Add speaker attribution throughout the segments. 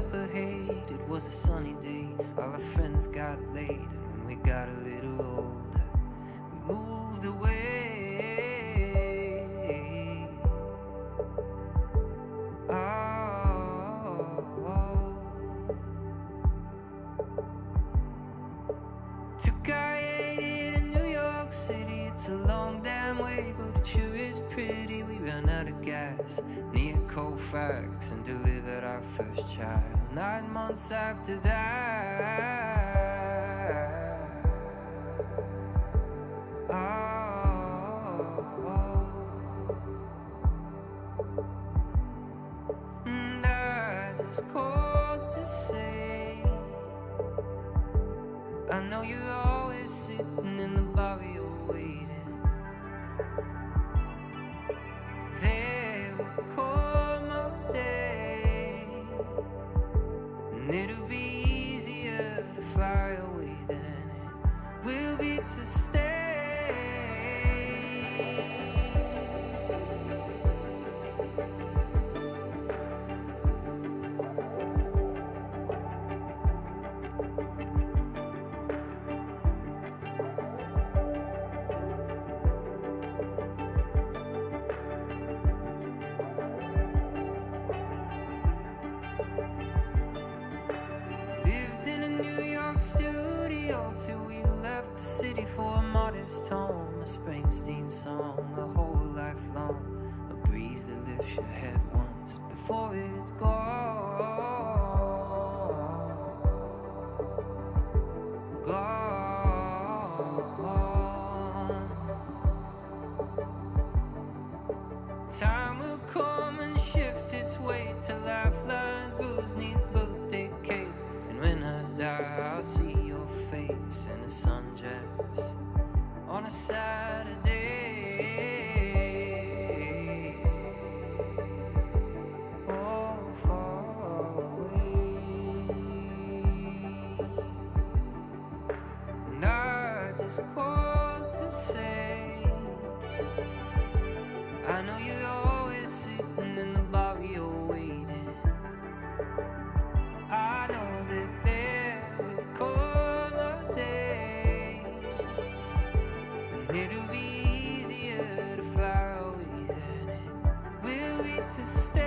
Speaker 1: up ahead, it was a sunny day. All our friends got laid, and when we got a little older, we moved away. Took I-80 to New York City. It's a long damn way, but it sure is pretty. We ran out of gas near Colfax and delivered our first child 9 months after that. And I just called to say, I know you're always sitting in the bar, you're waiting. There will come a day, and it'll be easier to fly away than it will be to stay. Studio till we left the city for a modest home. A Springsteen song, a whole life long, a breeze that lifts your head once before it's gone. Time will come and shift its weight to lifelines, booze needs birthday cake. When I die, I'll see your face in a sundress on a Saturday. Oh, far away. And I just called to say, I know you're always sitting in the bar, you're waiting. I know that there will come a day, and it'll be easier to fly away than it will be to stay.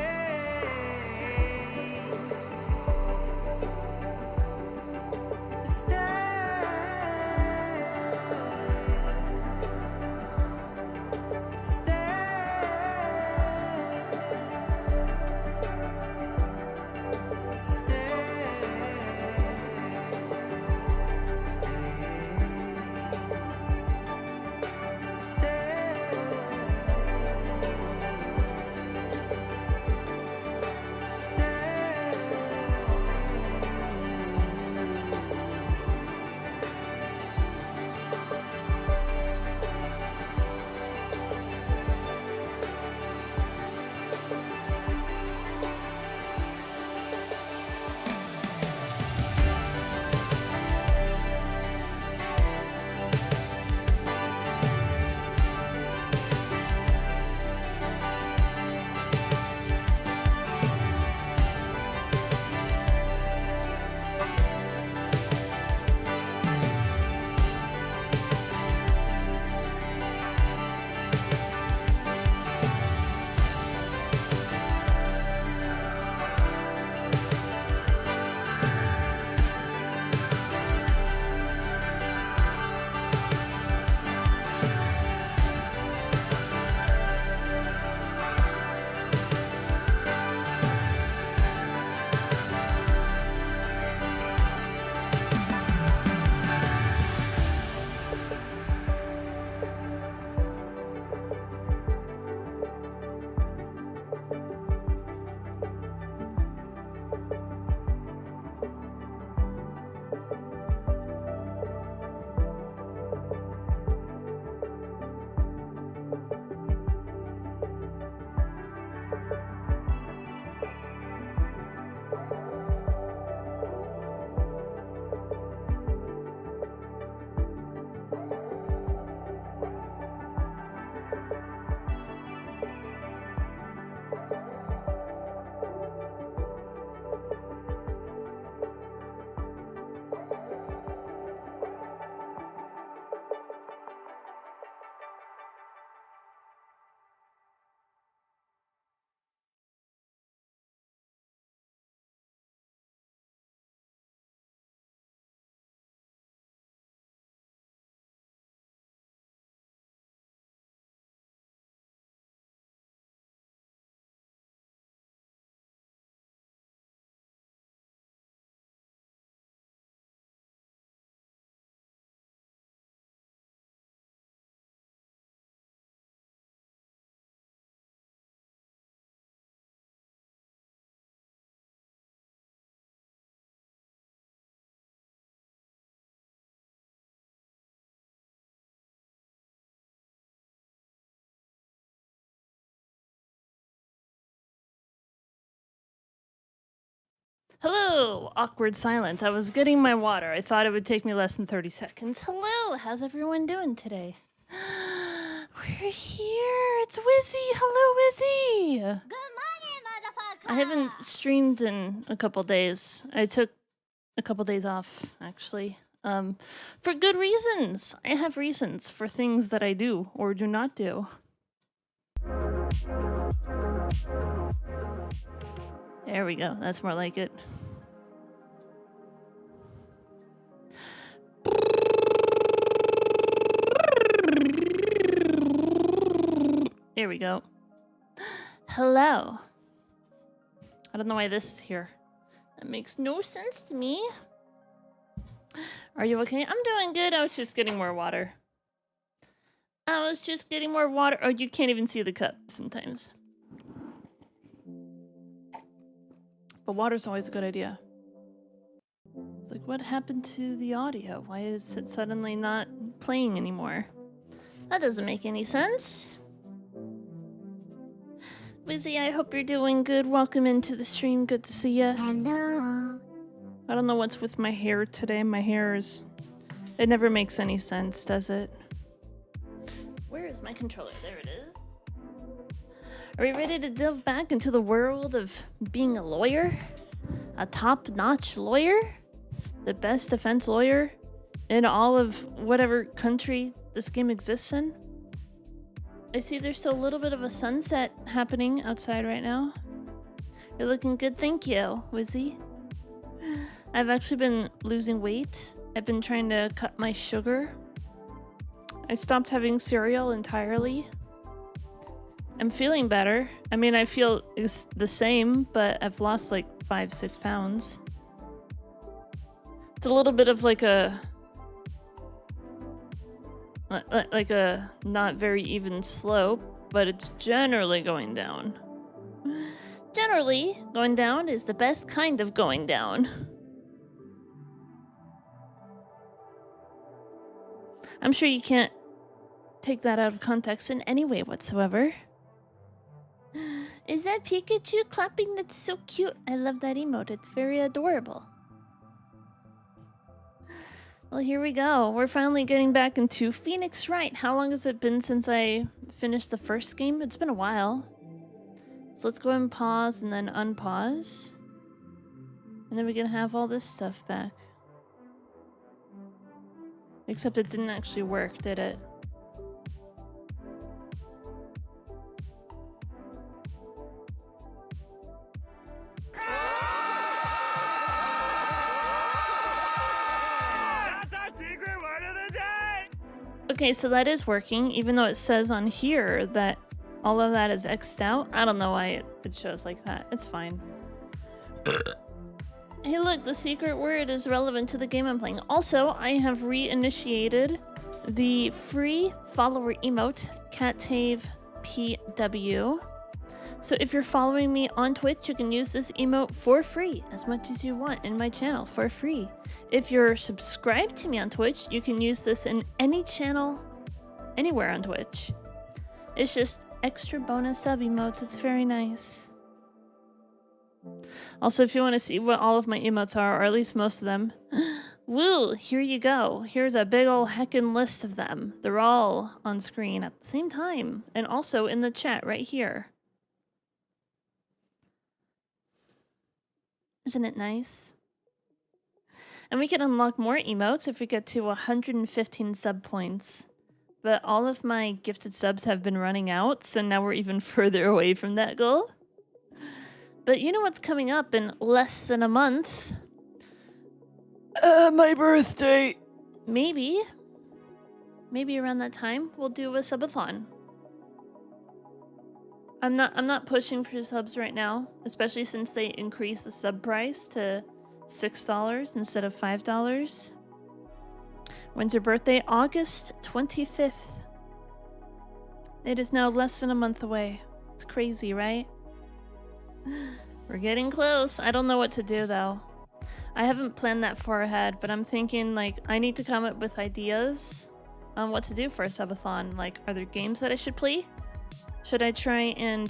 Speaker 2: Hello! Awkward silence. I was getting my water. I thought it would take me less than 30 seconds. Hello! How's everyone doing today? We're here! It's Wizzy! Hello, Wizzy!
Speaker 3: Good morning, motherfucker!
Speaker 2: I haven't streamed in a couple days. I took a couple days off, actually. For good reasons. I have reasons for things that I do or do not do. There we go. That's more like it. There we go. Hello. I don't know why this is here. That makes no sense to me. Are you okay? I'm doing good. I was just getting more water. Oh, you can't even see the cup sometimes. But water's always a good idea. It's like, what happened to the audio? Why is it suddenly not playing anymore? That doesn't make any sense. Wizzy, I hope you're doing good. Welcome into the stream. Good to see you.
Speaker 3: Hello.
Speaker 2: I don't know what's with my hair today. My hair is... It never makes any sense, does it? Where is my controller? There it is. Are we ready to delve back into the world of being a lawyer? A top-notch lawyer? The best defense lawyer in all of whatever country this game exists in? I see there's still a little bit of a sunset happening outside right now. You're looking good, thank you, Wizzy. I've actually been losing weight. I've been trying to cut my sugar. I stopped having cereal entirely. I'm feeling better. I mean, I feel the same, but I've lost like 5-6 pounds. It's a little bit of like a not very even slope, but it's generally going down. Generally, going down is the best kind of going down. I'm sure you can't take that out of context in any way whatsoever. Is that Pikachu clapping? That's so cute. I love that emote. It's very adorable. Well, here we go. We're finally getting back into Phoenix Wright. How long has it been since I finished the first game? It's been a while. So let's go ahead and pause and then unpause. And then we can have all this stuff back. Except it didn't actually work, did it?
Speaker 4: That's our secret word of the day!
Speaker 2: Okay, so that is working, even though it says on here that all of that is X'd out. I don't know why it shows like that. It's fine. Hey look, the secret word is relevant to the game I'm playing. Also, I have reinitiated the free follower emote, CatAvery. So if you're following me on Twitch, you can use this emote for free, as much as you want in my channel, for free. If you're subscribed to me on Twitch, you can use this in any channel, anywhere on Twitch. It's just extra bonus sub emotes. It's very nice. Also, if you want to see what all of my emotes are, or at least most of them, woo, here you go. Here's a big ol' heckin' list of them. They're all on screen at the same time, and also in the chat right here. Isn't it nice? And we can unlock more emotes if we get to 115 sub points. But all of my gifted subs have been running out, so now we're even further away from that goal. But you know what's coming up in less than a month?
Speaker 4: My birthday!
Speaker 2: Maybe around that time, we'll do a subathon. I'm not pushing for subs right now, especially since they increased the sub price to $6 instead of $5. When's your birthday? August 25th. It is now less than a month away. It's crazy, right? We're getting close. I don't know what to do though. I haven't planned that far ahead, but I'm thinking like I need to come up with ideas on what to do for a subathon. Like, are there games that I should play? Should I try and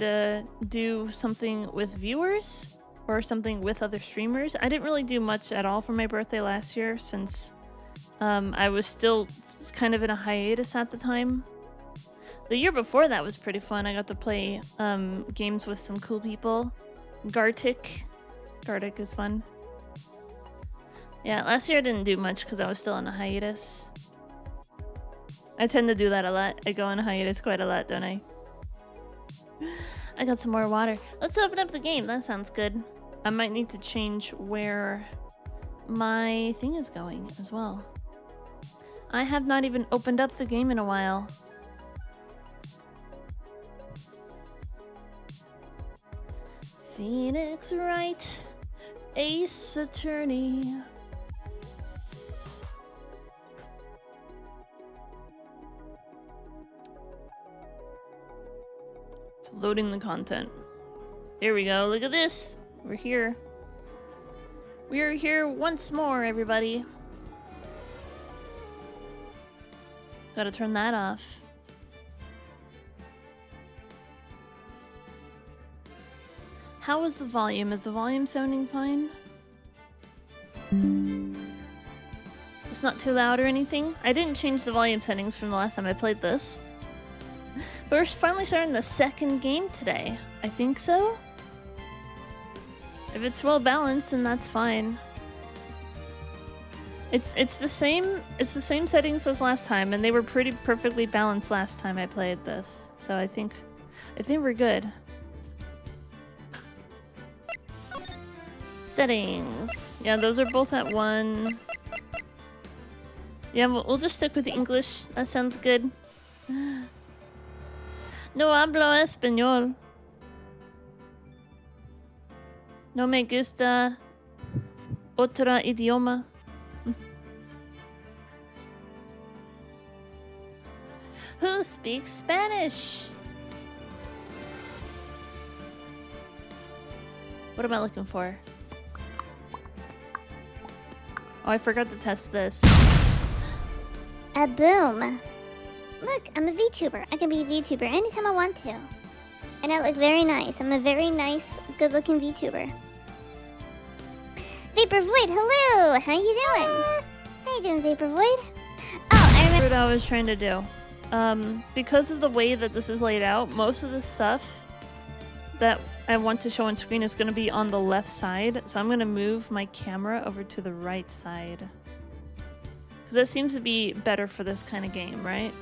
Speaker 2: do something with viewers? or something with other streamers. I didn't really do much at all for my birthday last year since I was still kind of in a hiatus at the time. The year before that was pretty fun. I got to play games with some cool people. Gartic is fun. Yeah, last year I didn't do much because I was still on a hiatus. I tend to do that a lot. I go on a hiatus quite a lot, don't I? I got some more water. Let's open up the game. That sounds good. I might need to change where my thing is going as well. I have not even opened up the game in a while. Phoenix Wright, Ace Attorney. It's loading the content. Here we go. Look at this. We're here. We are here once more, everybody. Gotta turn that off. How is the volume? Is the volume sounding fine? It's not too loud or anything? I didn't change the volume settings from the last time I played this. But we're finally starting the second game today. I think so? If it's well balanced, then that's fine. It's the same settings as last time, and they were pretty perfectly balanced last time I played this. So I think we're good. Settings. Yeah, those are both at 1. Yeah, we'll just stick with the English. That sounds good. No hablo español. No me gusta otro idioma. Who speaks Spanish? What am I looking for? Oh, I forgot to test this.
Speaker 3: Boom. Look, I'm a VTuber. I can be a VTuber anytime I want to. And I look very nice. I'm a very nice, good-looking VTuber. Vapor Void, hello! How you doing? How you doing, Vapor Void? Oh, I remember
Speaker 2: What I was trying to do. Because of the way that this is laid out, most of the stuff that I want to show on screen is going to be on the left side. So I'm going to move my camera over to the right side. Because that seems to be better for this kind of game, right?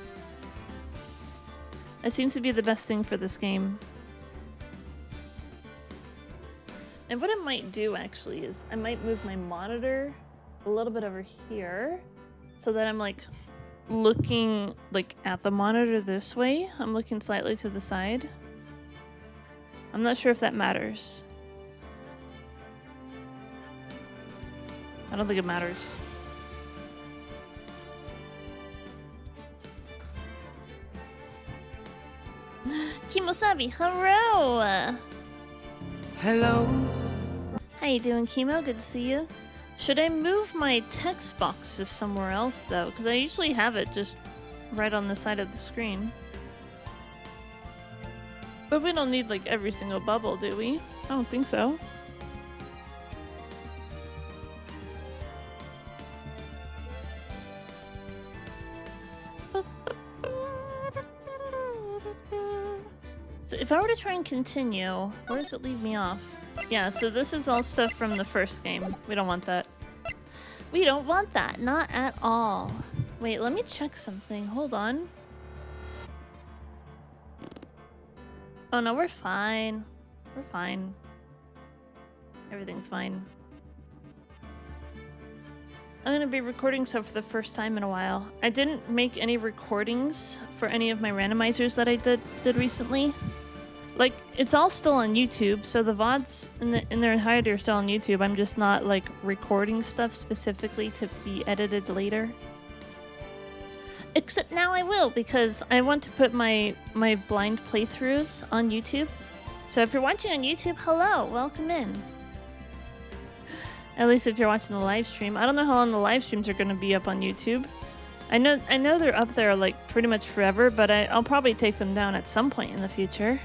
Speaker 2: That seems to be the best thing for this game. And what I might do actually is I might move my monitor a little bit over here so that I'm like looking like at the monitor this way. I'm looking slightly to the side. I'm not sure if that matters. I don't think it matters. Kimosabi, hello!
Speaker 1: Hello.
Speaker 2: How you doing, Kimo? Good to see you. Should I move my text boxes somewhere else, though? Because I usually have it just right on the side of the screen. But we don't need, like, every single bubble, do we? I don't think so. So if I were to try and continue, where does it leave me off? Yeah, so this is all stuff from the first game. We don't want that. We don't want that. Not at all. Wait, let me check something. Hold on. Oh no, we're fine. We're fine. Everything's fine. I'm gonna be recording stuff for the first time in a while. I didn't make any recordings for any of my randomizers that I did recently. Like, it's all still on YouTube, so the VODs in their entirety are still on YouTube. I'm just not, like, recording stuff specifically to be edited later. Except now I will, because I want to put my blind playthroughs on YouTube. So if you're watching on YouTube, hello, welcome in. At least if you're watching the live stream. I don't know how long the live streams are going to be up on YouTube. I know they're up there, like, pretty much forever, but I'll probably take them down at some point in the future.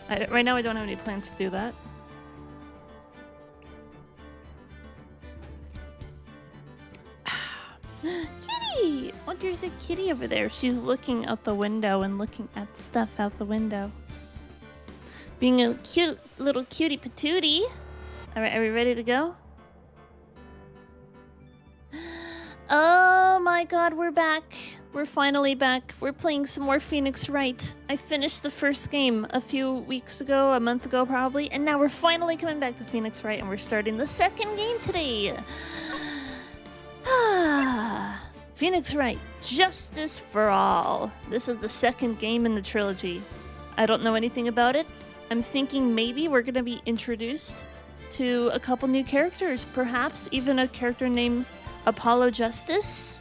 Speaker 2: Right now I don't have any plans to do that. Kitty! Look, there's a kitty over there. She's looking out the window and looking at stuff out the window. Being a cute little cutie patootie. Alright, are we ready to go? Oh my god, we're back. We're finally back. We're playing some more Phoenix Wright. I finished the first game a few weeks ago, a month ago probably, and now we're finally coming back to Phoenix Wright and we're starting the second game today. Phoenix Wright, Justice for All. This is the second game in the trilogy. I don't know anything about it. I'm thinking maybe we're going to be introduced to a couple new characters, perhaps even a character named Apollo Justice.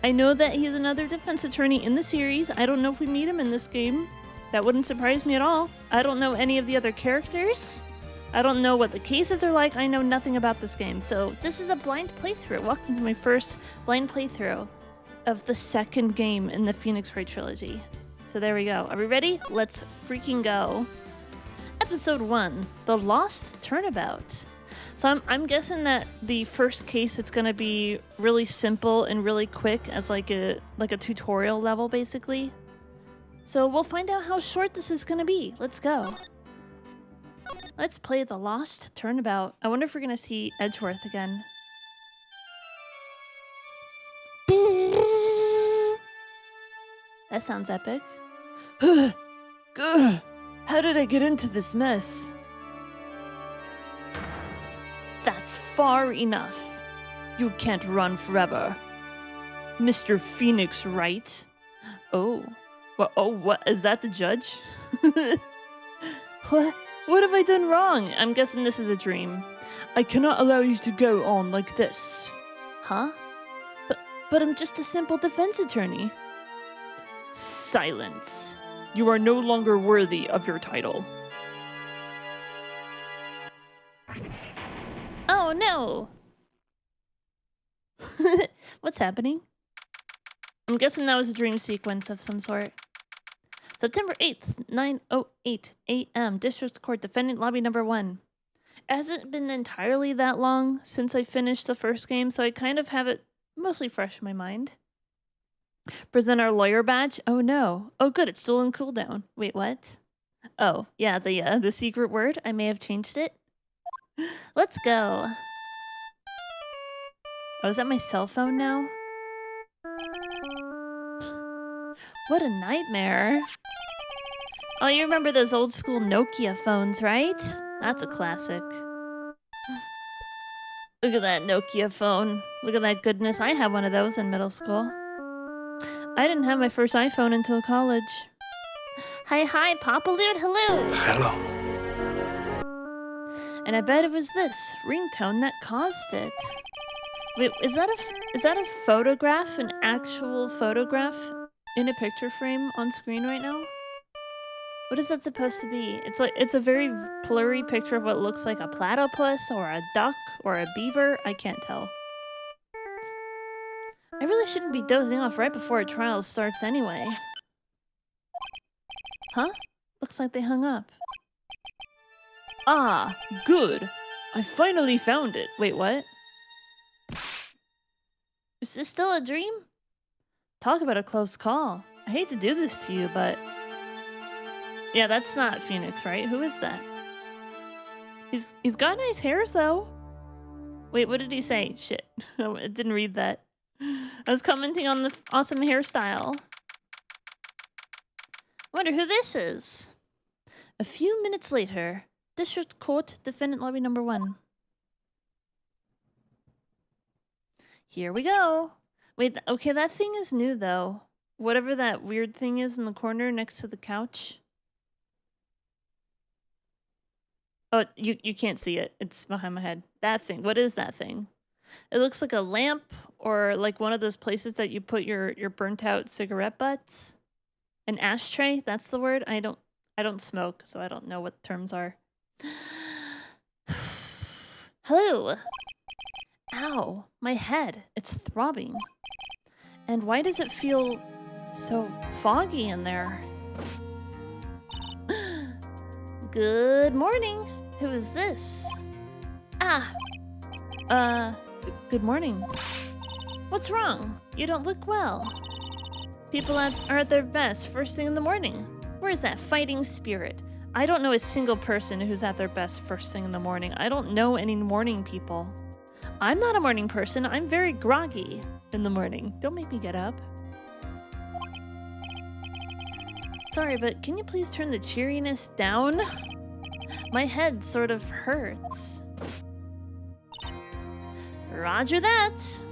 Speaker 2: I know that he's another defense attorney in the series. I don't know if we meet him in this game. That wouldn't surprise me at all. I don't know any of the other characters. I don't know what the cases are like. I know nothing about this game. So this is a blind playthrough. Welcome to my first blind playthrough of the second game in the Phoenix Wright trilogy. So there we go. Are we ready? Let's freaking go. Episode 1, The Lost Turnabout. So I'm guessing that the first case, it's going to be really simple and really quick as like a tutorial level, basically. So we'll find out how short this is going to be. Let's go. Let's play The Lost Turnabout. I wonder if we're going to see Edgeworth again. That sounds epic.
Speaker 4: Gah! How did I get into this mess?
Speaker 2: That's far enough. You can't run forever. Mr. Phoenix Wright. Oh. What? Is that the judge? What have I done wrong? I'm guessing this is a dream.
Speaker 4: I cannot allow you to go on like this.
Speaker 2: Huh? But I'm just a simple defense attorney.
Speaker 4: Silence. You are no longer worthy of your title.
Speaker 2: Oh no! What's happening? I'm guessing that was a dream sequence of some sort. September 8th, 9:08 a.m. District Court, Defendant Lobby Number 1. It hasn't been entirely that long since I finished the first game, so I kind of have it mostly fresh in my mind. Present our lawyer badge. Oh no. Oh good, it's still on cooldown. Wait, what? Oh, yeah, the secret word. I may have changed it. Let's go. Oh, is that my cell phone now? What a nightmare. Oh, you remember those old school Nokia phones, right? That's a classic. Look at that Nokia phone. Look at that goodness. I had one of those in middle school. I didn't have my first iPhone until college. Hi, Papa Loot, hello!
Speaker 5: Hello.
Speaker 2: And I bet it was this ringtone that caused it. Wait, is that a photograph? An actual photograph in a picture frame on screen right now? What is that supposed to be? It's a very blurry picture of what looks like a platypus or a duck or a beaver. I can't tell. I really shouldn't be dozing off right before a trial starts anyway. Huh? Looks like they hung up.
Speaker 4: Ah, good. I finally found it.
Speaker 2: Wait, what? Is this still a dream? Talk about a close call. I hate to do this to you, but... Yeah, that's not Phoenix, right? Who is that? He's got nice hairs, though. Wait, what did he say? Shit. I didn't read that. I was commenting on the awesome hairstyle. Wonder who this is. A few minutes later, District Court, Defendant Lobby Number 1. Here we go. Wait, okay, that thing is new, though. Whatever that weird thing is in the corner next to the couch. Oh, you can't see it. It's behind my head. That thing. What is that thing? It looks like a lamp or like one of those places that you put your burnt out cigarette butts. An ashtray, that's the word. I don't smoke, so I don't know what the terms are. Hello. Ow, my head. It's throbbing. And why does it feel so foggy in there? Good morning. Who is this? Good morning. What's wrong? You don't look well. People are at their best first thing in the morning. Where's that fighting spirit? I don't know a single person who's at their best first thing in the morning. I don't know any morning people. I'm not a morning person. I'm very groggy in the morning. Don't make me get up. Sorry, but can you please turn the cheeriness down? My head sort of hurts. Roger that.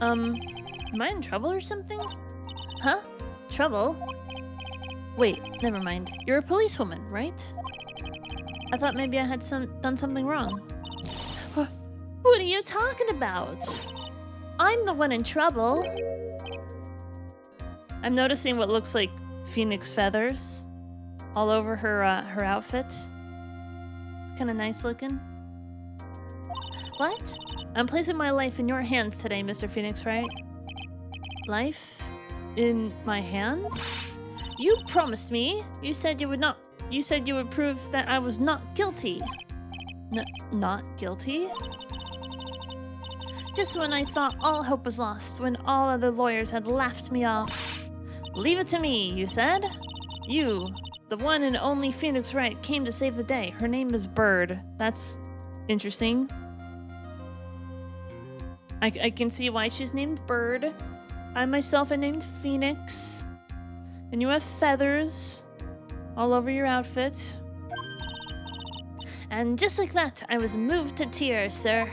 Speaker 2: Am I in trouble or something? Huh? Trouble? Wait, never mind. You're a policewoman, right? I thought maybe I had done something wrong. What are you talking about? I'm the one in trouble. I'm noticing what looks like phoenix feathers all over her her outfit. It's kind of nice looking. What? I'm placing my life in your hands today, Mr. Phoenix, right? Life in my hands? You promised me. You said you would not. You said you would prove that I was not guilty. Not guilty? Just when I thought all hope was lost, when all other lawyers had laughed me off. Leave it to me, you said? You, the one and only Phoenix Wright, came to save the day. Her name is Bird. That's interesting. I can see why she's named Bird. I myself am named Phoenix. And you have feathers all over your outfit. And just like that, I was moved to tears, sir.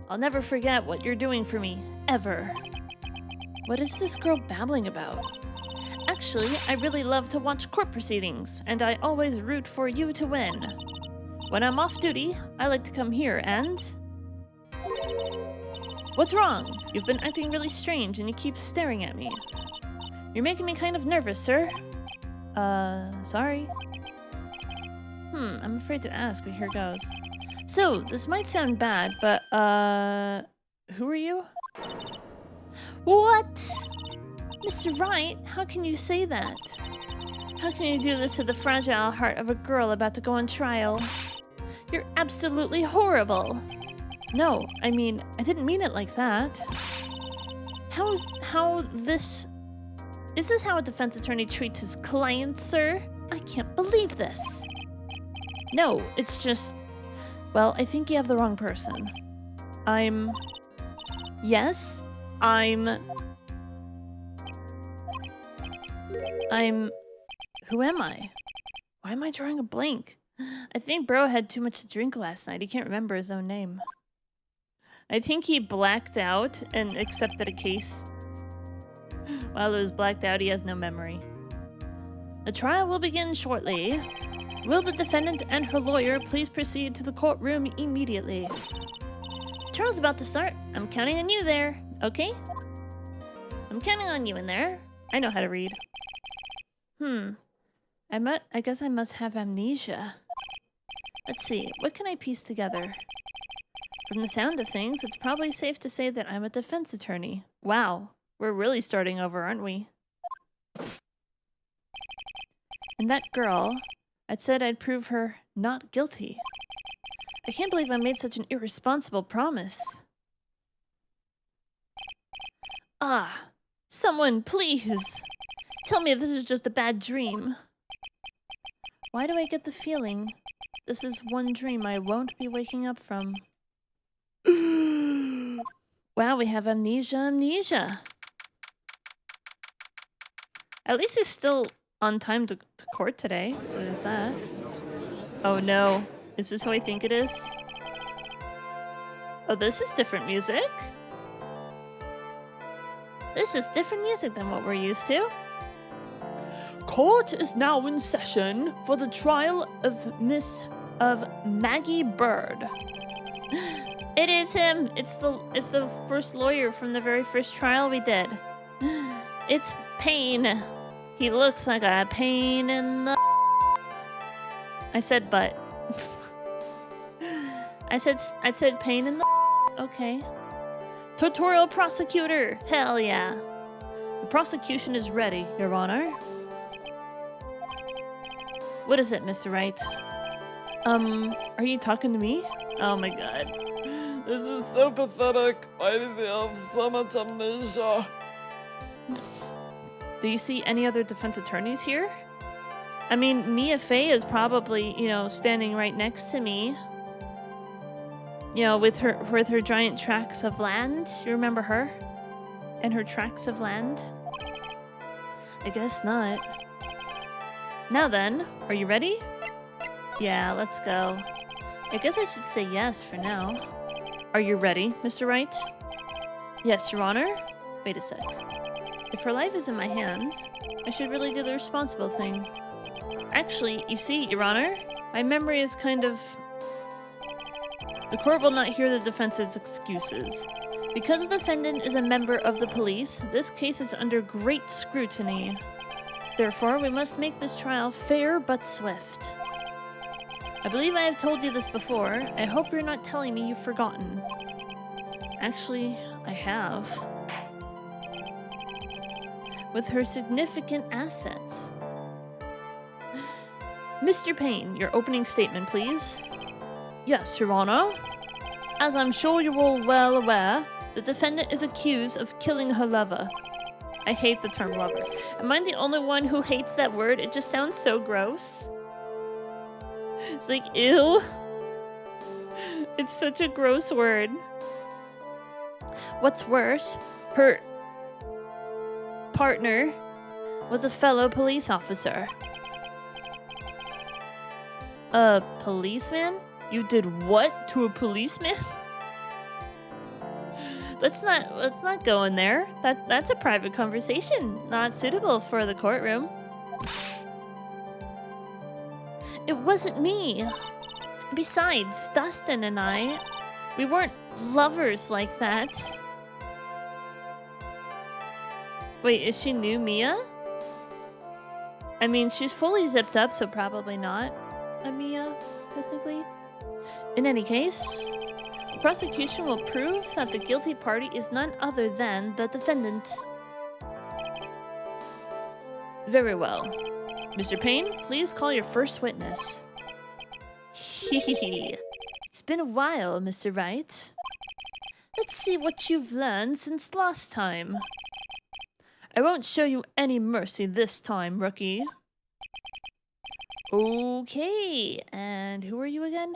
Speaker 2: I'll never forget what you're doing for me, ever. What is this girl babbling about? Actually, I really love to watch court proceedings, and I always root for you to win. When I'm off duty, I like to come here and... What's wrong? You've been acting really strange and you keep staring at me. You're making me kind of nervous, sir. Sorry. I'm afraid to ask, but here goes. So, this might sound bad, but, who are you? What? Mr. Wright, how can you say that? How can you do this to the fragile heart of a girl about to go on trial? You're absolutely horrible. No, I mean, I didn't mean it like that. Is this how a defense attorney treats his client, sir? I can't believe this. No, it's just... Well, I think you have the wrong person. Yes? Who am I? Why am I drawing a blank? I think bro had too much to drink last night. He can't remember his own name. I think he blacked out and accepted a case. While he was blacked out, he has no memory. The trial will begin shortly. Will the defendant and her lawyer please proceed to the courtroom immediately? Trial's about to start. I'm counting on you there, okay? I'm counting on you in there. I know how to read. I guess I must have amnesia. Let's see, what can I piece together? From the sound of things, it's probably safe to say that I'm a defense attorney. Wow, we're really starting over, aren't we? And that girl, I'd said I'd prove her not guilty. I can't believe I made such an irresponsible promise. Ah, someone, please! Tell me this is just a bad dream. Why do I get the feeling this is one dream I won't be waking up from? Wow, we have amnesia. At least he's still on time to court today, so there's that. Oh no, is this who I think it is? Oh, this is different music. This is different music than what we're used to.
Speaker 4: Court is now in session for the trial of Maggie Bird.
Speaker 2: It is him. It's the first lawyer from the very first trial we did. It's Payne. He looks like a pain in the... I said butt. I said pain in the... Okay. Tutorial prosecutor. Hell yeah. The prosecution is ready, Your Honor. What is it, Mr. Wright? Are you talking to me? Oh my god. This is so pathetic. Why does he have so much amnesia? Do you see any other defense attorneys here? I mean, Mia Fey is probably, you know, standing right next to me. You know, with her giant tracts of land. You remember her? And her tracts of land? I guess not. Now then, are you ready? Yeah, let's go. I guess I should say yes for now. Are you ready, Mr. Wright? Yes, Your Honor. Wait a sec. If her life is in my hands, I should really do the responsible thing. Actually, you see, Your Honor, my memory is kind of... The court will not hear the defense's excuses. Because the defendant is a member of the police, this case is under great scrutiny. Therefore, we must make this trial fair but swift. I believe I have told you this before. I hope you're not telling me you've forgotten. Actually, I have. With her significant assets. Mr. Payne, your opening statement, please. Yes, Your Honor. As I'm sure you're all well aware, the defendant is accused of killing her lover. I hate the term lover. Am I the only one who hates that word? It just sounds so gross. It's like, ew. It's such a gross word. What's worse, her partner was a fellow police officer. A policeman? You did what to a policeman? Let's not go in there. That's a private conversation, not suitable for the courtroom. It wasn't me. Besides, Dustin and I, we weren't lovers like that. Wait, is she new Mia? I mean, she's fully zipped up, so probably not a Mia, technically. In any case, the prosecution will prove that the guilty party is none other than the defendant. Very well. Mr. Payne, please call your first witness. Hehehe. It's been a while, Mr. Wright. Let's see what you've learned since last time. I won't show you any mercy this time, rookie. Okay, and who are you again?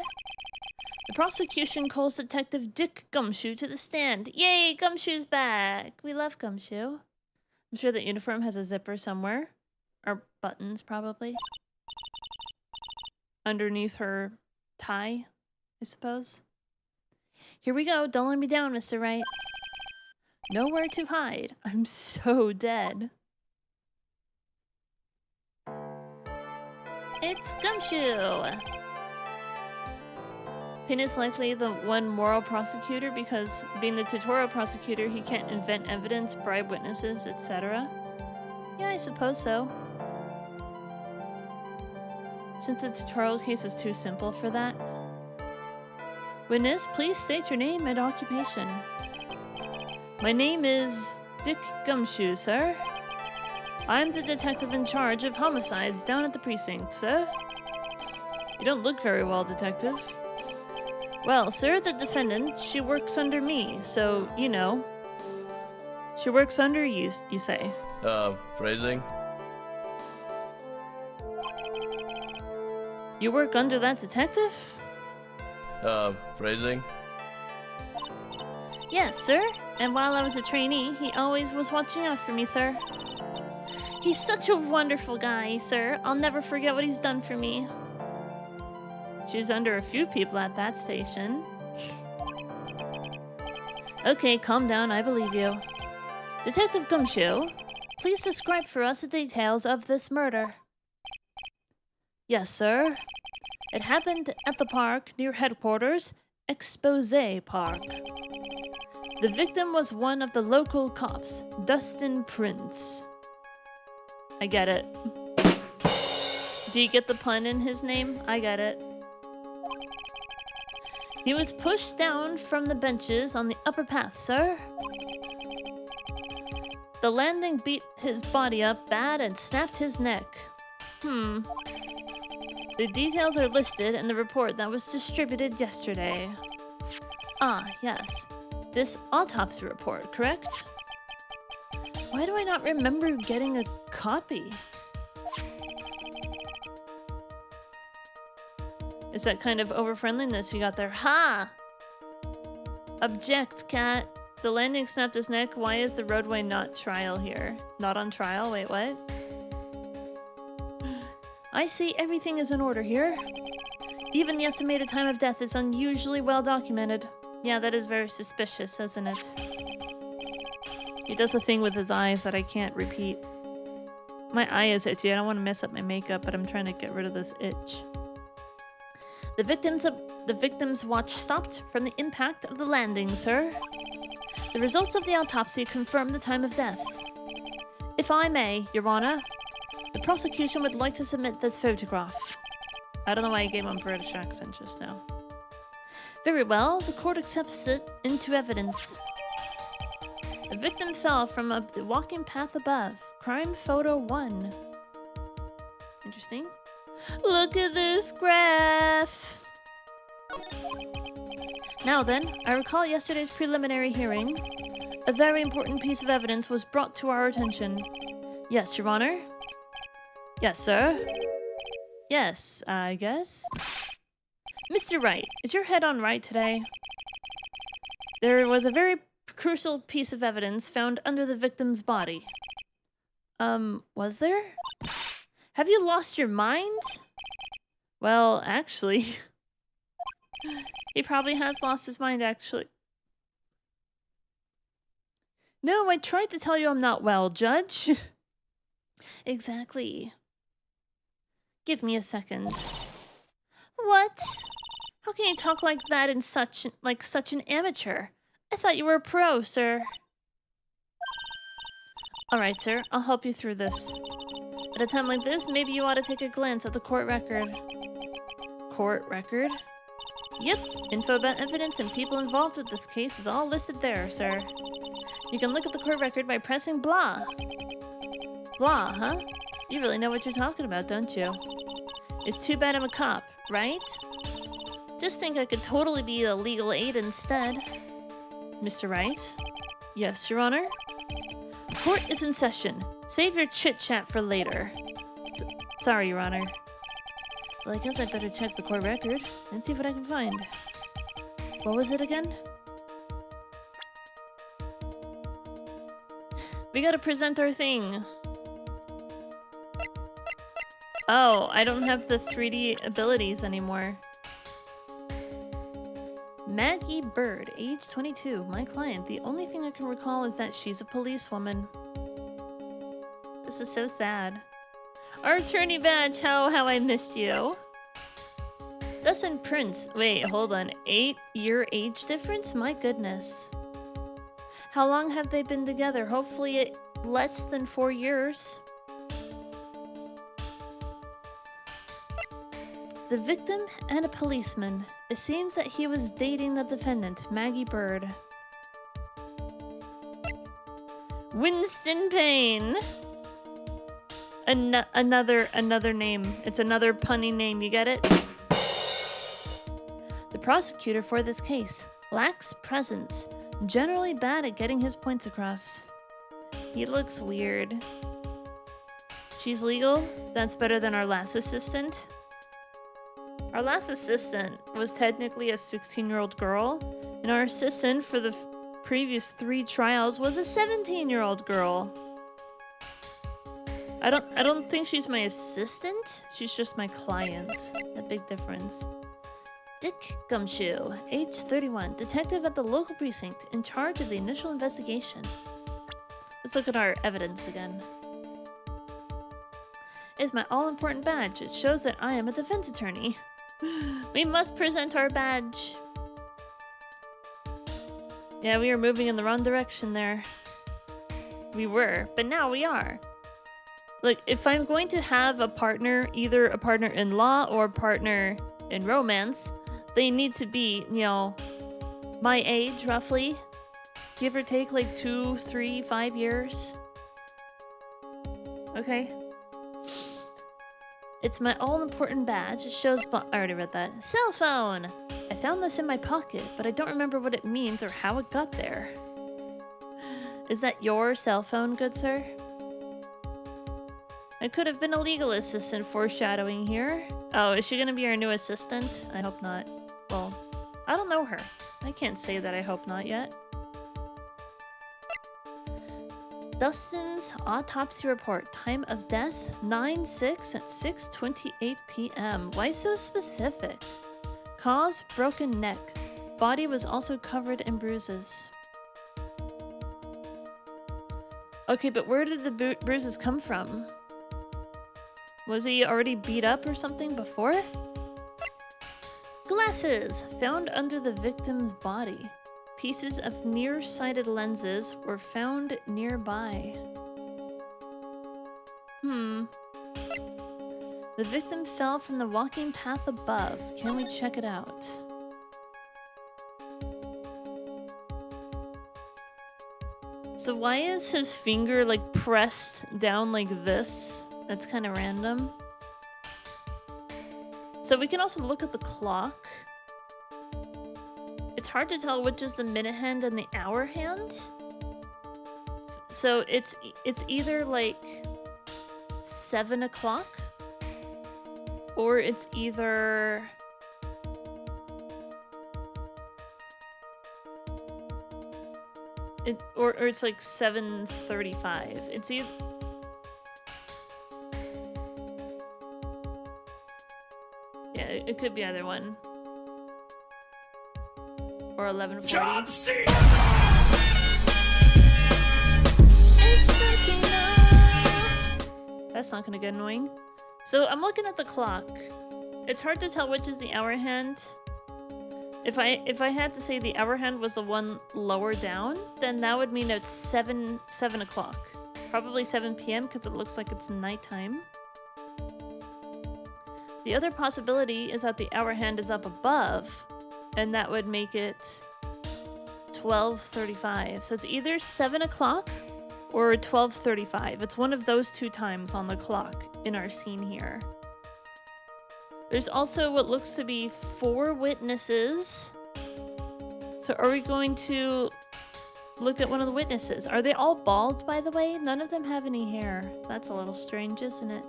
Speaker 2: The prosecution calls Detective Dick Gumshoe to the stand. Yay, Gumshoe's back! We love Gumshoe. I'm sure the uniform has a zipper somewhere. Or buttons, probably. Underneath her tie, I suppose. Here we go. Don't let me down, Mr. Wright. Nowhere to hide. I'm so dead. It's Gumshoe! Payne is likely the one moral prosecutor because, being the tutorial prosecutor, he can't invent evidence, bribe witnesses, etc. Yeah, I suppose so. Since the tutorial case is too simple for that. Witness, please state your name and occupation. My name is Dick Gumshoe, sir. I'm the detective in charge of homicides down at the precinct, sir. You don't look very well, detective. Well, sir, the defendant, she works under me, so, you know. She works under you, you say.
Speaker 5: Phrasing?
Speaker 2: You work under that detective?
Speaker 5: Phrasing?
Speaker 2: Yes, sir. And while I was a trainee, he always was watching out for me, sir. He's such a wonderful guy, sir. I'll never forget what he's done for me. She was under a few people at that station. Okay, calm down, I believe you. Detective Gumshoe, please describe for us the details of this murder. Yes, sir. It happened at the park near headquarters, Expose Park. The victim was one of the local cops, Dustin Prince. I get it. Do you get the pun in his name? I get it. He was pushed down from the benches on the upper path, sir. The landing beat his body up bad and snapped his neck. The The details are listed in the report that was distributed yesterday. Ah, yes. This autopsy report, correct? Why do I not remember getting a copy? Is that kind of over-friendliness you got there? Ha! Object, cat. The landing snapped his neck. Why is the roadway not trial here? Not on trial? Wait, what? I see everything is in order here. Even the estimated time of death is unusually well documented. Yeah, that is very suspicious, isn't it? He does a thing with his eyes that I can't repeat. My eye is itchy. I don't want to mess up my makeup, but I'm trying to get rid of this itch. The victim's watch stopped from the impact of the landing, sir. The results of the autopsy confirm the time of death. If I may, Your Honor, the prosecution would like to submit this photograph. I don't know why I gave him a British accent just now. Very well, the court accepts it into evidence. The victim fell from the walking path above. Crime photo 1. Interesting. Look at this graph! Now then, I recall yesterday's preliminary hearing. A very important piece of evidence was brought to our attention. Yes, Your Honor? Yes, sir? Yes, I guess? Mr. Wright, is your head on right today? There was a very crucial piece of evidence found under the victim's body. Was there? Have you lost your mind? Well, actually... he probably has lost his mind, actually. No, I tried to tell you I'm not well, Judge. Exactly. Give me a second. What? How can you talk like that in such an amateur? I thought you were a pro, sir. Alright, sir. I'll help you through this. At a time like this, maybe you ought to take a glance at the court record. Court record? Yep. Info about evidence and people involved with this case is all listed there, sir. You can look at the court record by pressing blah. Blah, huh? You really know what you're talking about, don't you? It's too bad I'm a cop, right? Just think I could totally be a legal aid instead. Mr. Wright? Yes, Your Honor? Court is in session. Save your chit-chat for later. Sorry, Your Honor. Well, I guess I'd better check the court record and see what I can find. What was it again? We gotta present our thing. Oh, I don't have the 3D abilities anymore. Maggie Bird, age 22, my client. The only thing I can recall is that she's a policewoman. This is so sad. Our attorney badge, how I missed you. Dustin Prince. Wait, hold on. 8-year age difference? My goodness. How long have they been together? Hopefully less than 4 years. The victim and a policeman. It seems that he was dating the defendant, Maggie Bird. Winston Payne. Another name. It's another punny name, you get it? The prosecutor for this case lacks presence, generally bad at getting his points across. He looks weird. She's legal? That's better than our last assistant. Our last assistant was technically a 16-year-old girl, and our assistant for the previous 3 trials was a 17-year-old girl. I don't think she's my assistant. She's just my client. A big difference. Dick Gumshoe, age 31, detective at the local precinct, in charge of the initial investigation. Let's look at our evidence again. It's my all-important badge. It shows that I am a defense attorney. We must present our badge. Yeah, we were moving in the wrong direction there. We were, but now we are. Like, if I'm going to have a partner, either a partner in law or a partner in romance, they need to be, you know, my age, roughly. Give or take, like 2, 3, 5 years. Okay. It's my all-important badge. It shows I already read that. Cell phone! I found this in my pocket, but I don't remember what it means or how it got there. Is that your cell phone, good sir? I could have been a legal assistant foreshadowing here. Oh, is she gonna be our new assistant? I hope not. Well, I don't know her. I can't say that I hope not yet. Dustin's autopsy report. Time of death 9/6 at 6:28 p.m. Why so specific? Cause broken neck. Body was also covered in bruises. Okay, but where did the bruises come from? Was he already beat up or something before? Glasses found under the victim's body. Pieces of nearsighted lenses were found nearby. The victim fell from the walking path above. Can we check it out? So why is his finger like pressed down like this? That's kind of random. So we can also look at the clock. It's hard to tell which is the minute hand and the hour hand. So it's either like 7 o'clock or it's either or it's like 7:35. It's either it could be either one. Or 11:40.
Speaker 5: John C.
Speaker 2: That's not gonna get annoying. So I'm looking at the clock. It's hard to tell which is the hour hand. If I had to say the hour hand was the one lower down, then that would mean it's 7 o'clock. Probably 7 p.m. because it looks like it's nighttime. The other possibility is that the hour hand is up above, and that would make it 12:35. So it's either 7 o'clock or 12:35. It's one of those two times on the clock in our scene here. There's also what looks to be 4 witnesses. So are we going to look at one of the witnesses? Are they all bald, by the way? None of them have any hair. That's a little strange, isn't it?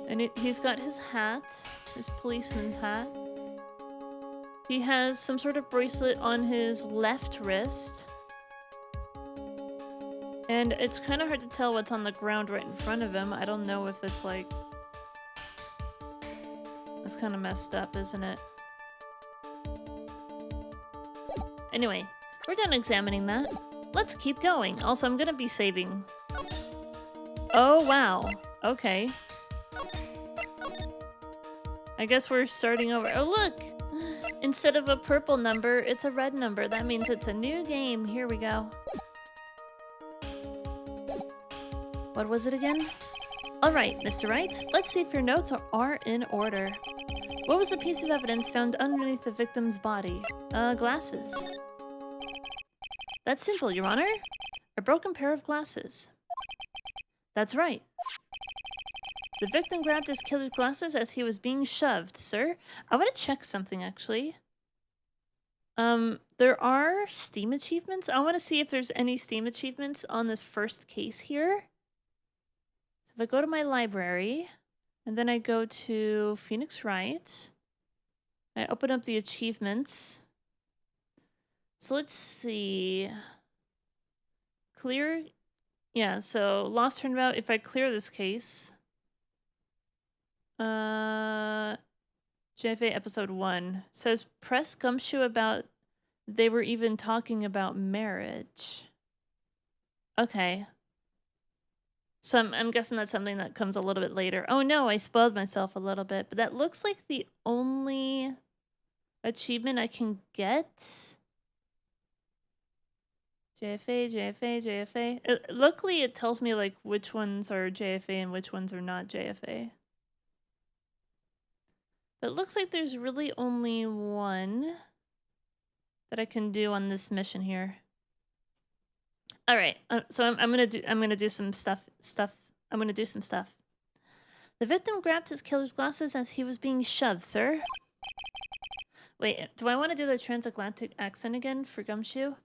Speaker 2: And he's got his hat, his policeman's hat. He has some sort of bracelet on his left wrist. And it's kind of hard to tell what's on the ground right in front of him. I don't know if it's like... That's kind of messed up, isn't it? Anyway, we're done examining that. Let's keep going. Also, I'm gonna be saving. Oh, wow. Okay. I guess we're starting over. Oh, look! Instead of a purple number, it's a red number. That means it's a new game. Here we go. What was it again? Alright, Mr. Wright. Let's see if your notes are in order. What was the piece of evidence found underneath the victim's body? Glasses. That's simple, Your Honor. A broken pair of glasses. That's right. The victim grabbed his killer's glasses as he was being shoved, sir. I want to check something, actually. There are Steam achievements. I want to see if there's any Steam achievements on this first case here. So if I go to my library, and then I go to Phoenix Wright, I open up the achievements. So let's see. Clear. Yeah, so Lost Turnabout, if I clear this case. JFA episode 1 says press gumshoe about they were even talking about marriage. Okay. So I'm guessing that's something that comes a little bit later. Oh no, I spoiled myself a little bit, but that looks like the only achievement I can get. JFA. Luckily, it tells me like which ones are JFA and which ones are not JFA. But it looks like there's really only one that I can do on this mission here. All right. So I'm gonna do some stuff. I'm gonna do some stuff. The victim grabbed his killer's glasses as he was being shoved, sir. Wait, do I want to do the transatlantic accent again for Gumshoe?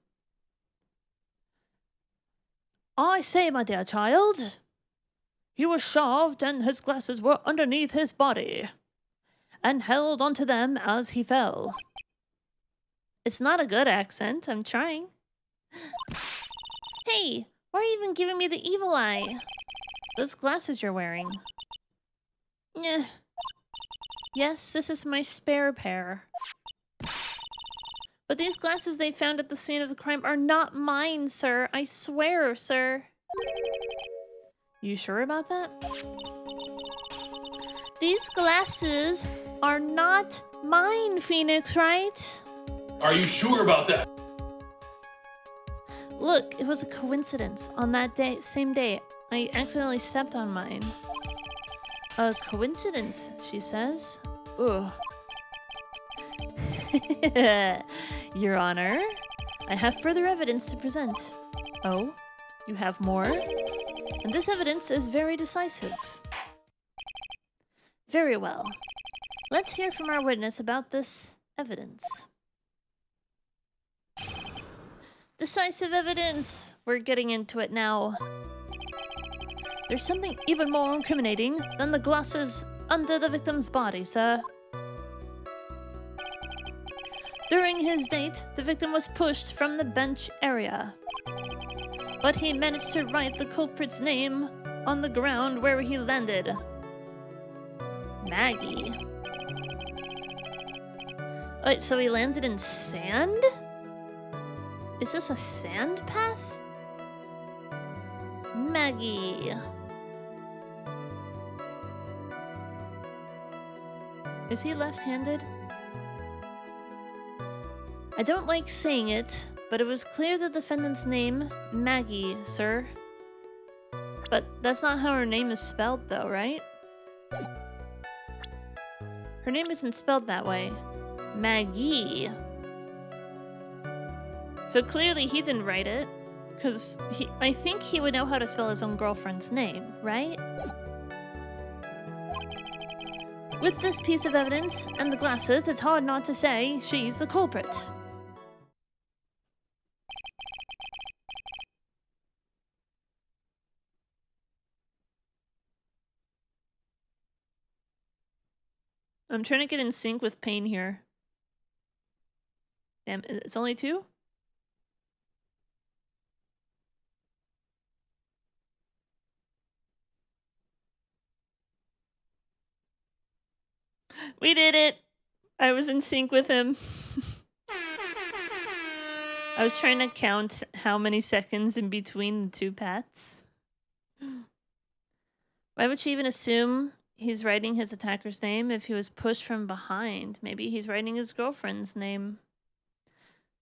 Speaker 2: I say, my dear child, he was shoved and his glasses were underneath his body and held onto them as he fell. It's not a good accent. I'm trying. Hey, why are you even giving me the evil eye? Those glasses you're wearing. Yes, this is my spare pair. But these glasses they found at the scene of the crime are not mine, sir. I swear, sir. You sure about that? These glasses are not mine, Phoenix, right?
Speaker 5: Are you sure about that?
Speaker 2: Look, it was a coincidence. On that day, same day, I accidentally stepped on mine. A coincidence, she says. Ugh. Your Honor, I have further evidence to present. Oh, you have more? And this evidence is very decisive. Very well. Let's hear from our witness about this evidence. Decisive evidence! We're getting into it now. There's something even more incriminating than the glasses under the victim's body, sir. During his date, the victim was pushed from the bench area. But he managed to write the culprit's name on the ground where he landed. Maggie. Wait, so he landed in sand? Is this a sand path? Maggie. Is he left-handed? I don't like saying it, but it was clear the defendant's name, Maggie, sir. But that's not how her name is spelled, though, right? Her name isn't spelled that way. Maggie. So clearly he didn't write it, because I think he would know how to spell his own girlfriend's name, right? With this piece of evidence and the glasses, it's hard not to say she's the culprit. I'm trying to get in sync with Pain here. Damn, it's only 2? We did it! I was in sync with him. I was trying to count how many seconds in between the 2 paths. Why would she even assume he's writing his attacker's name if he was pushed from behind? Maybe he's writing his girlfriend's name.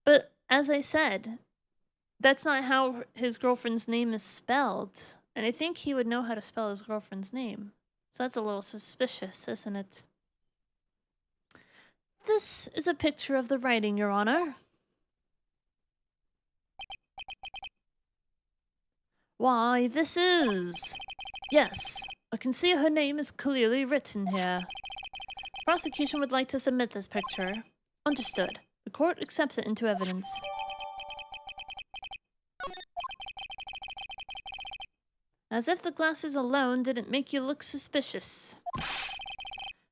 Speaker 2: But as I said, that's not how his girlfriend's name is spelled. And I think he would know how to spell his girlfriend's name. So that's a little suspicious, isn't it? This is a picture of the writing, Your Honor. Why, this is... Yes, I can see her name is clearly written here. Prosecution would like to submit this picture. Understood. The court accepts it into evidence. As if the glasses alone didn't make you look suspicious.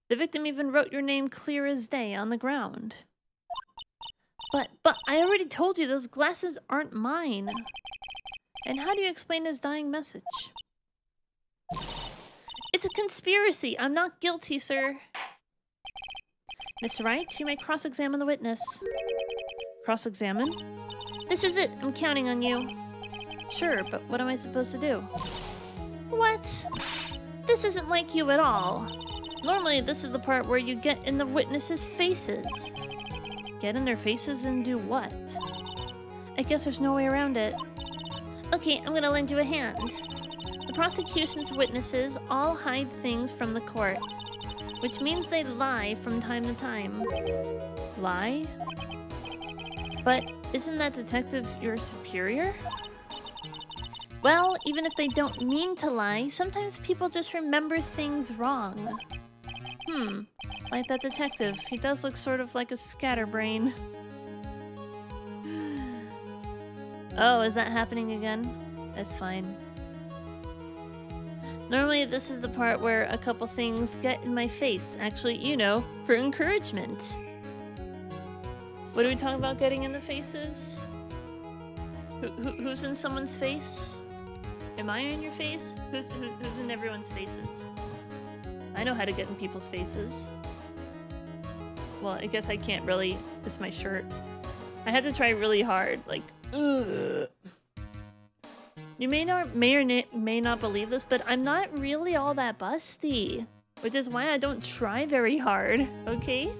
Speaker 2: The victim even wrote your name clear as day on the ground. But I already told you those glasses aren't mine. And how do you explain his dying message? It's a conspiracy. I'm not guilty, sir. Mr. Wright, you may cross-examine the witness. Cross-examine? This is it. I'm counting on you. Sure, but what am I supposed to do? What? This isn't like you at all. Normally, this is the part where you get in the witnesses' faces. Get in their faces and do what? I guess there's no way around it. Okay, I'm gonna lend you a hand. The prosecution's witnesses all hide things from the court, which means they lie from time to time. Lie? But isn't that detective your superior? Well, even if they don't mean to lie, sometimes people just remember things wrong. Like that detective. He does look sort of like a scatterbrain. Oh, is that happening again? That's fine. Normally, this is the part where a couple things get in my face. Actually, you know, for encouragement. What are we talking about getting in the faces? Who's in someone's face? Am I in your face? Who's in everyone's faces? I know how to get in people's faces. Well, I guess I can't really. It's my shirt. I had to try really hard. Like, ugh. You may not believe this, but I'm not really all that busty. Which is why I don't try very hard, okay?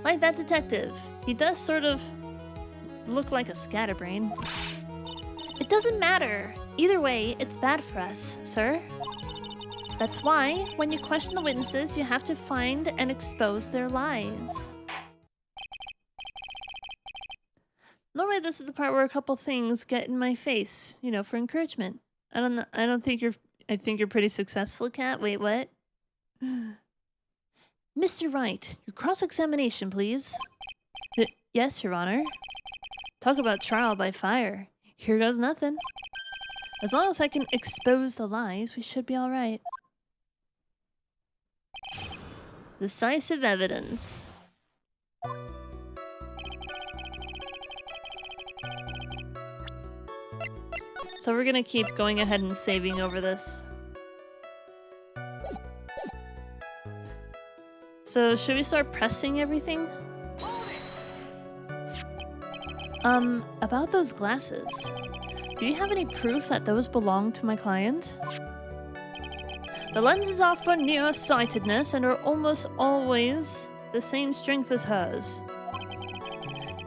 Speaker 2: Like that detective. He does sort of look like a scatterbrain. It doesn't matter. Either way, it's bad for us, sir. That's why, when you question the witnesses, you have to find and expose their lies. Normally, this is the part where a couple things get in my face, you know, for encouragement. I think you're pretty successful, Cat. Wait, what? Mr. Wright, your cross-examination, please. Yes, Your Honor. Talk about trial by fire. Here goes nothing. As long as I can expose the lies, we should be all right. Decisive evidence. So we're gonna keep going ahead and saving over this. So should we start pressing everything? About those glasses. Do you have any proof that those belong to my client? The lenses are for nearsightedness and are almost always the same strength as hers.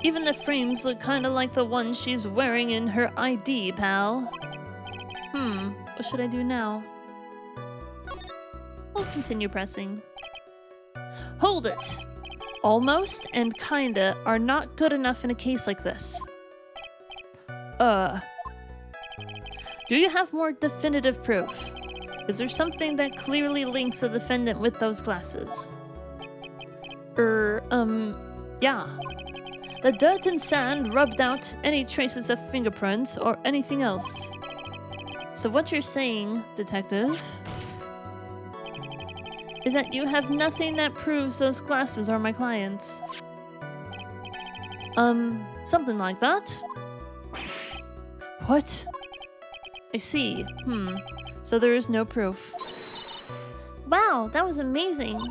Speaker 2: Even the frames look kinda like the one she's wearing in her ID, pal. What should I do now? We'll continue pressing. Hold it! Almost and kinda are not good enough in a case like this. Do you have more definitive proof? Is there something that clearly links the defendant with those glasses? Yeah. The dirt and sand rubbed out any traces of fingerprints or anything else. So what you're saying, detective, is that you have nothing that proves those glasses are my client's. Something like that? What? I see. So there is no proof. Wow, that was amazing.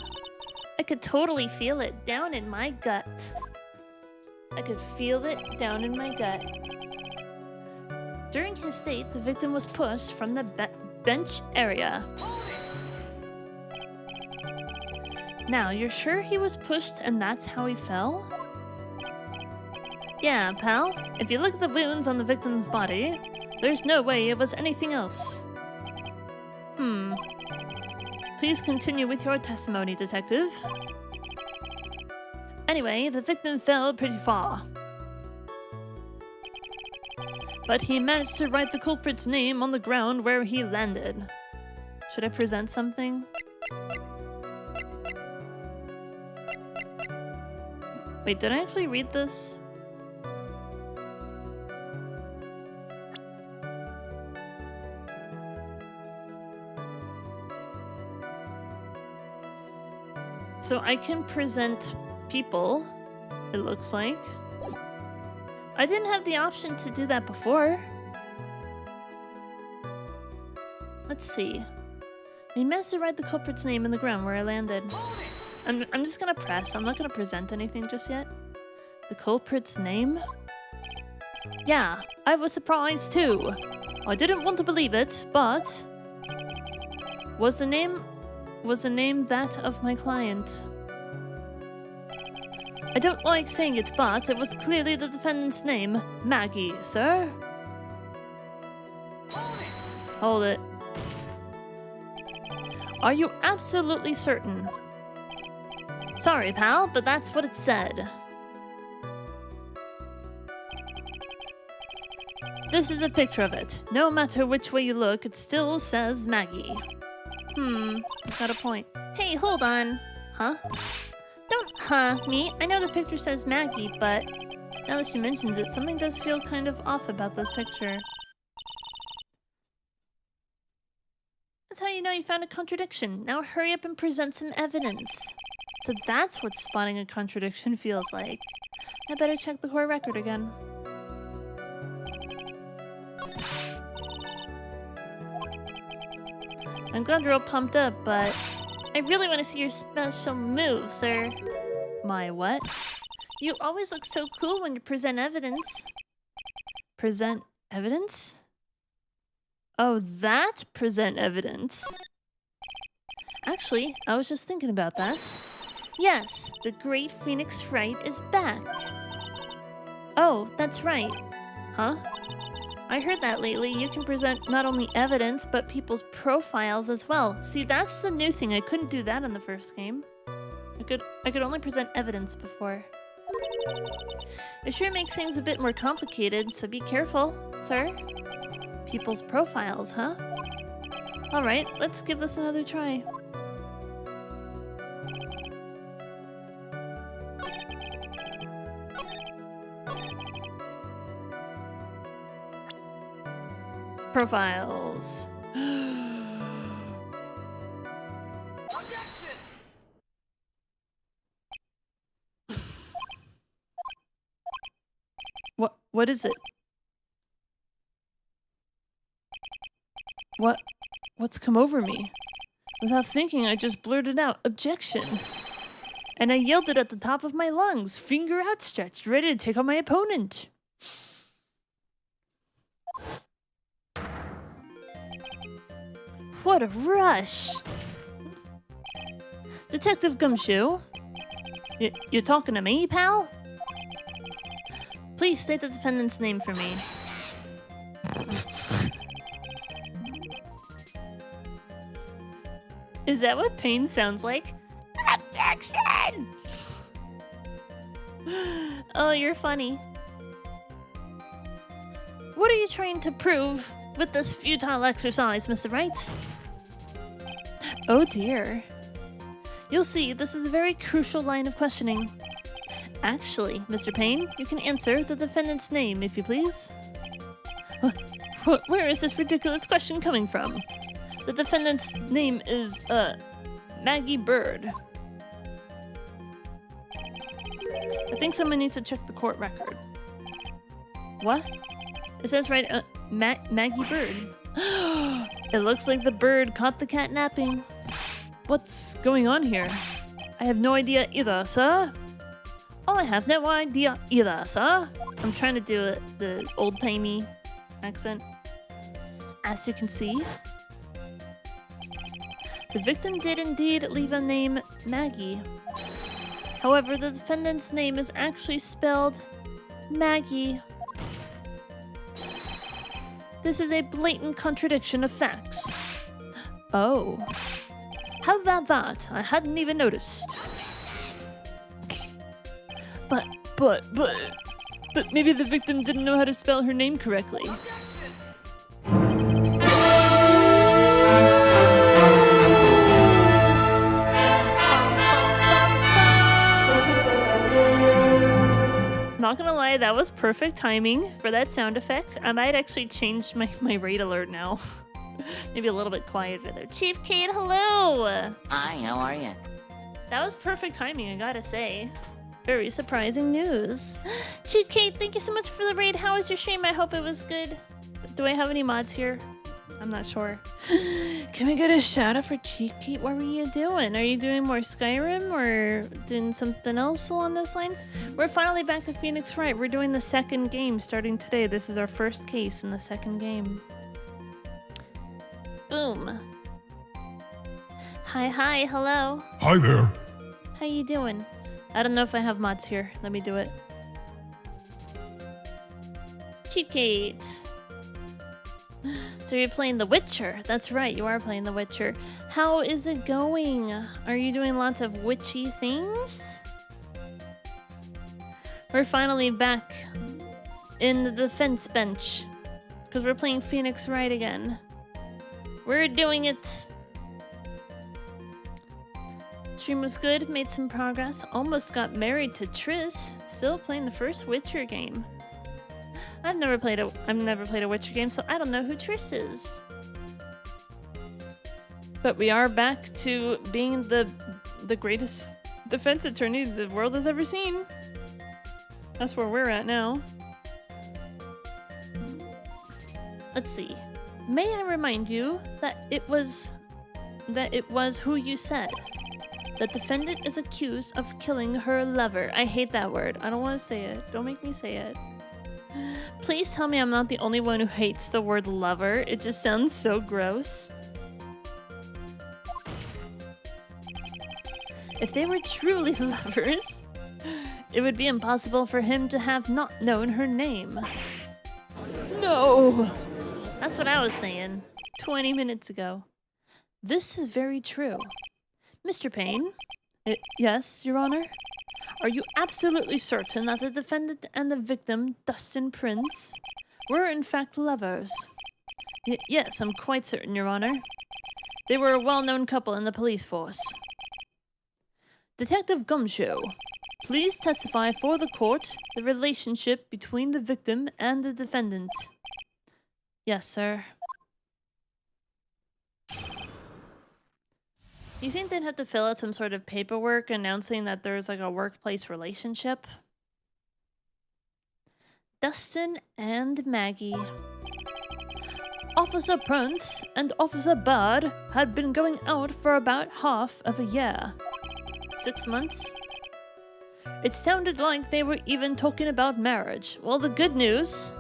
Speaker 2: I could totally feel it down in my gut. I could feel it down in my gut. During his state, the victim was pushed from the bench area. Now, you're sure he was pushed and that's how he fell? Yeah, pal. If you look at the wounds on the victim's body, there's no way it was anything else. Please continue with your testimony, detective. Anyway, the victim fell pretty far. But he managed to write the culprit's name on the ground where he landed. Should I present something? Wait, did I actually read this? So I can present people, it looks like. I didn't have the option to do that before. Let's see. He managed to write the culprit's name in the ground where I landed. I'm just gonna press. I'm not gonna present anything just yet. The culprit's name? Yeah, I was surprised too. I didn't want to believe it, but was the name that of my client? I don't like saying it, but it was clearly the defendant's name, Maggie, sir. Hold it. Are you absolutely certain? Sorry, pal, but that's what it said. This is a picture of it. No matter which way you look, it still says Maggie. He's got a point. Hey, hold on. Huh? Don't me. I know the picture says Maggie, but now that she mentions it, something does feel kind of off about this picture. That's how you know you found a contradiction. Now hurry up and present some evidence. So that's what spotting a contradiction feels like. I better check the court record again. I'm glad you're all pumped up, but I really want to see your special moves, sir. My what? You always look so cool when you present evidence. Present evidence? Oh, that present evidence. Actually, I was just thinking about that. Yes, the Great Phoenix Fright is back. Oh, that's right. Huh? I heard that lately you can present not only evidence, but people's profiles as well. See, that's the new thing. I couldn't do that in the first game. I could only present evidence before. It sure makes things a bit more complicated, so be careful, sir. People's profiles, huh? Alright, let's give this another try. Profiles. What is it? What's come over me? Without thinking, I just blurted out, "Objection!" And I yelled it at the top of my lungs, finger outstretched, ready to take on my opponent. What a rush! Detective Gumshoe? You're talking to me, pal? Please state the defendant's name for me. Is that what pain sounds like? Objection! Oh, you're funny. What are you trying to prove with this futile exercise, Mr. Wright? Oh dear. You'll see, this is a very crucial line of questioning. Actually, Mr. Payne, you can answer the defendant's name, if you please. Where is this ridiculous question coming from? The defendant's name is, Maggie Bird. I think someone needs to check the court record. What? It says right, Maggie Bird. It looks like the bird caught the cat napping. What's going on here? I have no idea either, sir. Oh, I have no idea either, sir. I'm trying to do the old-timey accent. As you can see, the victim did indeed leave a name Maggie. However, the defendant's name is actually spelled Maggie. This is a blatant contradiction of facts. Oh. How about that? I hadn't even noticed. But maybe the victim didn't know how to spell her name correctly. Not gonna lie, that was perfect timing for that sound effect. I might actually change my rate alert now. Maybe a little bit quieter there. Chief Kate, hello!
Speaker 6: Hi, how are you?
Speaker 2: That was perfect timing, I gotta say. Very surprising news. Chief Kate, thank you so much for the raid. How was your stream? I hope it was good. Do I have any mods here? I'm not sure. Can we get a shout out for Chief Kate? What were you doing? Are you doing more Skyrim or doing something else along those lines? We're finally back to Phoenix Fright. We're doing the second game starting today. This is our first case in the second game. Boom. Hi, hello.
Speaker 5: Hi there.
Speaker 2: How you doing? I don't know if I have mods here. Let me do it. Cheap Kate. So you're playing The Witcher. That's right, you are playing The Witcher. How is it going? Are you doing lots of witchy things? We're finally back in the defense bench. Because we're playing Phoenix Wright again. We're doing it. Stream was good, made some progress, almost got married to Triss. Still playing the first Witcher game. I've never played a Witcher game, so I don't know who Triss is. But we are back to being the greatest defense attorney the world has ever seen. That's where we're at now. Let's see. May I remind you that it was who you said. The defendant is accused of killing her lover. I hate that word. I don't want to say it. Don't make me say it. Please tell me I'm not the only one who hates the word lover. It just sounds so gross. If they were truly lovers, it would be impossible for him to have not known her name. No! That's what I was saying 20 minutes ago. This is very true. Mr. Payne? Yes, Your Honor? Are you absolutely certain that the defendant and the victim, Dustin Prince, were in fact lovers? Yes, I'm quite certain, Your Honor. They were a well-known couple in the police force. Detective Gumshoe, please testify for the court the relationship between the victim and the defendant. Yes, sir. You think they'd have to fill out some sort of paperwork announcing that there's like a workplace relationship? Dustin and Maggie. Officer Prince and Officer Bird had been going out for about half of a year. 6 months? It sounded like they were even talking about marriage. Well, the good news,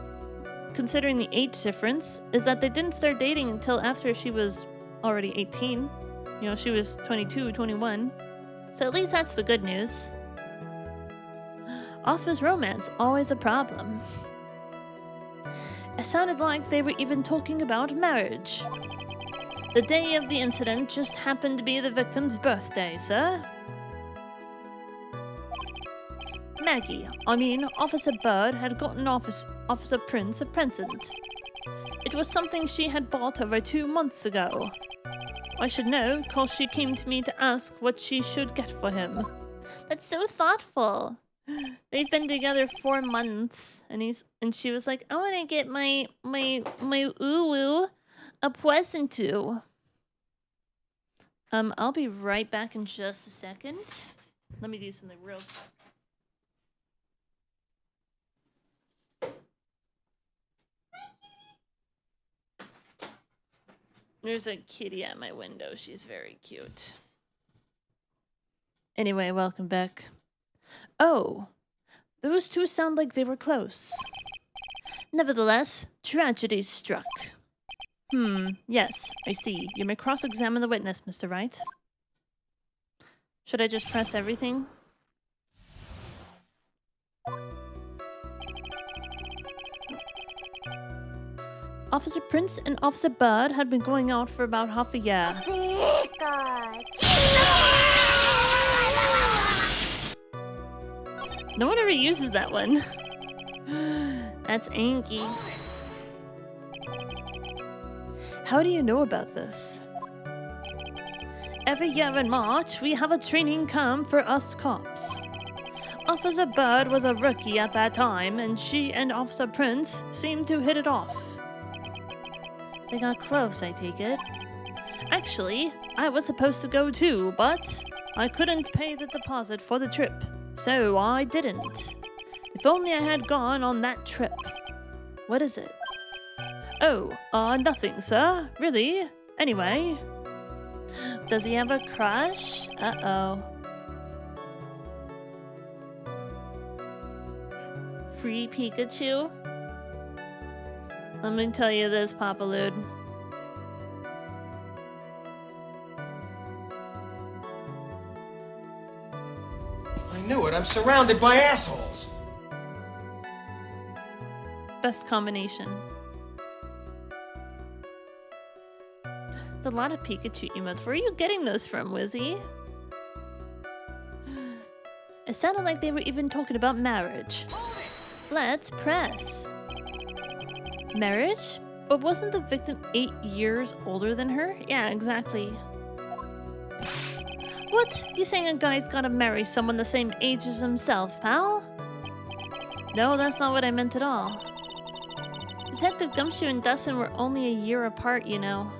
Speaker 2: considering the age difference, is that they didn't start dating until after she was already 18. You know, she was 22, 21. So at least that's the good news. Office romance, always a problem. It sounded like they were even talking about marriage. The day of the incident just happened to be the victim's birthday, sir. Maggie, Officer Bird had gotten Officer Prince a present. It was something she had bought over 2 months ago. I should know, cause she came to me to ask what she should get for him. That's so thoughtful. They've been together 4 months, and she was like, I want to get my uwu a present to. I'll be right back in just a second. Let me do something real quick. There's a kitty at my window. She's very cute. Anyway, welcome back. Oh, those two sound like they were close. Nevertheless, tragedy struck. Yes, I see. You may cross-examine the witness, Mr. Wright. Should I just press everything? Officer Prince and Officer Bird had been going out for about half a year. No one ever uses that one. That's Anki. How do you know about this? Every year in March, we have a training camp for us cops. Officer Bird was a rookie at that time, and she and Officer Prince seemed to hit it off. They got close, I take it. Actually, I was supposed to go too, but I couldn't pay the deposit for the trip, so I didn't. If only I had gone on that trip. What is it? Oh, nothing, sir. Really? Anyway. Does he have a crush? Uh-oh. Free Pikachu? Let me tell you this, Papalude.
Speaker 6: I knew it. I'm surrounded by assholes.
Speaker 2: Best combination. There's a lot of Pikachu emotes. Where are you getting those from, Wizzy? It sounded like they were even talking about marriage. Let's press. Marriage? But wasn't the victim 8 years older than her? Yeah, exactly. What? You saying a guy's gotta marry someone the same age as himself, pal? No, that's not what I meant at all. Detective Gumshoe and Dustin were only a year apart, you know.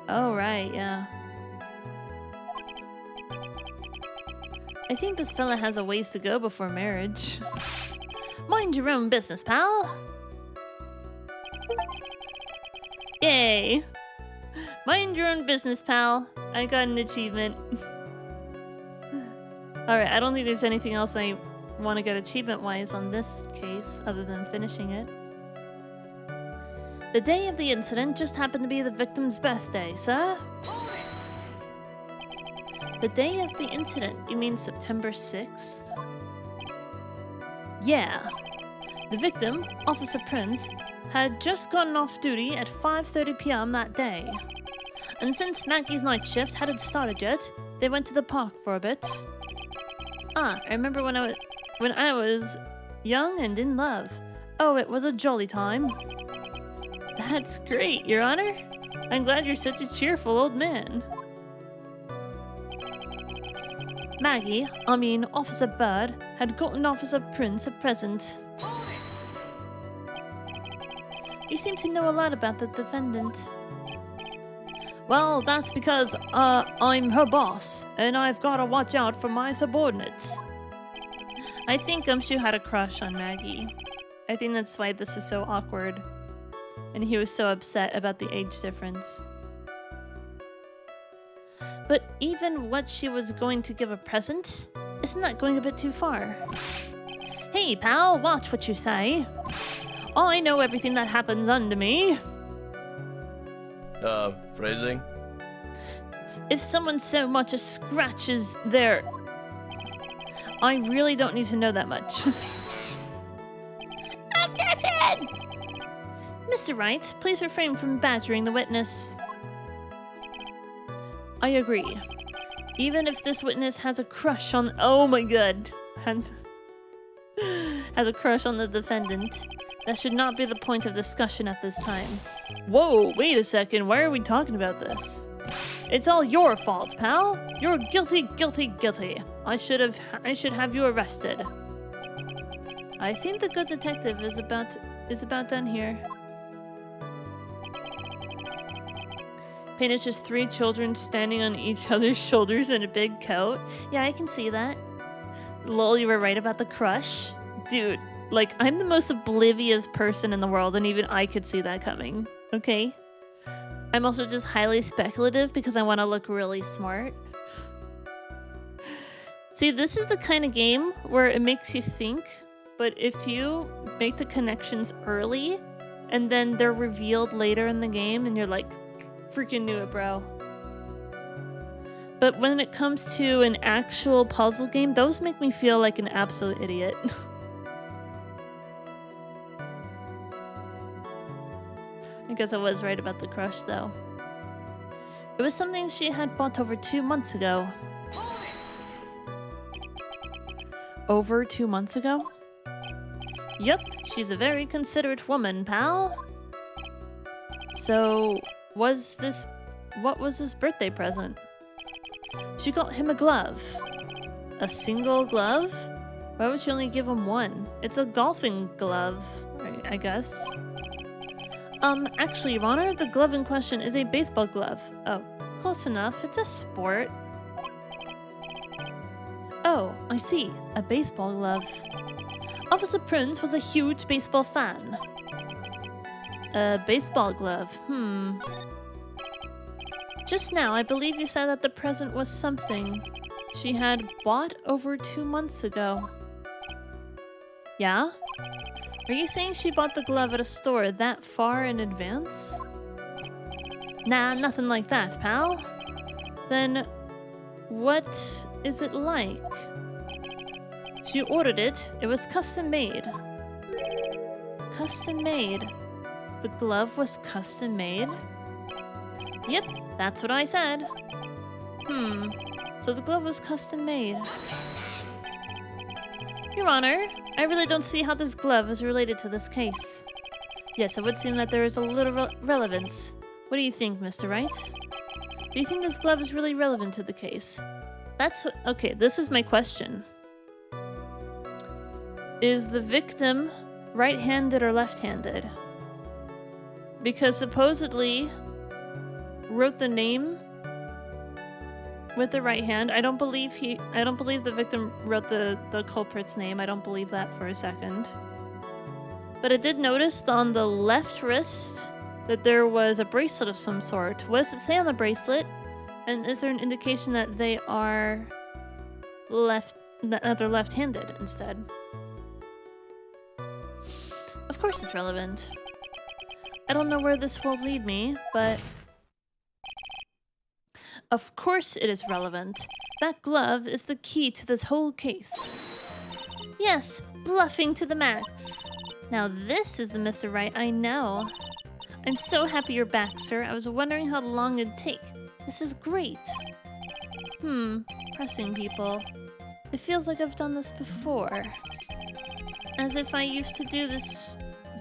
Speaker 2: Oh, right, yeah. I think this fella has a ways to go before marriage. Mind your own business, pal. Yay. Mind your own business, pal. I got an achievement. Alright, I don't think there's anything else I want to get achievement-wise on this case, other than finishing it. The day of the incident just happened to be the victim's birthday, sir. The day of the incident? You mean September 6th? Yeah. The victim, Officer Prince, had just gotten off duty at 5:30 p.m. that day. And since Maggie's night shift hadn't started yet, they went to the park for a bit. Ah, I remember when I was young and in love. Oh, it was a jolly time. That's great, Your Honor. I'm glad you're such a cheerful old man. Maggie, I mean Officer Bird, had gotten Officer Prince a present. You seem to know a lot about the defendant. Well, that's because, I'm her boss, and I've gotta watch out for my subordinates. I think Gumshoe had a crush on Maggie. I think that's why this is so awkward. And he was so upset about the age difference. But even what she was going to give a present, isn't that going a bit too far? Hey, pal, watch what you say. I know everything that happens under me.
Speaker 7: Phrasing?
Speaker 2: If someone so much as scratches their... I really don't need to know that much. Objection! Mr. Wright, please refrain from badgering the witness. I agree. Even if this witness has a crush on... Oh my god. Has a crush on the defendant. That should not be the point of discussion at this time. Whoa, wait a second. Why are we talking about this? It's all your fault, pal. You're guilty, guilty, guilty. I should have you arrested. I think the good detective is about done here. Painted just 3 children standing on each other's shoulders in a big coat. Yeah, I can see that. Lol, you were right about the crush. Dude, like, I'm the most oblivious person in the world, and even I could see that coming. Okay? I'm also just highly speculative because I want to look really smart. See, this is the kind of game where it makes you think, but if you make the connections early, and then they're revealed later in the game, and you're like, freaking knew it, bro. But when it comes to an actual puzzle game, those make me feel like an absolute idiot. I guess I was right about the crush, though. It was something she had bought over 2 months ago. Over 2 months ago? Yup, she's a very considerate woman, pal. So, what was this birthday present? She got him a glove. A single glove? Why would she only give him one? It's a golfing glove, I guess. Actually, Your Honor, the glove in question is a baseball glove. Oh, close enough. It's a sport. Oh, I see. A baseball glove. Officer Prince was a huge baseball fan. A baseball glove. Just now, I believe you said that the present was something she had bought over 2 months ago. Yeah? Are you saying she bought the glove at a store that far in advance? Nah, nothing like that, pal. Then, what is it like? She ordered it. It was custom made. Custom made? The glove was custom made? Yep, that's what I said. So the glove was custom made. Your Honor, I really don't see how this glove is related to this case. Yes, it would seem that there is a little relevance. What do you think, Mr. Wright? Do you think this glove is really relevant to the case? Okay, this is my question. Is the victim right-handed or left-handed? Because supposedly wrote the name with the right hand. I don't believe the victim wrote the culprit's name. I don't believe that for a second. But I did notice on the left wrist that there was a bracelet of some sort. What does it say on the bracelet? And is there an indication that they are they're left-handed instead? Of course it's relevant. I don't know where this will lead me, but of course it is relevant. That glove is the key to this whole case. Yes, bluffing to the max. Now this is the Mr. Wright I know. I'm so happy you're back, sir. I was wondering how long it'd take. This is great. Pressing people. It feels like I've done this before. As if I used to do this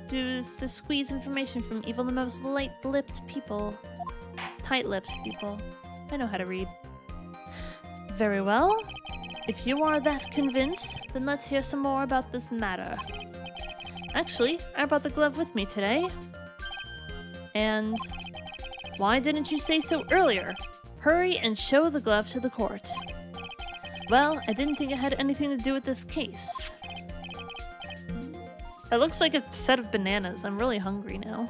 Speaker 2: to squeeze information from even the most light-lipped people. Tight-lipped people. I know how to read. Very well. If you are that convinced, then let's hear some more about this matter. Actually, I brought the glove with me today. And why didn't you say so earlier? Hurry and show the glove to the court. Well, I didn't think it had anything to do with this case. It looks like a set of bananas. I'm really hungry now.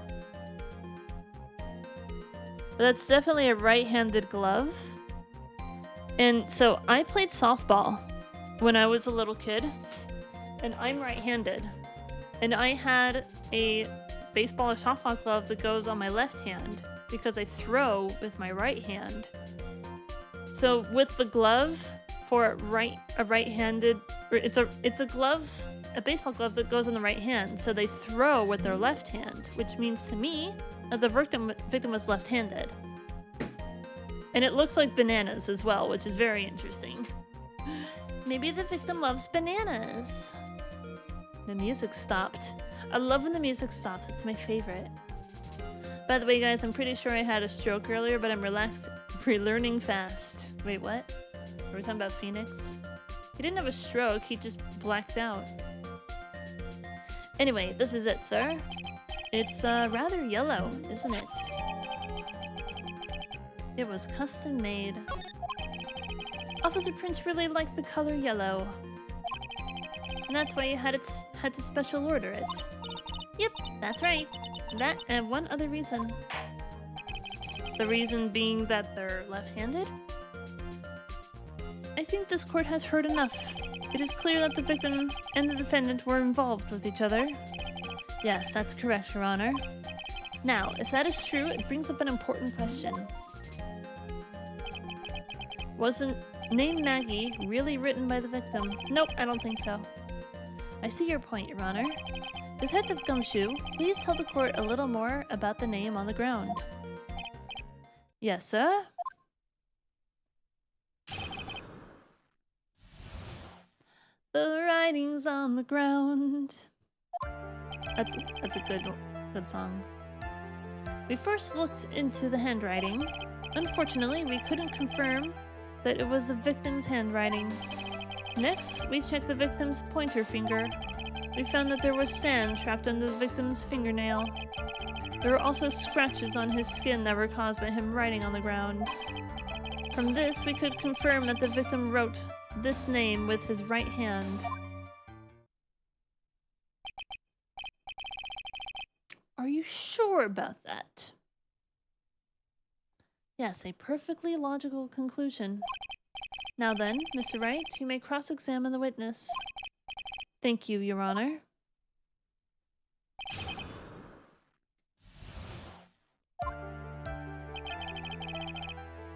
Speaker 2: But that's definitely a right-handed glove. And so I played softball when I was a little kid. And I'm right-handed. And I had a baseball or softball glove that goes on my left hand because I throw with my right hand. So with the glove for a right-handed, it's a glove, a baseball glove that goes on the right hand. So they throw with their left hand, which means to me that the victim was left-handed. And it looks like bananas as well, which is very interesting. Maybe the victim loves bananas. The music stopped. I love when the music stops. It's my favorite. By the way, guys, I'm pretty sure I had a stroke earlier, but I'm relearning fast. Wait, what? Are we talking about Phoenix? He didn't have a stroke. He just blacked out. Anyway, this is it, sir. It's rather yellow, isn't it? It was custom made. Officer Prince really liked the color yellow. And that's why you had to special order it. Yep, that's right. That and one other reason. The reason being that they're left-handed? I think this court has heard enough. It is clear that the victim and the defendant were involved with each other. Yes, that's correct, Your Honor. Now, if that is true, it brings up an important question. Wasn't name Maggie really written by the victim? Nope, I don't think so. I see your point, Your Honor. Detective Gumshoe, please tell the court a little more about the name on the ground. Yes, sir? The writing's on the ground. That's a good song. We first looked into the handwriting. Unfortunately, we couldn't confirm that it was the victim's handwriting. Next, we checked the victim's pointer finger. We found that there was sand trapped under the victim's fingernail. There were also scratches on his skin that were caused by him writing on the ground. From this, we could confirm that the victim wrote this name with his right hand. Are you sure about that? Yes, a perfectly logical conclusion. Now then, Mr. Wright, you may cross-examine the witness. Thank you, Your Honor.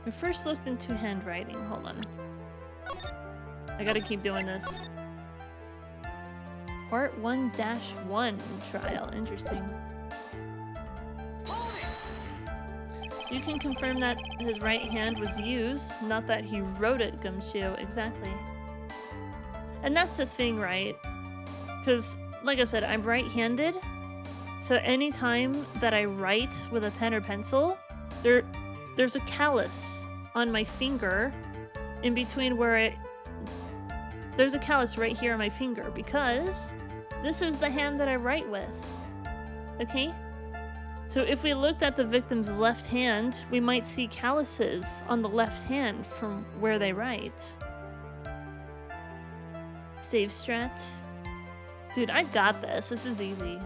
Speaker 2: We first looked into handwriting. Hold on. I gotta keep doing this. Part 1-1 trial. Interesting. You can confirm that his right hand was used, not that he wrote it, Gumshoe. Exactly. And that's the thing, right? Because, like I said, I'm right-handed. So anytime that I write with a pen or pencil, there's a callus on my finger in between where there's a callus right here on my finger because this is the hand that I write with. Okay? So if we looked at the victim's left hand, we might see calluses on the left hand from where they write. Save strats. Dude, I got this. This is easy.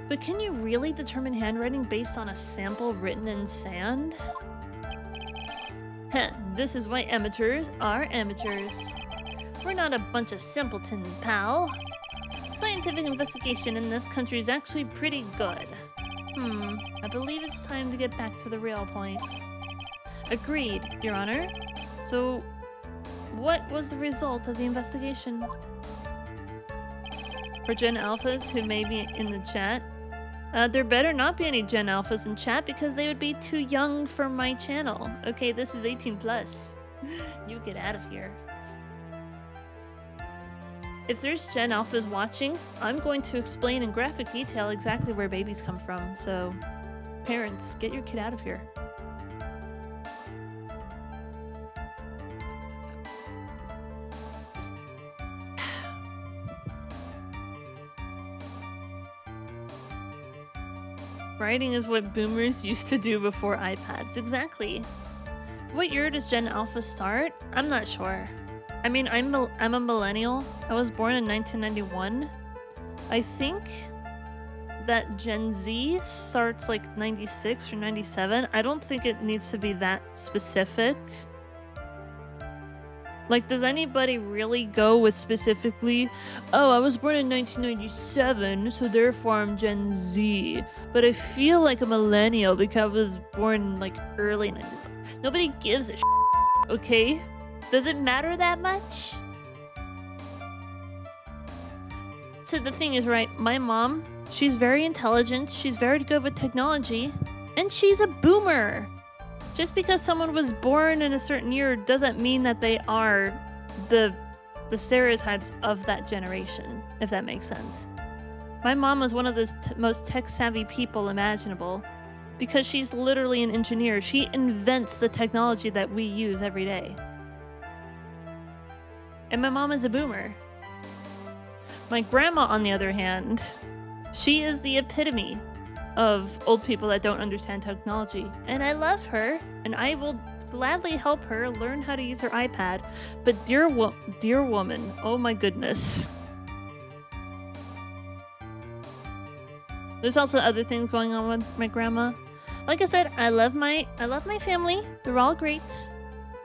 Speaker 2: But can you really determine handwriting based on a sample written in sand? Heh, this is why amateurs are amateurs. We're not a bunch of simpletons, pal. Scientific investigation in this country is actually pretty good. I believe it's time to get back to the real point. Agreed, Your Honor. So, what was the result of the investigation? For Gen Alphas who may be in the chat, there better not be any Gen Alphas in chat because they would be too young for my channel. Okay, this is 18 plus. You get out of here. If there's Gen Alphas watching, I'm going to explain in graphic detail exactly where babies come from, so parents, get your kid out of here. Writing is what boomers used to do before iPads. Exactly. What year does Gen Alpha start? I'm not sure. I mean, I'm a millennial. I was born in 1991. I think that Gen Z starts like 96 or 97. I don't think it needs to be that specific. Like, does anybody really go with specifically, oh, I was born in 1997, so therefore I'm Gen Z. But I feel like a millennial because I was born like early 90s. Nobody gives a shit, okay? Does it matter that much? So the thing is, right, my mom, she's very intelligent, she's very good with technology, and she's a boomer. Just because someone was born in a certain year doesn't mean that they are the stereotypes of that generation, if that makes sense. My mom was one of the most tech-savvy people imaginable because she's literally an engineer. She invents the technology that we use every day. And my mom is a boomer. My grandma, on the other hand, she is the epitome of old people that don't understand technology. And I love her, and I will gladly help her learn how to use her iPad. But dear woman, oh my goodness. There's also other things going on with my grandma. Like I said, I love my family. They're all great.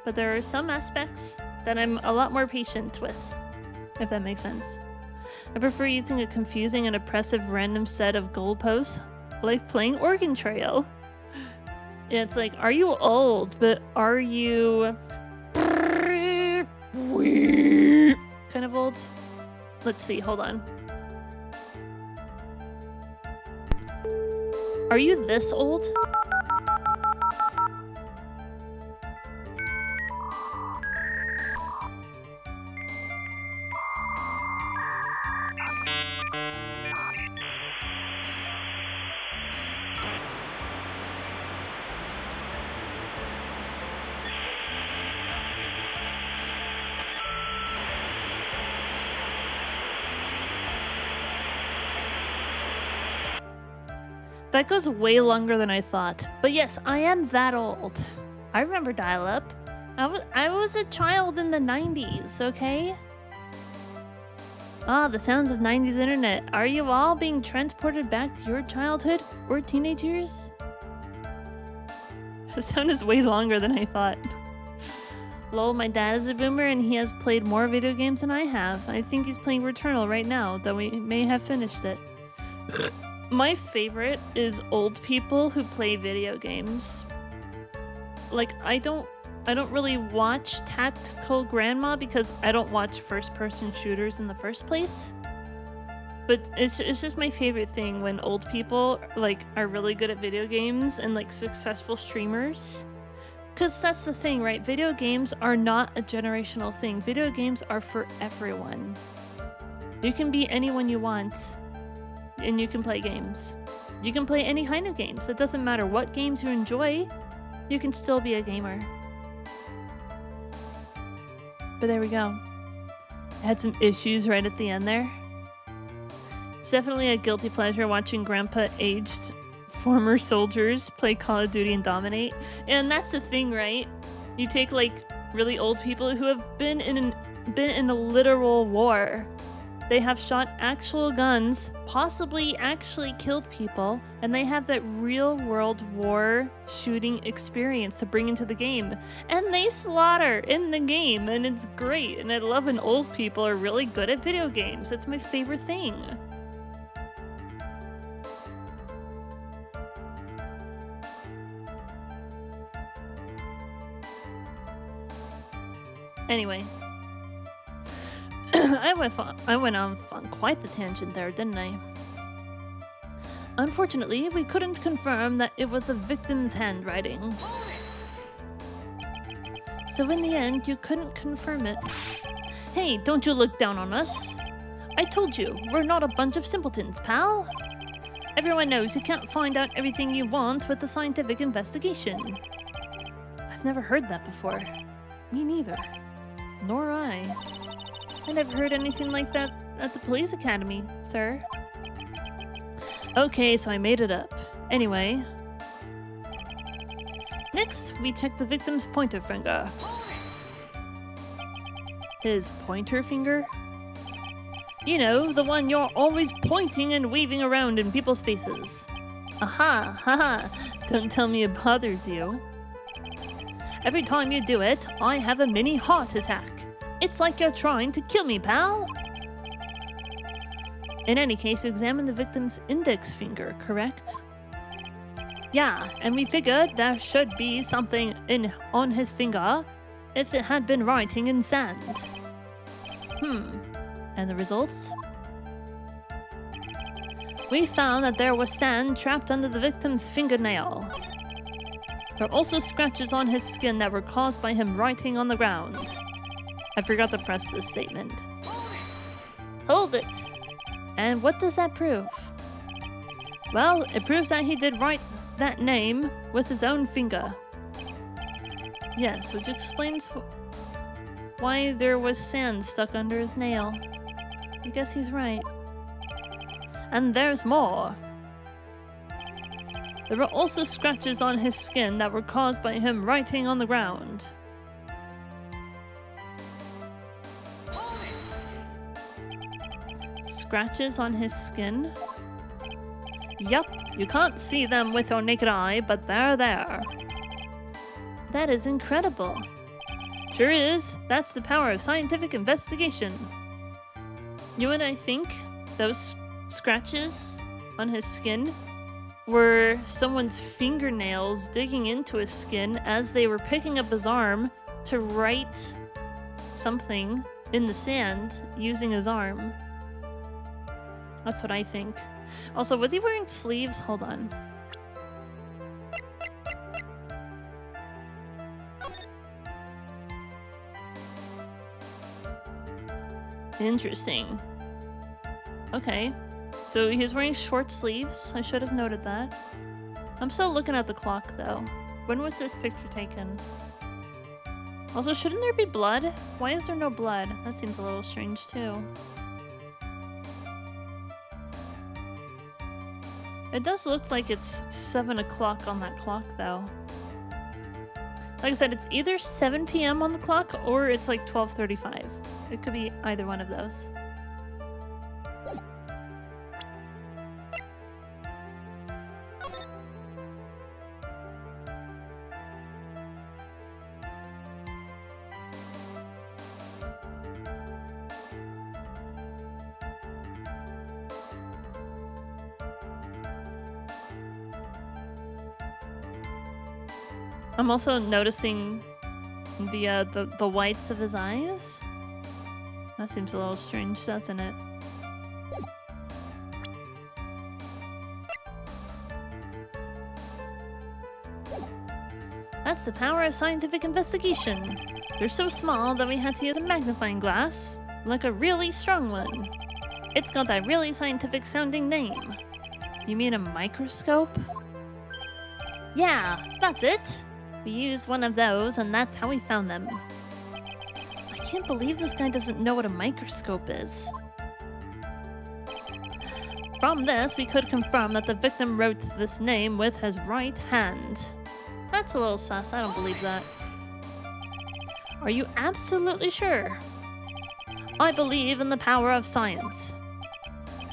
Speaker 2: But there are some aspects that I'm a lot more patient with, if that makes sense. I prefer using a confusing and oppressive random set of goalposts, like playing Oregon Trail. Yeah, it's like, are you old, but are you kind of old? Let's see, hold on. Are you this old? That goes way longer than I thought. But yes, I am that old. I remember dial-up. I was a child in the 90s, okay? Ah, the sounds of 90s internet. Are you all being transported back to your childhood or teenage years? The sound is way longer than I thought. Lol, my dad is a boomer and he has played more video games than I have. I think he's playing Returnal right now, though we may have finished it. My favorite is old people who play video games. Like, I don't really watch Tactical Grandma because I don't watch first-person shooters in the first place. But it's just my favorite thing when old people like are really good at video games and like successful streamers. Because that's the thing, right? Video games are not a generational thing. Video games are for everyone. You can be anyone you want. and you can play games. You can play any kind of games. It doesn't matter what games you enjoy, you can still be a gamer. But there we go. I had some issues right at the end there. It's definitely a guilty pleasure watching grandpa-aged former soldiers play Call of Duty and dominate. And that's the thing, right? You take like really old people who have been in a literal war. They have shot actual guns, possibly actually killed people, and they have that real world war shooting experience to bring into the game. And they slaughter in the game, and it's great. And I love when old people are really good at video games. It's my favorite thing. Anyway. I went on quite the tangent there, didn't I? Unfortunately, we couldn't confirm that it was the victim's handwriting. So in the end, you couldn't confirm it. Hey, don't you look down on us. I told you, we're not a bunch of simpletons, pal. Everyone knows you can't find out everything you want with a scientific investigation. I've never heard that before. Me neither. Nor I. I never heard anything like that at the police academy, sir. Okay, so I made it up. Anyway. Next, we check the victim's pointer finger. His pointer finger? You know, the one you're always pointing and waving around in people's faces. Aha, haha, don't tell me it bothers you. Every time you do it, I have a mini heart attack. It's like you're trying to kill me, pal! In any case, you examined the victim's index finger, correct? Yeah, and we figured there should be something on his finger if it had been writing in sand. And the results? We found that there was sand trapped under the victim's fingernail. There are also scratches on his skin that were caused by him writing on the ground. I forgot to press this statement. Hold it! And what does that prove? Well, it proves that he did write that name with his own finger. Yes, which explains why there was sand stuck under his nail. I guess he's right. And there's more. There were also scratches on his skin that were caused by him writing on the ground. Scratches on his skin? Yup, you can't see them with your naked eye, but they're there. That is incredible. Sure is. That's the power of scientific investigation. You know what I think? Those scratches on his skin were someone's fingernails digging into his skin as they were picking up his arm to write something in the sand using his arm. That's what I think. Also, was he wearing sleeves? Hold on. Interesting. Okay. So he's wearing short sleeves. I should have noted that. I'm still looking at the clock, though. When was this picture taken? Also, shouldn't there be blood? Why is there no blood? That seems a little strange, too. It does look like it's 7 o'clock on that clock, though. Like I said, it's either 7 p.m. on the clock or it's like 12:35. It could be either one of those. I'm also noticing the whites of his eyes. That seems a little strange, doesn't it? That's the power of scientific investigation. They're so small that we had to use a magnifying glass, like a really strong one. It's got that really scientific sounding name. You mean a microscope? Yeah, that's it. We used one of those, and that's how we found them. I can't believe this guy doesn't know what a microscope is. From this, we could confirm that the victim wrote this name with his right hand. That's a little sus, I don't believe that. Are you absolutely sure? I believe in the power of science.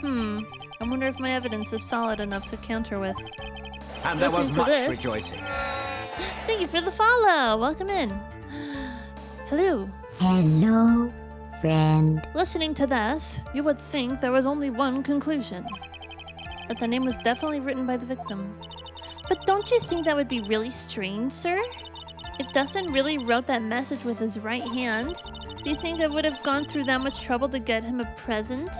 Speaker 2: I wonder if my evidence is solid enough to counter with.
Speaker 7: And there was
Speaker 2: Listen to
Speaker 7: much
Speaker 2: this.
Speaker 7: rejoicing.
Speaker 2: Thank you for the follow! Welcome in. Hello.
Speaker 8: Hello, friend.
Speaker 2: Listening to this, you would think there was only one conclusion. That the name was definitely written by the victim. But don't you think that would be really strange, sir? If Dustin really wrote that message with his right hand, do you think I would have gone through that much trouble to get him a present?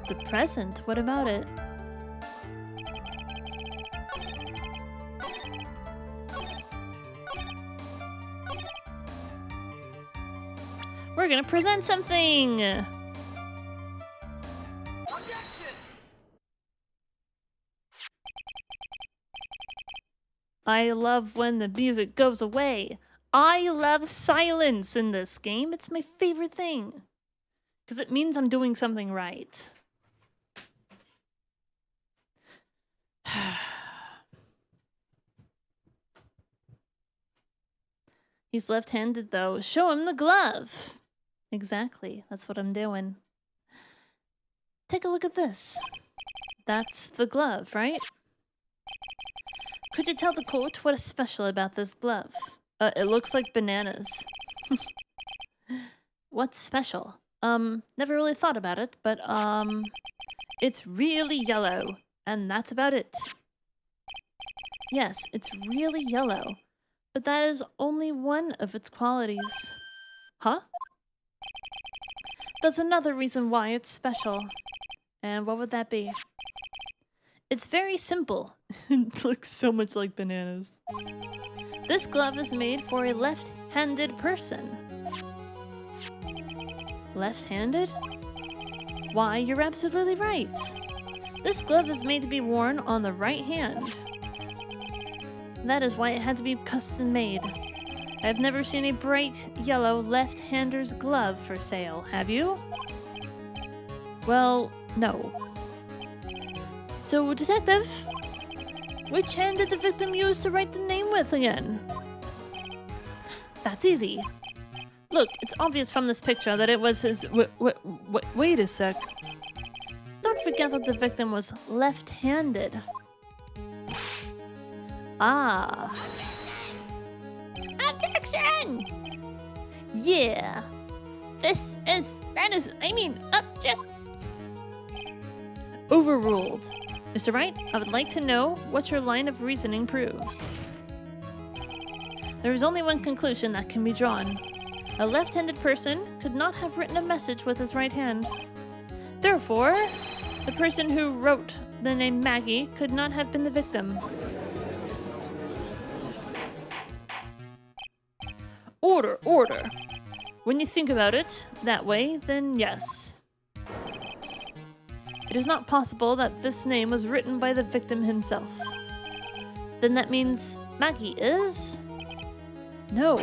Speaker 2: The present? What about it? We're gonna present something! I love when the music goes away. I love silence in this game. It's my favorite thing. Because it means I'm doing something right. He's left-handed though. Show him the glove. Exactly. That's what I'm doing. Take a look at this. That's the glove, right? Could you tell the court what is special about this glove? It looks like bananas. What's special? Never really thought about it, but, it's really yellow, and that's about it. Yes, it's really yellow, but that is only one of its qualities. Huh? There's another reason why it's special. And what would that be? It's very simple. It looks so much like bananas. This glove is made for a left-handed person. Left-handed? Why, you're absolutely right. This glove is made to be worn on the right hand. That is why it had to be custom made. I've never seen a bright yellow left-hander's glove for sale, have you? Well, no. So, detective, which hand did the victim use to write the name with again? That's easy. Look, it's obvious from this picture that it was his... Wait a sec. Don't forget that the victim was left-handed. Ah. Objection! Yeah. Object. Overruled. Mr. Wright, I would like to know what your line of reasoning proves. There is only one conclusion that can be drawn. A left-handed person could not have written a message with his right hand. Therefore, the person who wrote the name Maggie could not have been the victim. Order, order. When you think about it that way, then yes. It is not possible that this name was written by the victim himself. Then that means Maggie is... No,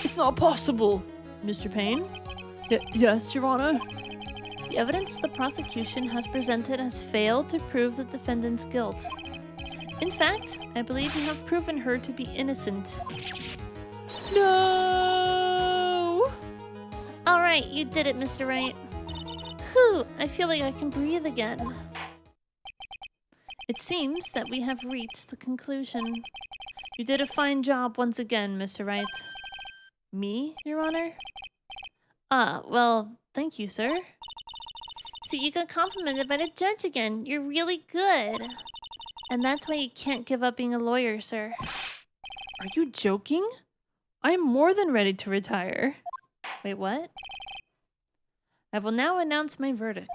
Speaker 2: it's not possible, Mr. Payne. Yes, Your Honor. The evidence the prosecution has presented has failed to prove the defendant's guilt. In fact, I believe you have proven her to be innocent. No! Alright, you did it, Mr. Wright. Whew, I feel like I can breathe again. It seems that we have reached the conclusion. You did a fine job once again, Mr. Wright. Me, Your Honor? Ah, well, thank you, sir. See, you got complimented by the judge again. You're really good. And that's why you can't give up being a lawyer, sir.
Speaker 4: Are you joking? I'm more than ready to retire.
Speaker 2: Wait, what? I will now announce my verdict.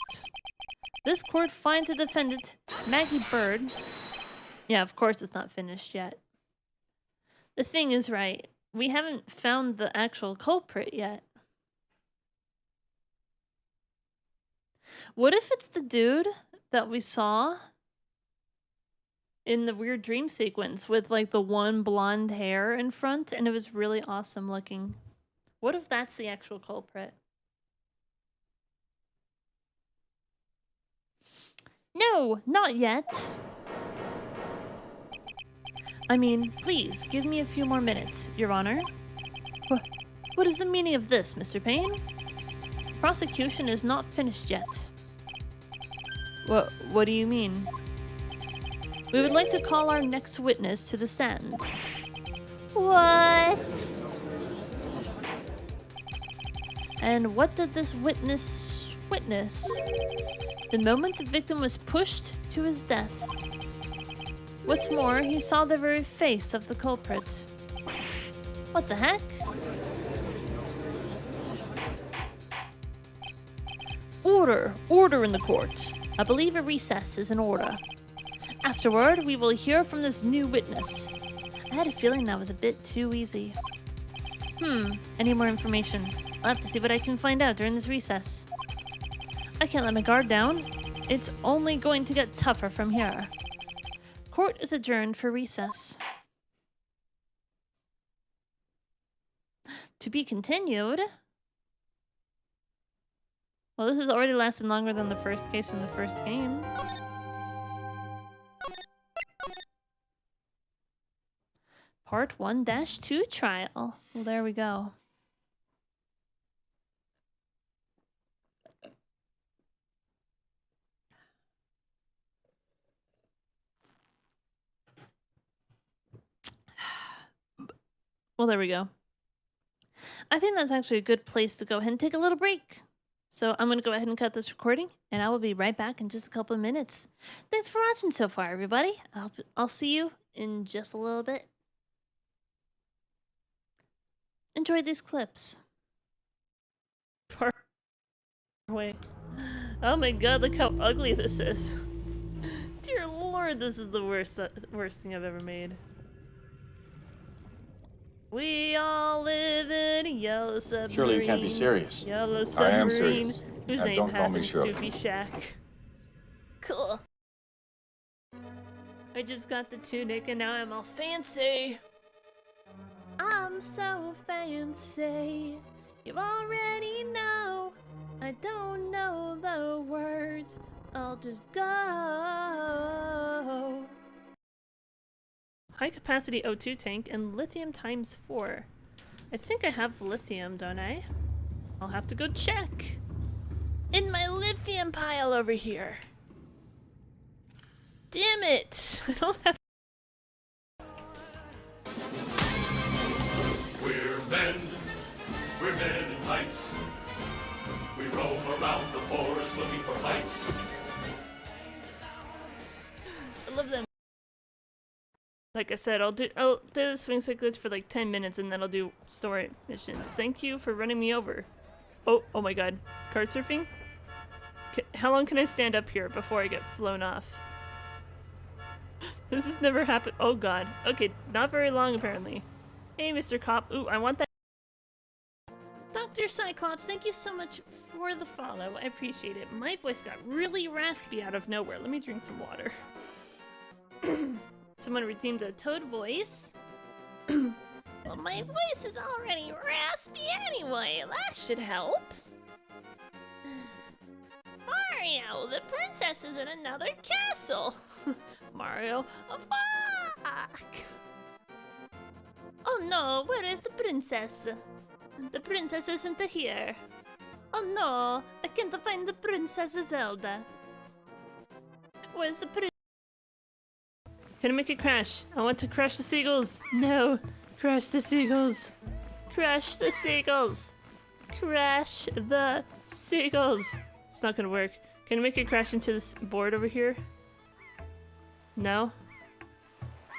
Speaker 2: This court finds the defendant, Maggie Bird. Yeah, of course it's not finished yet. The thing is, right, we haven't found the actual culprit yet. What if it's the dude that we saw in the weird dream sequence with like the one blonde hair in front and it was really awesome looking? What if that's the actual culprit? No, not yet. I mean, please, give me a few more minutes, Your Honor. What is the meaning of this, Mr. Payne? Prosecution is not finished yet. What do you mean? We would like to call our next witness to the stand.
Speaker 3: What?
Speaker 2: And what did this witness witness? The moment the victim was pushed to his death. What's more, he saw the very face of the culprit. What the heck? Order! Order in the court. I believe a recess is in order. Afterward, we will hear from this new witness. I had a feeling that was a bit too easy. Any more information? I'll have to see what I can find out during this recess. I can't let my guard down. It's only going to get tougher from here. Court is adjourned for recess. To be continued. Well, this has already lasted longer than the first case from the first game. Part 1-2 trial. Well, there we go. Well, there we go. I think that's actually a good place to go ahead and take a little break. So I'm going to go ahead and cut this recording, and I will be right back in just a couple of minutes. Thanks for watching so far, everybody. I'll see you in just a little bit. Enjoy these clips. Far away. Oh my god, look how ugly this is. Dear lord, this is the worst thing I've ever made. We all live in a yellow submarine.
Speaker 7: Surely you can't be serious.
Speaker 2: Yellow submarine.
Speaker 7: I am serious.
Speaker 2: Whose
Speaker 7: And
Speaker 2: name
Speaker 7: don't call me
Speaker 2: happens
Speaker 7: Shirley.
Speaker 2: to be Shaq. Cool. I just got the tunic and now I'm all fancy. I'm so fancy. You already know. I don't know the words. I'll just go. High capacity O2 tank and lithium ×4. I think I have lithium, don't I? I'll have to go check. In my lithium pile over here. Damn it! I don't have.
Speaker 5: We're men in tights. We roam around the forest looking for lights.
Speaker 2: I love them. Like I said, I'll do the swing set glitch for like 10 minutes and then I'll do story missions. Thank you for running me over. Oh my god. Card surfing? How long can I stand up here before I get flown off? This has never happened. Oh god. Okay, not very long apparently. Hey, Mr. Cop. Ooh, I want that. Dr. Cyclops, thank you so much for the follow. I appreciate it. My voice got really raspy out of nowhere. Let me drink some water. Someone redeemed a toad voice. Well, my voice is already raspy anyway. That should help. Mario, the princess is in another castle. Mario, oh fuck! Oh no, where is the princess? The princess isn't here. Oh no, I can't find the Princess Zelda. Where's the princess? Can I make it crash? I want to crash the seagulls. No, crash the seagulls. Crash the seagulls. Crash the seagulls. It's not gonna work. Can I make it crash into this board over here? No?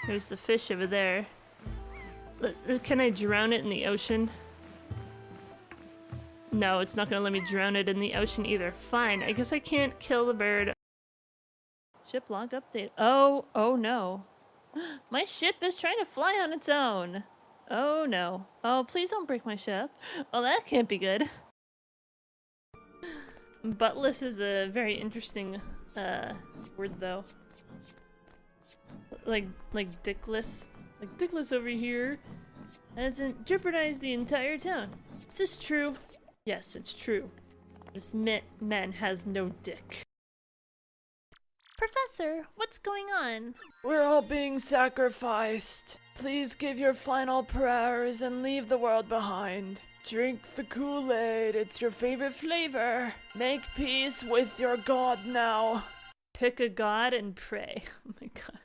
Speaker 2: There's the fish over there. Can I drown it in the ocean? No, it's not gonna let me drown it in the ocean either. Fine, I guess I can't kill the bird. Ship log update. Oh no. My ship is trying to fly on its own. Oh no. Oh, please don't break my ship. Oh, that can't be good. Buttless is a very interesting word though. Like dickless. It's like dickless over here hasn't jeopardized the entire town. Is this true? Yes, it's true. This man has no dick. Professor, what's going on?
Speaker 4: We're all being sacrificed. Please give your final prayers and leave the world behind. Drink the Kool-Aid, it's your favorite flavor. Make peace with your god now.
Speaker 2: Pick a god and pray. Oh my god.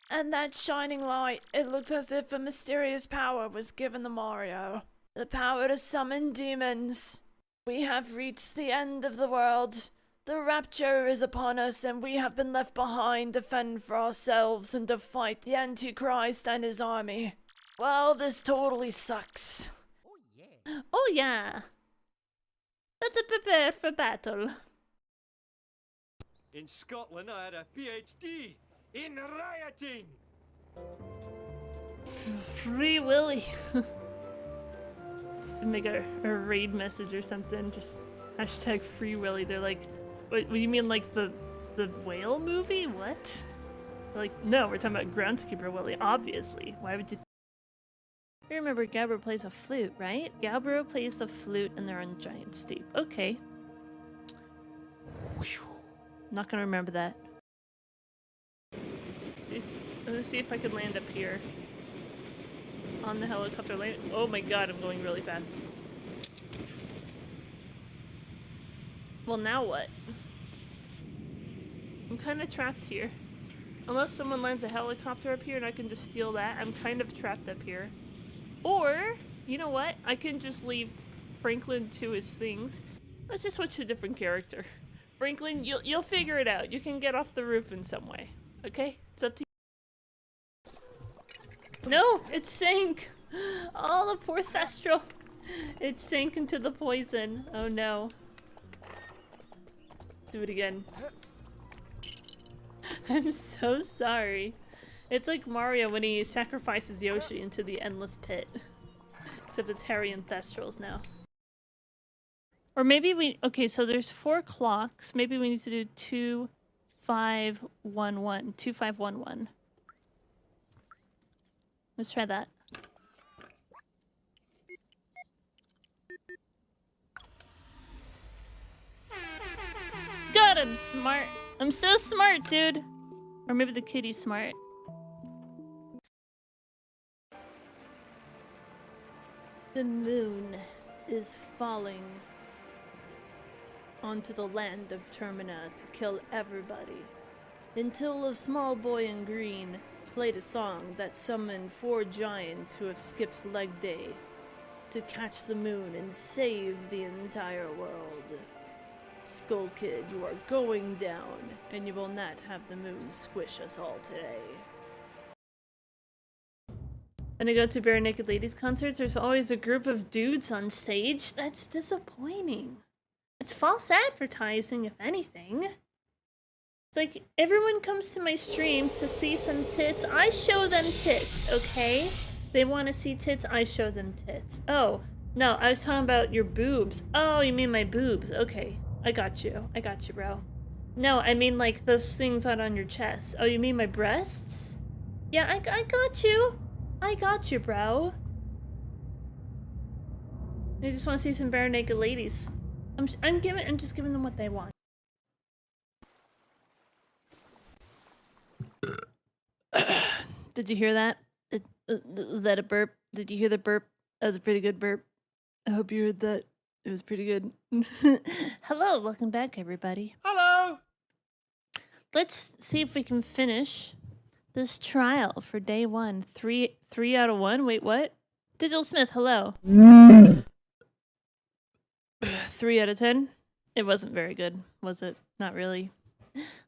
Speaker 4: And that shining light, it looks as if a mysterious power was given to Mario. The power to summon demons. We have reached the end of the world. The rapture is upon us and we have been left behind to fend for ourselves and to fight the Antichrist and his army. Well, this totally sucks.
Speaker 2: Oh yeah. Let's prepare for battle.
Speaker 7: In Scotland, I had a PhD in rioting.
Speaker 2: Free Willy. Make a raid message or something. Just hashtag Free Willy. They're like, what do you mean, like the whale movie? What? They're like, no, we're talking about Groundskeeper Willy. Obviously. Why would you? I remember Gabbro plays a flute, right? Gabbro plays a flute and they're on Giant Steep. Okay. Not gonna remember that. Let me see if I can land up here. On the helicopter lane. Oh my god, I'm going really fast. Well, now what? I'm kind of trapped here. Unless someone lands a helicopter up here and I can just steal that, I'm kind of trapped up here. Or, you know what? I can just leave Franklin to his things. Let's just switch to a different character. Franklin, you'll figure it out. You can get off the roof in some way. Okay? It's up to you. No! It sank! Oh, the poor Thestral. It sank into the poison. Oh no. Do it again. I'm so sorry. It's like Mario when he sacrifices Yoshi into the endless pit. Except it's Harry and Thestrals now. Or maybe we... Okay, so there's 4 clocks. Maybe we need to do 2511. 2511. Let's try that. God, I'm smart. I'm so smart, dude. Or maybe the kitty's smart. The moon is falling onto the land of Termina to kill everybody. Until a small boy in green played a song that summoned 4 giants who have skipped leg day to catch the moon and save the entire world. Skull Kid, you are going down, and you will not have the moon squish us all today. When I go to Bare Naked Ladies concerts, there's always a group of dudes on stage. That's disappointing. It's false advertising, if anything. It's like, everyone comes to my stream to see some tits. I show them tits, okay? They want to see tits, I show them tits. Oh, no, I was talking about your boobs. Oh, you mean my boobs. Okay, I got you. I got you, bro. No, I mean like those things out on your chest. Oh, you mean my breasts? Yeah, I got you. I got you, bro. I just want to see some bare naked ladies. I'm just giving them what they want. Did you hear that? Was that a burp? Did you hear the burp? That was a pretty good burp. I hope you heard that. It was pretty good. Hello, welcome back, everybody.
Speaker 6: Hello!
Speaker 2: Let's see if we can finish this trial for day 1. 3 out of 1? Wait, what? Digital Smith, hello. 3 out of 10? It wasn't very good, was it? Not really.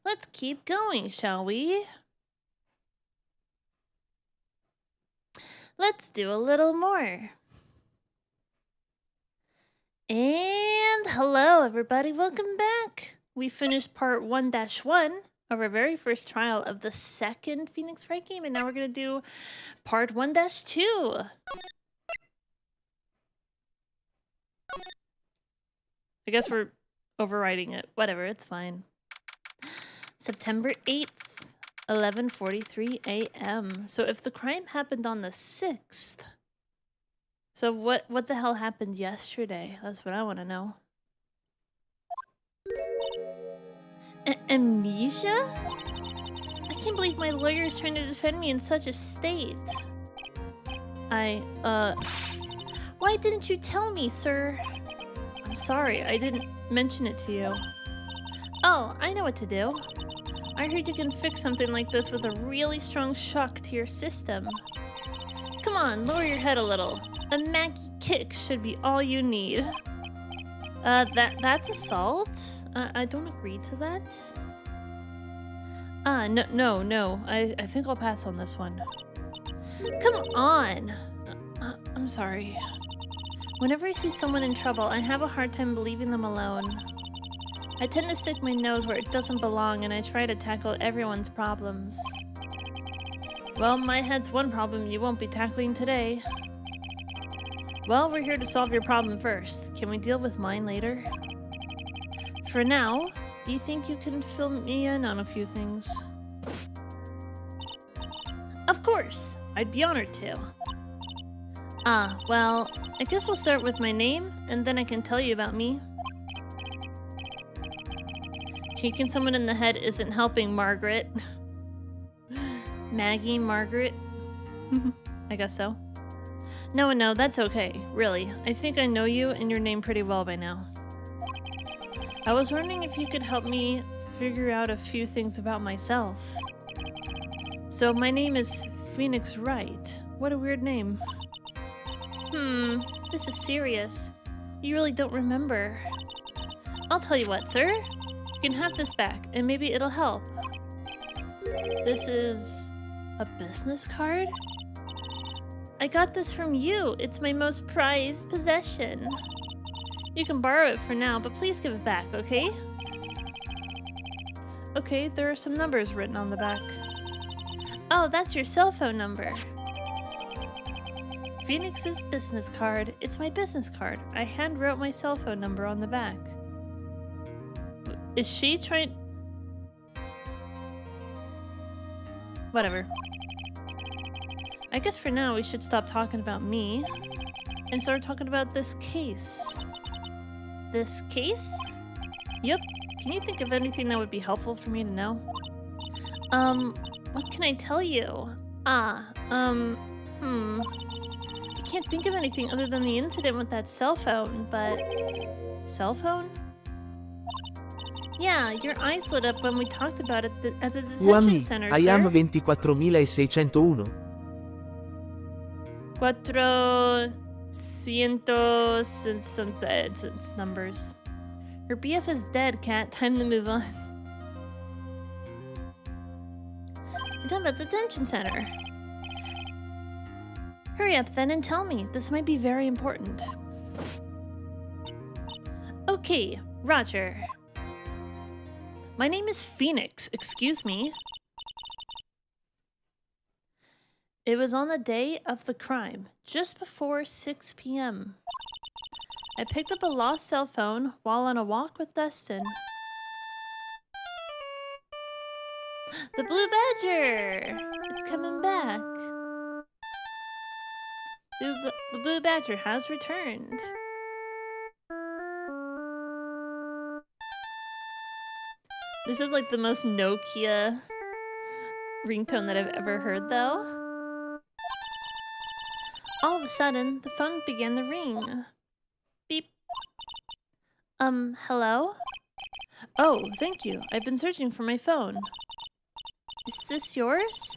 Speaker 2: Let's keep going, shall we? Let's do a little more. And hello, everybody. Welcome back. We finished part 1-1 of our very first trial of the second Phoenix Wright game, and now we're going to do part 1-2. I guess we're overriding it. Whatever, it's fine. September 8th, 11:43 a.m. So if the crime happened on the 6th, so what the hell happened yesterday? That's what I want to know. Amnesia? I can't believe my lawyer is trying to defend me in such a state. Why didn't you tell me, sir? I'm sorry, I didn't mention it to you. Oh, I know what to do. I heard you can fix something like this with a really strong shock to your system. Come on, lower your head a little. A Maggie kick should be all you need. That's assault? I don't agree to that. No. I think I'll pass on this one. Come on! I'm sorry. Whenever I see someone in trouble, I have a hard time leaving them alone. I tend to stick my nose where it doesn't belong, and I try to tackle everyone's problems. Well, my head's one problem you won't be tackling today. Well, we're here to solve your problem first. Can we deal with mine later? For now, do you think you can fill me in on a few things? Of course! I'd be honored to. Well, I guess we'll start with my name, and then I can tell you about me. Kicking someone in the head isn't helping, Margaret. Maggie, Margaret? I guess so. No, that's okay. Really, I think I know you and your name pretty well by now. I was wondering if you could help me figure out a few things about myself. So, my name is Phoenix Wright. What a weird name. This is serious. You really don't remember. I'll tell you what, sir. You can have this back, and maybe it'll help. This is a business card? I got this from you. It's my most prized possession. You can borrow it for now, but please give it back, okay? Okay, there are some numbers written on the back. Oh, that's your cell phone number. Phoenix's business card. It's my business card. I hand wrote my cell phone number on the back. Is she trying... Whatever. I guess for now we should stop talking about me and start talking about this case. This case? Yep. Can you think of anything that would be helpful for me to know? What can I tell you? I can't think of anything other than the incident with that cell phone, but... Cell phone? Yeah, your eyes lit up when we talked about it at the detention center,
Speaker 9: I
Speaker 2: sir.
Speaker 9: am 24.601.
Speaker 2: 400 and something. It's numbers. Her BF is dead, Cat. Time to move on. We're talking about the detention center. Hurry up then and tell me. This might be very important. Okay, Roger. My name is Phoenix. Excuse me. It was on the day of the crime, just before 6 p.m. I picked up a lost cell phone while on a walk with Dustin. The Blue Badger! It's coming back. The Blue Badger has returned. This is like the most Nokia ringtone that I've ever heard, though. All of a sudden, the phone began to ring. Beep. Hello? Oh, thank you. I've been searching for my phone. Is this yours?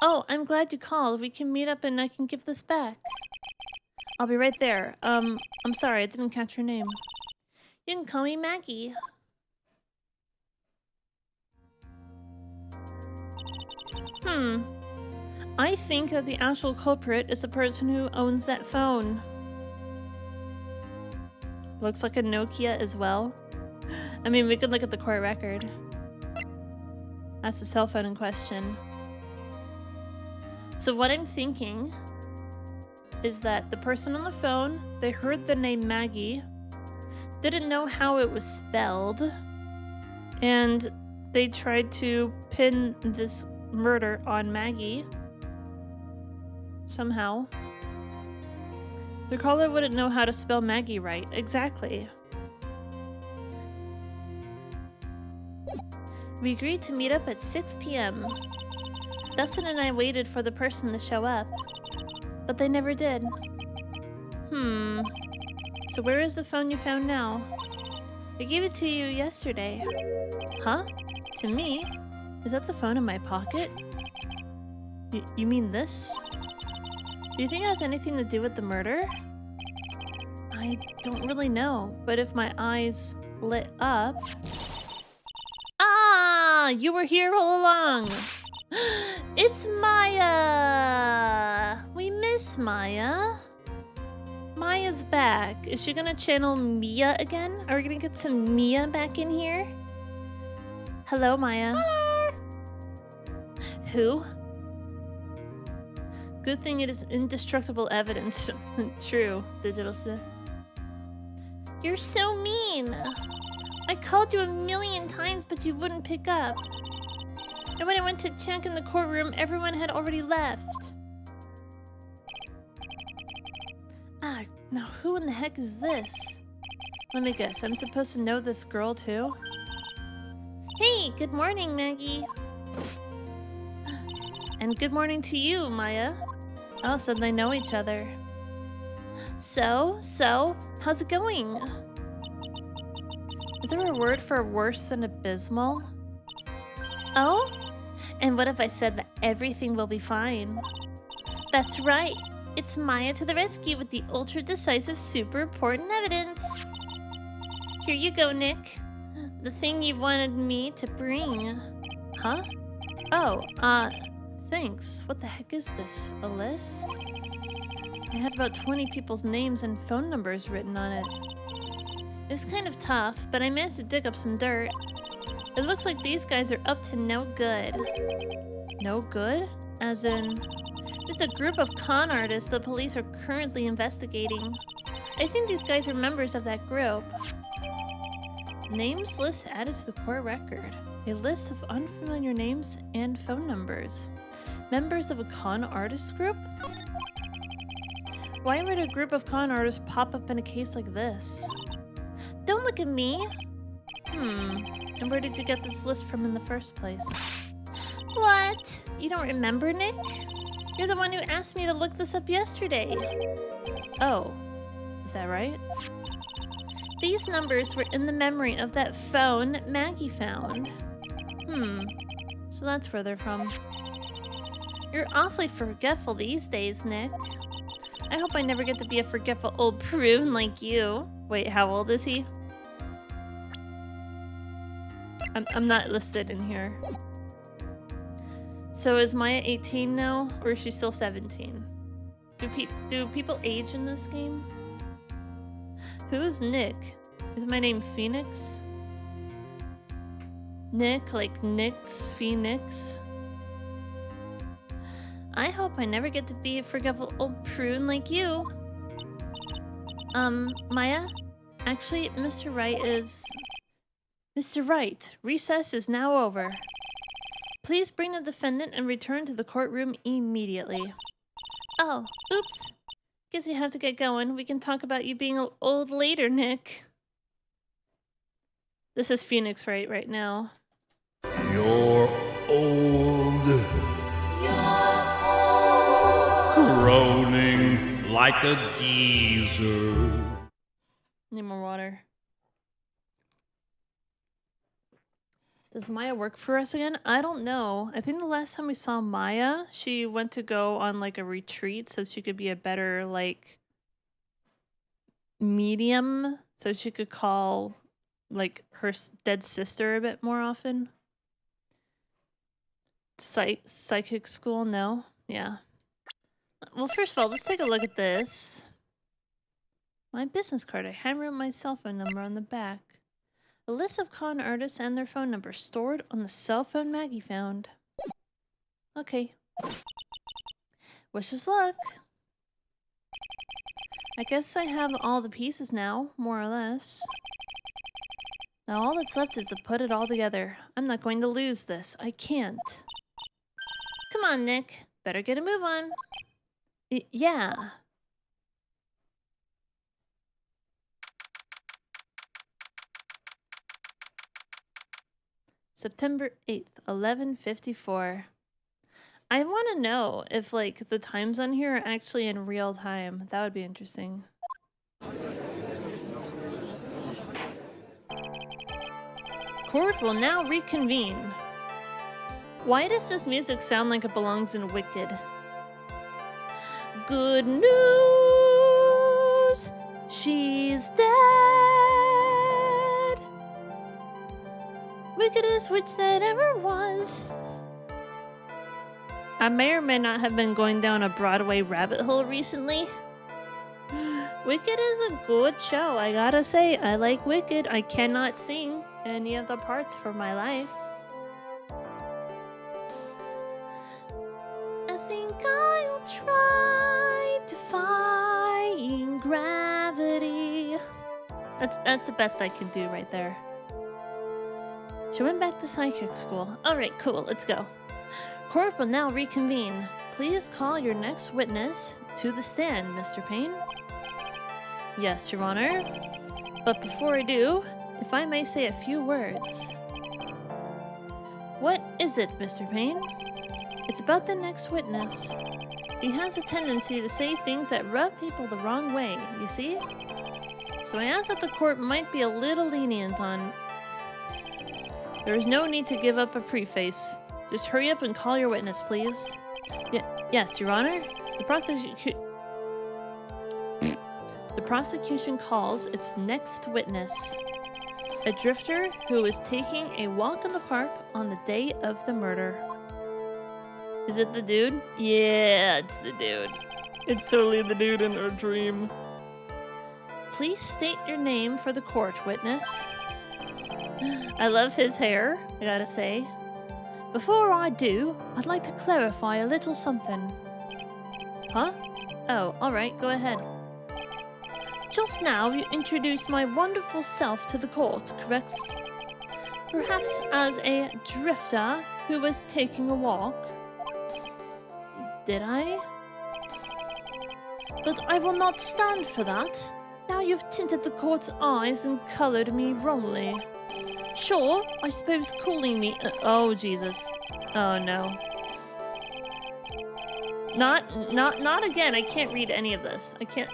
Speaker 2: Oh, I'm glad you called. We can meet up and I can give this back. I'll be right there. I'm sorry, I didn't catch your name. You can call me Maggie. I think that the actual culprit is the person who owns that phone. Looks like a Nokia as well. I mean, we could look at the court record. That's the cell phone in question. So what I'm thinking is that the person on the phone, they heard the name Maggie. didn't know how it was spelled, and they tried to pin this murder on Maggie somehow. The caller wouldn't know how to spell Maggie right. Exactly. We agreed to meet up at 6 p.m. Dustin and I waited for the person to show up, but they never did. So where is the phone you found now? I gave it to you yesterday. Huh? To me? Is that the phone in my pocket? You mean this? Do you think it has anything to do with the murder? I don't really know, but if my eyes lit up... Ah! You were here all along! It's Maya! We miss Maya. Maya's back. Is she gonna channel Mia again? Are we gonna get some Mia back in here? Hello, Maya. Hello. Who? Good thing it is indestructible evidence. True, Digital Smith. You're so mean. I called you a million times, but you wouldn't pick up. And when I went to check in the courtroom, everyone had already left. Ah, now who in the heck is this? Let me guess, I'm supposed to know this girl too? Hey, good morning, Maggie. And good morning to you, Maya. Oh, so they know each other. So, how's it going? Is there a word for worse than abysmal? Oh? And what if I said that everything will be fine? That's right. It's Maya to the rescue with the ultra-decisive, super important evidence. Here you go, Nick. The thing you wanted me to bring. Huh? Oh, thanks. What the heck is this? A list? It has about 20 people's names and phone numbers written on it. It's kind of tough, but I managed to dig up some dirt. It looks like these guys are up to no good. No good? As in... It's a group of con artists the police are currently investigating. I think these guys are members of that group. Names list added to the court record. A list of unfamiliar names and phone numbers. Members of a con artist group? Why would a group of con artists pop up in a case like this? Don't look at me! And where did you get this list from in the first place? What? You don't remember, Nick? You're the one who asked me to look this up yesterday. Oh, is that right? These numbers were in the memory of that phone Maggie found. So that's where they're from. You're awfully forgetful these days, Nick. I hope I never get to be a forgetful old prune like you. Wait, how old is he? I'm not listed in here. So is Maya 18 now, or is she still 17? Do people age in this game? Who's Nick? Is my name Phoenix? Nick, like Nyx, Phoenix? I hope I never get to be a forgetful old prune like you. Maya? Actually, Mr. Wright is... Mr. Wright, recess is now over. Please bring the defendant and return to the courtroom immediately. Oh, oops. Guess you have to get going. We can talk about you being old later, Nick. This is Phoenix Wright right now.
Speaker 5: You're old. Groaning like a geezer.
Speaker 2: Need more water. Does Maya work for us again? I don't know. I think the last time we saw Maya, she went to go on like a retreat so she could be a better like medium, so she could call like her dead sister a bit more often. Psychic school? No? Yeah. Well, first of all, let's take a look at this. My business card. I handwrote my cell phone number on the back. A list of con artists and their phone numbers stored on the cell phone Maggie found. Okay. Wish us luck. I guess I have all the pieces now, more or less. Now all that's left is to put it all together. I'm not going to lose this. I can't. Come on, Nick. Better get a move on. Yeah. September 8th, 11:54. I want to know if, like, the times on here are actually in real time. That would be interesting. Court will now reconvene. Why does this music sound like it belongs in Wicked? Good news! She's dead! Wickedest witch that ever was. I may or may not have been going down a Broadway rabbit hole recently. Wicked is a good show, I gotta say. I like Wicked. I cannot sing any of the parts for my life. I think I'll try defying gravity. That's the best I can do right there. She went back to psychic school. Alright, cool, let's go. Court will now reconvene. Please call your next witness to the stand, Mr. Payne. Yes, Your Honor. But before I do, if I may say a few words. What is it, Mr. Payne? It's about the next witness. He has a tendency to say things that rub people the wrong way, you see? So I ask that the court might be a little lenient on... There is no need to give up a preface. Just hurry up and call your witness, please. Yes, Your Honor. The prosecution calls its next witness. A drifter who was taking a walk in the park on the day of the murder. Is it the dude? Yeah, it's the dude. It's totally the dude in our dream. Please state your name for the court, witness. I love his hair, I gotta say. Before I do, I'd like to clarify a little something. Huh? Oh, alright, go ahead. Just now you introduced my wonderful self to the court, correct? Perhaps as a drifter who was taking a walk? Did I? But I will not stand for that. Now you've tinted the court's eyes and colored me wrongly. Sure, I suppose calling me... oh, Jesus. Oh, no. Not again. I can't read any of this. I can't...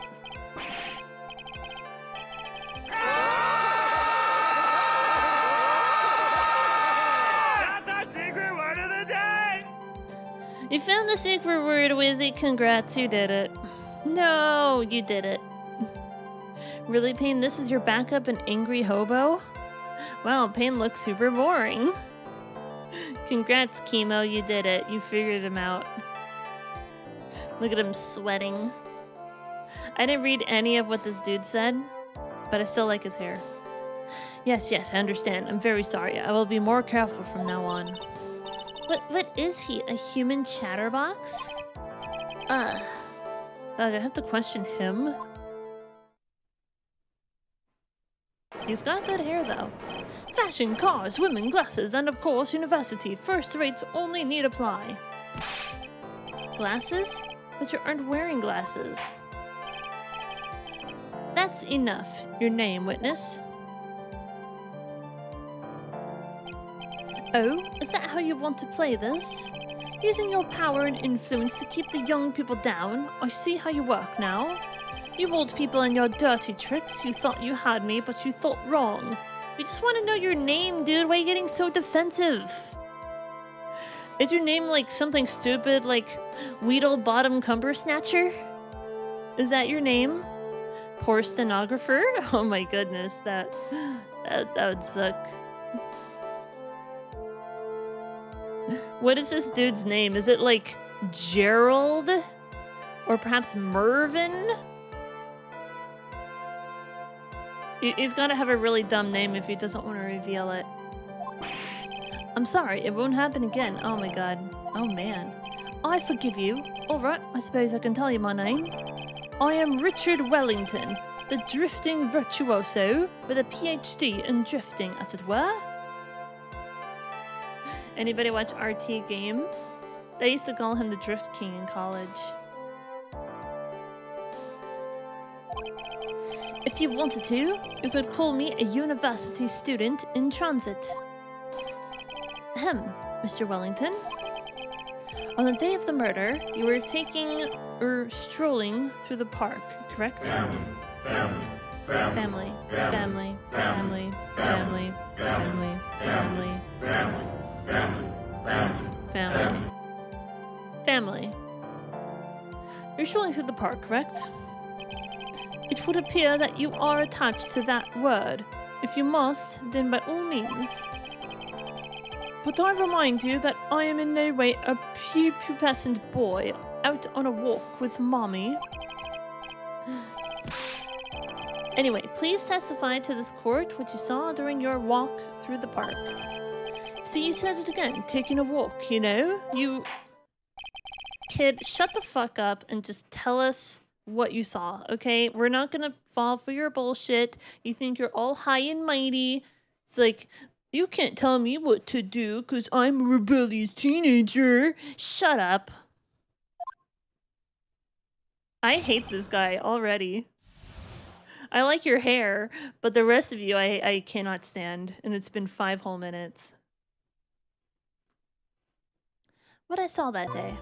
Speaker 7: That's our secret word of the day!
Speaker 2: You found the secret word, Wizzy. Congrats, you did it. No, you did it. Really, Payne, this is your backup, an angry hobo? Wow, Payne looks super boring. Congrats, Chemo, you did it. You figured him out. Look at him sweating. I didn't read any of what this dude said, but I still like his hair. Yes, I understand. I'm very sorry. I will be more careful from now on. What is he? A human chatterbox? I have to question him. He's got good hair, though. Fashion, cars, women, glasses, and of course, university. First rates only need apply. Glasses? But you aren't wearing glasses. That's enough. Your name, witness. Oh, is that how you want to play this? Using your power and influence to keep the young people down? I see how you work now. You old people and your dirty tricks. You thought you had me, but you thought wrong. We just want to know your name, dude. Why are you getting so defensive? Is your name like something stupid, like Weedle Bottom Cumber Snatcher? Is that your name? Poor stenographer? Oh my goodness, that would suck. What is this dude's name? Is it like Gerald? Or perhaps Mervin? He's got to have a really dumb name if he doesn't want to reveal it. I'm sorry, it won't happen again. Oh my god. Oh man. I forgive you. Alright, I suppose I can tell you my name. I am Richard Wellington, the drifting virtuoso with a PhD in drifting, as it were. Anybody watch RT Game? They used to call him the Drift King in college. If you wanted to, you could call me a university student in transit. Ahem, Mr. Wellington. On the day of the murder, you were strolling through the park, correct? Family. You're strolling through the park, correct? It would appear that you are attached to that word. If you must, then by all means. But I remind you that I am in no way a pubescent boy out on a walk with mommy. Anyway, please testify to this court what you saw during your walk through the park. See, you said it again, taking a walk, you know? You... Kid, shut the fuck up and just tell us what you saw, okay? We're not gonna fall for your bullshit. You think you're all high and mighty. It's like, you can't tell me what to do because I'm a rebellious teenager. Shut up. I hate this guy already. I like your hair, but the rest of you I cannot stand. And it's been 5 whole minutes. What I saw that day.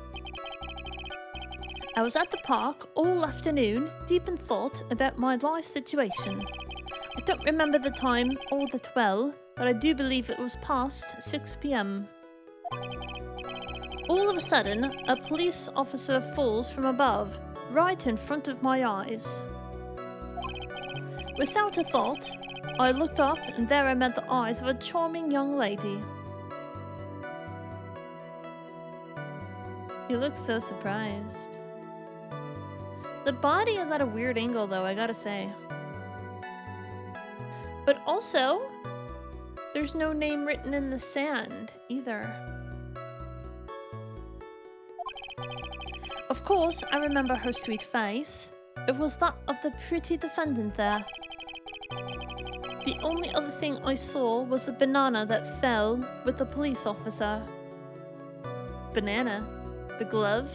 Speaker 2: I was at the park all afternoon, deep in thought about my life situation. I don't remember the time all that well, but I do believe it was past 6 p.m. All of a sudden, a police officer falls from above, right in front of my eyes. Without a thought, I looked up and there I met the eyes of a charming young lady. You look so surprised. The body is at a weird angle though, I gotta say. But also, there's no name written in the sand either. Of course, I remember her sweet face. It was that of the pretty defendant there. The only other thing I saw was the banana that fell with the police officer. Banana? The glove?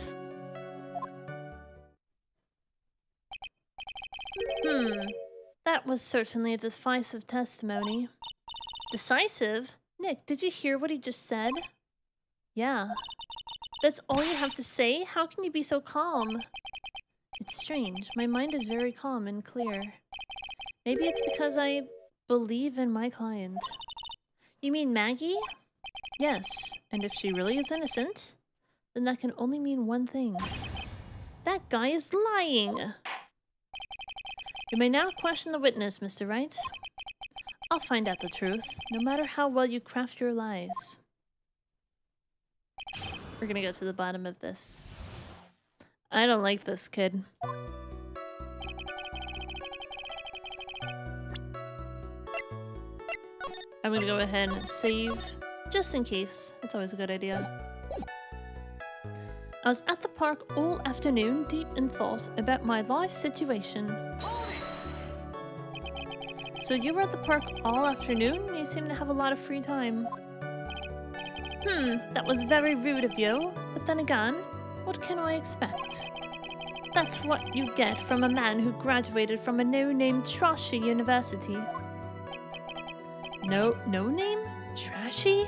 Speaker 2: That was certainly a decisive testimony. Decisive? Nick, did you hear what he just said? Yeah. That's all you have to say? How can you be so calm? It's strange. My mind is very calm and clear. Maybe it's because I believe in my client. You mean Maggie? Yes. And if she really is innocent, then that can only mean one thing. That guy is lying! You may now question the witness, Mr. Wright. I'll find out the truth, no matter how well you craft your lies. We're gonna go to the bottom of this. I don't like this kid. I'm gonna go ahead and save, just in case. It's always a good idea. I was at the park all afternoon, deep in thought about my life situation. So you were at the park all afternoon? You seem to have a lot of free time. That was very rude of you. But then again, what can I expect? That's what you get from a man who graduated from a no-name trashy university. No-name? Trashy?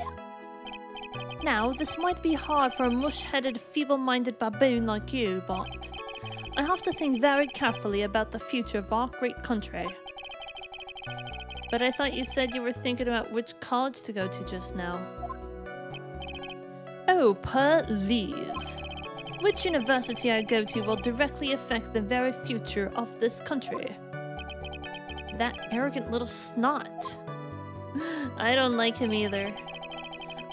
Speaker 2: Now, this might be hard for a mush-headed, feeble-minded baboon like you, but I have to think very carefully about the future of our great country. But I thought you said you were thinking about which college to go to just now. Oh, please. Which university I go to will directly affect the very future of this country. That arrogant little snot. I don't like him either.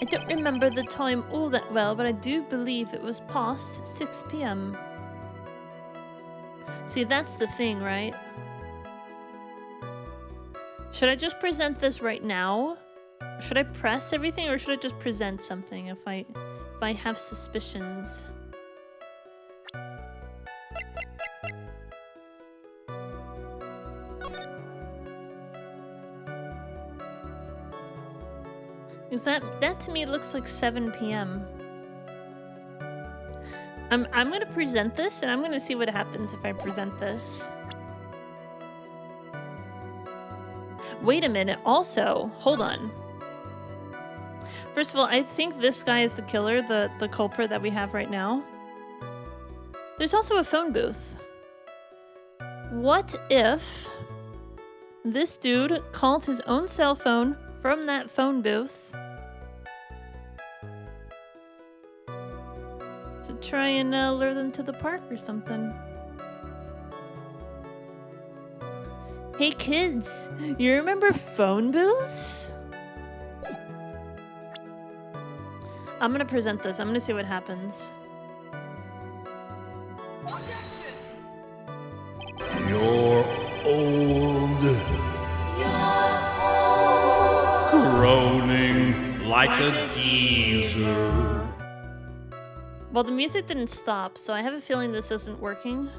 Speaker 2: I don't remember the time all that well, but I do believe it was past 6 p.m. See, that's the thing, right? Should I just present this right now? Should I press everything, or should I just present something if I have suspicions? Is that to me looks like 7 p.m. I'm gonna present this and I'm gonna see what happens if I present this. Wait a minute, also, hold on. First of all, I think this guy is the killer, the culprit that we have right now. There's also a phone booth. What if this dude called his own cell phone from that phone booth to try and lure them to the park or something? Hey kids, you remember phone booths? I'm gonna present this. I'm gonna see what happens.
Speaker 5: You're old. Groaning like a geezer.
Speaker 2: Well, the music didn't stop, so I have a feeling this isn't working.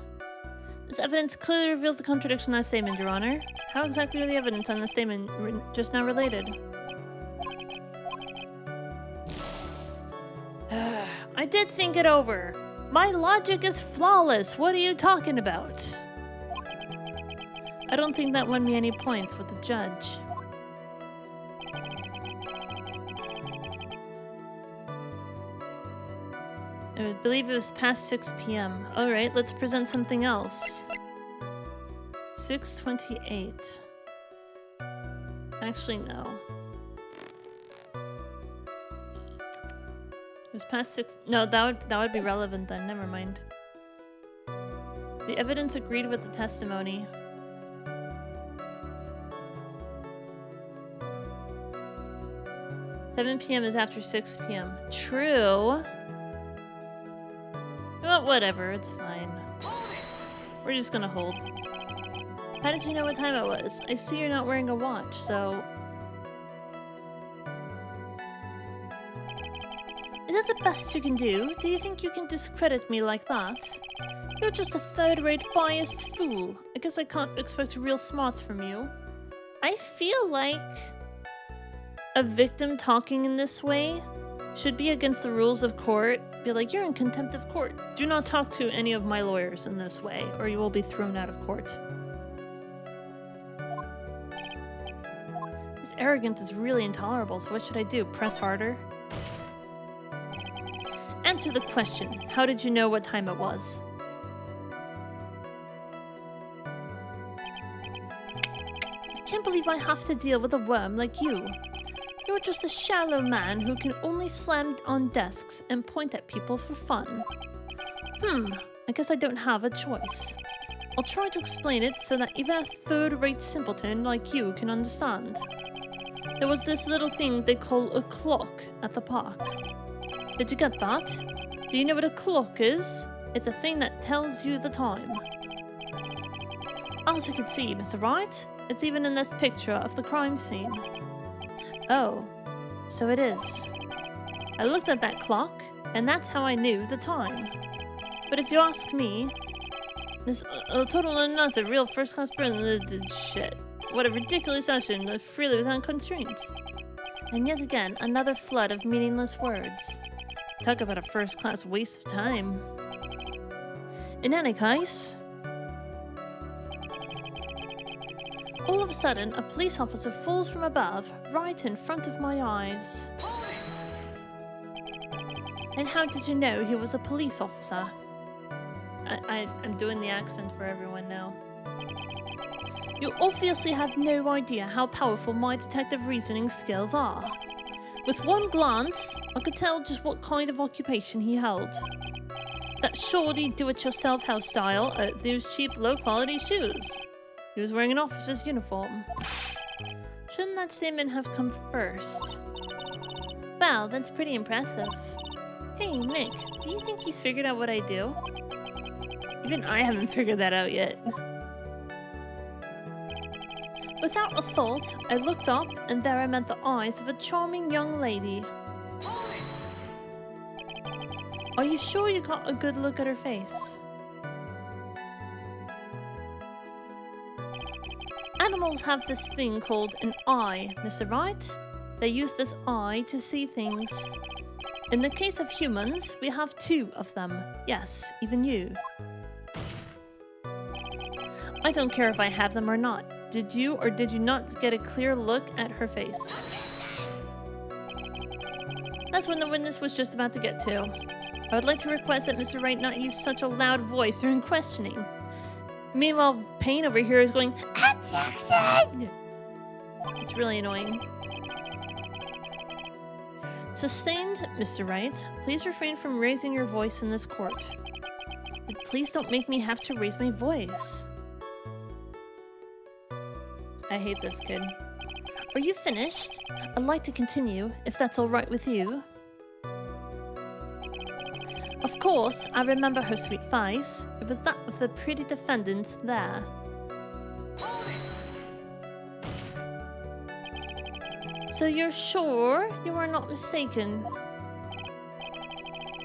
Speaker 2: This evidence clearly reveals the contradiction in that statement, Your Honor. How exactly are the evidence on the statement just now related? I did think it over. My logic is flawless. What are you talking about? I don't think that won me any points with the judge. I believe it was past 6 p.m. Alright, let's present something else. 6:28. Actually, no. It was past 6. No, that would be relevant then. Never mind. The evidence agreed with the testimony. "7 p.m. is after 6 p.m. True. Well, whatever. It's fine. We're just gonna hold. How did you know what time it was? I see you're not wearing a watch, so... Is that the best you can do? Do you think you can discredit me like that? You're just a third-rate biased fool. I guess I can't expect real smarts from you. I feel like a victim talking in this way should be against the rules of court. Be like, you're in contempt of court. Do not talk to any of my lawyers in this way, or you will be thrown out of court. This arrogance is really intolerable, so what should I do? Press harder? Answer the question. How did you know what time it was? I can't believe I have to deal with a worm like you. You're just a shallow man who can only slam on desks and point at people for fun. I guess I don't have a choice. I'll try to explain it so that even a third-rate simpleton like you can understand. There was this little thing they call a clock at the park. Did you get that? Do you know what a clock is? It's a thing that tells you the time. As you can see, Mr. Wright, it's even in this picture of the crime scene. Oh, so it is. I looked at that clock, and that's how I knew the time. But if you ask me, this total not a real first-class person shit. What a ridiculous session, freely without constraints. And yet again, another flood of meaningless words. Talk about a first-class waste of time. In any case, all of a sudden, a police officer falls from above, right in front of my eyes. And how did you know he was a police officer? I'm doing the accent for everyone now. You obviously have no idea how powerful my detective reasoning skills are. With one glance, I could tell just what kind of occupation he held. That shoddy do-it-yourself hairstyle, those cheap low-quality shoes. He was wearing an officer's uniform. Shouldn't that statement have come first? Well, that's pretty impressive. Hey, Nick, do you think he's figured out what I do? Even I haven't figured that out yet. Without a thought, I looked up, and there I met the eyes of a charming young lady. Are you sure you got a good look at her face? Animals have this thing called an eye, Mr. Wright. They use this eye to see things. In the case of humans, we have 2 of them. Yes, even you. I don't care if I have them or not. Did you or did you not get a clear look at her face? That's what the witness was just about to get to. I would like to request that Mr. Wright not use such a loud voice during questioning. Meanwhile, Payne over here is going, "Objection!" It's really annoying. Sustained, Mr. Wright. Please refrain from raising your voice in this court. Please don't make me have to raise my voice. I hate this kid. Are you finished? I'd like to continue, if that's all right with you. Of course, I remember her sweet face. It was that of the pretty defendant there. So you're sure you are not mistaken?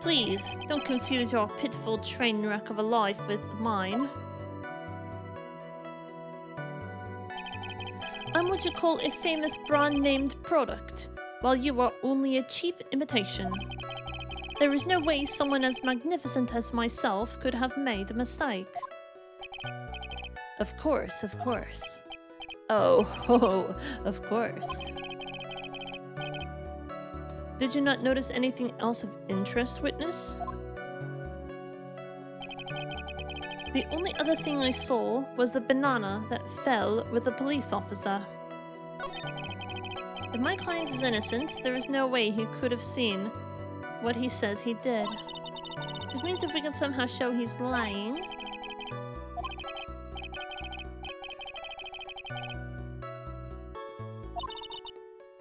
Speaker 2: Please, don't confuse your pitiful train wreck of a life with mine. I'm what you call a famous brand-named product, while you are only a cheap imitation. There is no way someone as magnificent as myself could have made a mistake. Of course, of course. Oh, of course. Did you not notice anything else of interest, witness? The only other thing I saw was the banana that fell with the police officer. If my client is innocent, there is no way he could have seen what he says he did. Which means if we can somehow show he's lying...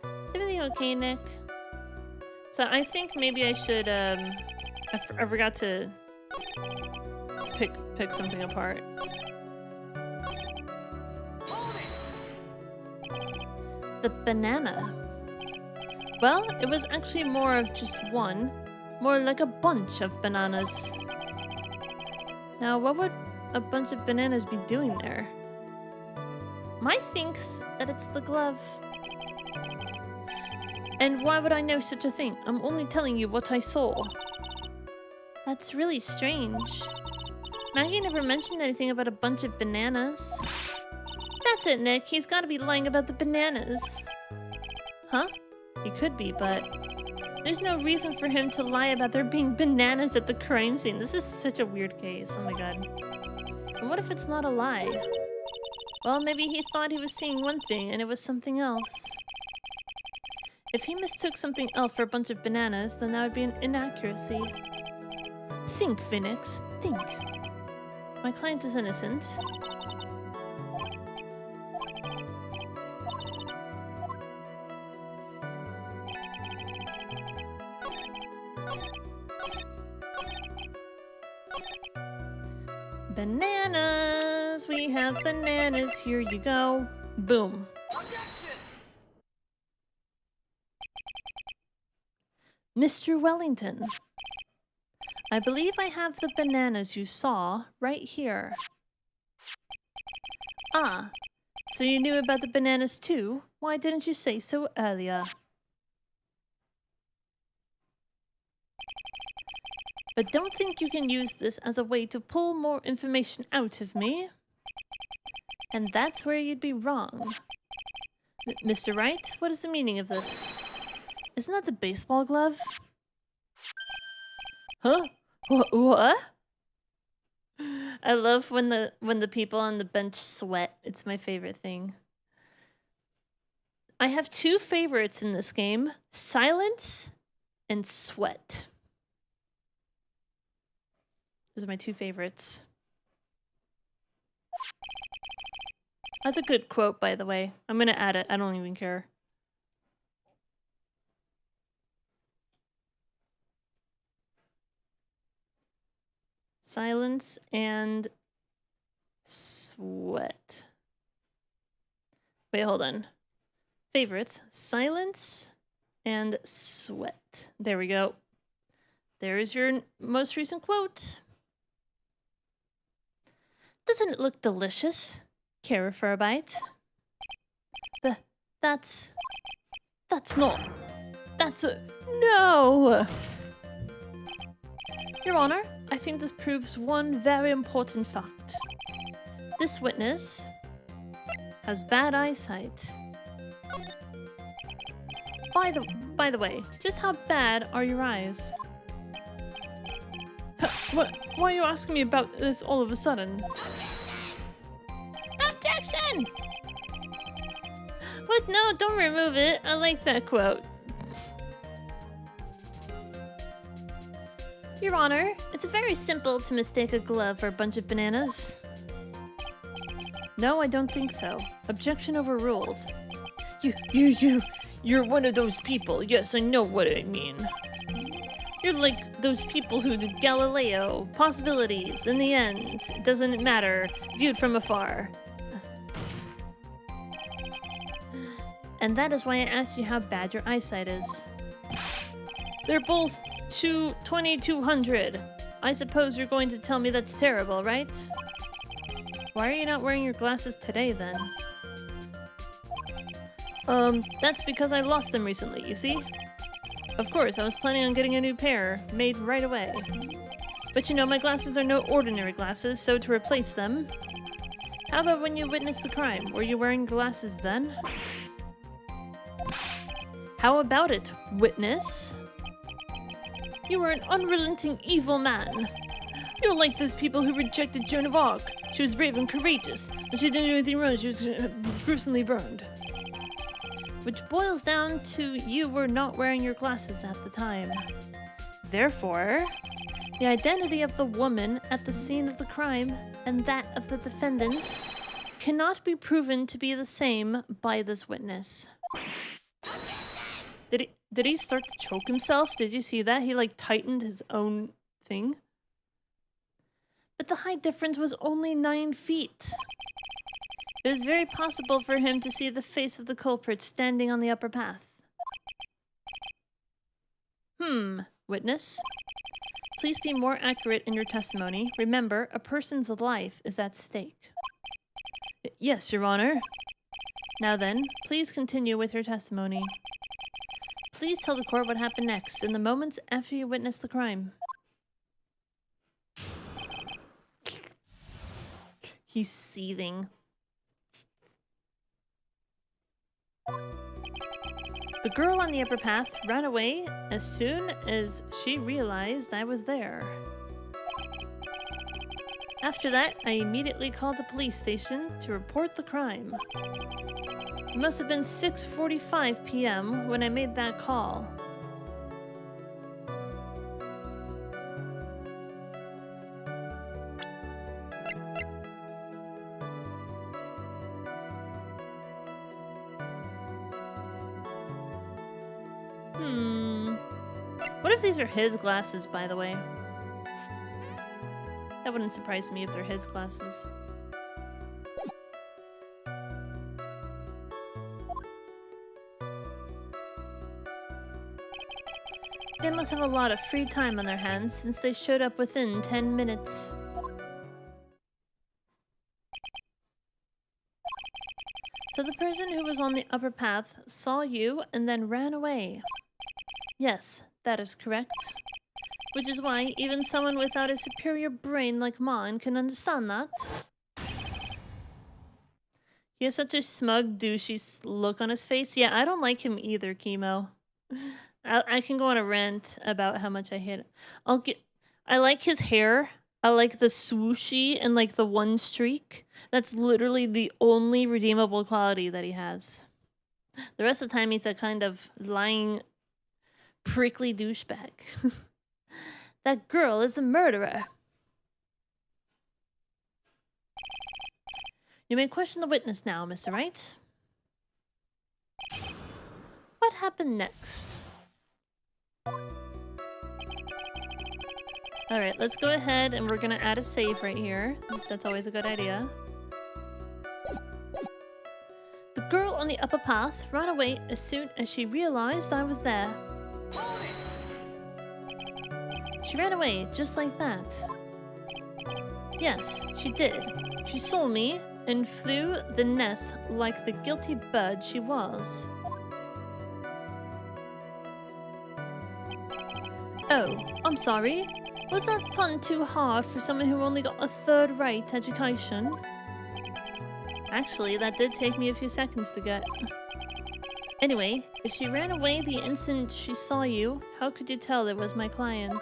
Speaker 2: Is everything okay, Nick? So I think maybe I should, I forgot to pick something apart. The banana. Well, it was actually more of just one. More like a bunch of bananas. Now, what would a bunch of bananas be doing there? My thinks that it's the glove. And why would I know such a thing? I'm only telling you what I saw. That's really strange. Maggie never mentioned anything about a bunch of bananas. That's it, Nick. He's gotta be lying about the bananas. Huh? He could be, but... there's no reason for him to lie about there being bananas at the crime scene. This is such a weird case. Oh my god. And what if it's not a lie? Well, maybe he thought he was seeing one thing and it was something else. If he mistook something else for a bunch of bananas, then that would be an inaccuracy. Think, Phoenix. Think. My client is innocent. Bananas! We have bananas. Here you go. Boom. Mr. Wellington, I believe I have the bananas you saw right here. Ah, so you knew about the bananas too? Why didn't you say so earlier? But don't think you can use this as a way to pull more information out of me. And that's where you'd be wrong. Mr. Wright, what is the meaning of this? Isn't that the baseball glove? Huh? What? I love when the people on the bench sweat. It's my favorite thing. I have 2 favorites in this game. Silence and sweat. Those are my 2 favorites. That's a good quote, by the way. I'm gonna add it. I don't even care. Silence and sweat. Wait, hold on. Favorites. Silence and sweat. There we go. There is your most recent quote. Doesn't it look delicious? Care for a bite? That's That's not... That's a... No! Your Honor, I think this proves one very important fact. This witness has bad eyesight. By the way, just how bad are your eyes? Why are you asking me about this all of a sudden? Objection! What? No, don't remove it. I like that quote. Your Honor, it's very simple to mistake a glove for a bunch of bananas. No, I don't think so. Objection overruled. You're one of those people. Yes, I know what I mean. You're like those people who do Galileo, possibilities, in the end, it doesn't matter, viewed from afar. And that is why I asked you how bad your eyesight is. They're both 2200. I suppose you're going to tell me that's terrible, right? Why are you not wearing your glasses today, then? That's because I lost them recently, you see? Of course, I was planning on getting a new pair, made right away. But you know, my glasses are no ordinary glasses, so to replace them... How about when you witnessed the crime? Were you wearing glasses then? How about it, witness? You were an unrelenting evil man. You're like those people who rejected Joan of Arc. She was brave and courageous, but she didn't do anything wrong. She was gruesomely burned. Which boils down to you were not wearing your glasses at the time. Therefore, the identity of the woman at the scene of the crime and that of the defendant cannot be proven to be the same by this witness. Did he start to choke himself? Did you see that? He like tightened his own thing. But the height difference was only 9 feet. It is very possible for him to see the face of the culprit standing on the upper path. Witness. Please be more accurate in your testimony. Remember, a person's life is at stake. Yes, Your Honor. Now then, please continue with your testimony. Please tell the court what happened next, in the moments after you witnessed the crime. He's seething. The girl on the upper path ran away as soon as she realized I was there. After that, I immediately called the police station to report the crime. It must have been 6:45 p.m. when I made that call. What if these are his glasses, by the way? That wouldn't surprise me if they're his glasses. They must have a lot of free time on their hands since they showed up within 10 minutes. So the person who was on the upper path saw you and then ran away. Yes, that is correct. Which is why even someone without a superior brain like mine can understand that. He has such a smug, douchey look on his face. Yeah, I don't like him either, Chemo. I can go on a rant about how much I hate it. I like his hair. I like the swooshy and like the one streak. That's literally the only redeemable quality that he has. The rest of the time he's a kind of lying, prickly douchebag. That girl is the murderer. You may question the witness now, Mr. Wright. What happened next? Alright, let's go ahead and we're gonna add a save right here. That's always a good idea. The girl on the upper path ran away as soon as she realized I was there. She ran away just like that. Yes, she did. She saw me and flew the nest like the guilty bird she was. Oh, I'm sorry. Was that pun too hard for someone who only got a third-rate education? Actually, that did take me a few seconds to get. Anyway, if she ran away the instant she saw you, how could you tell it was my client?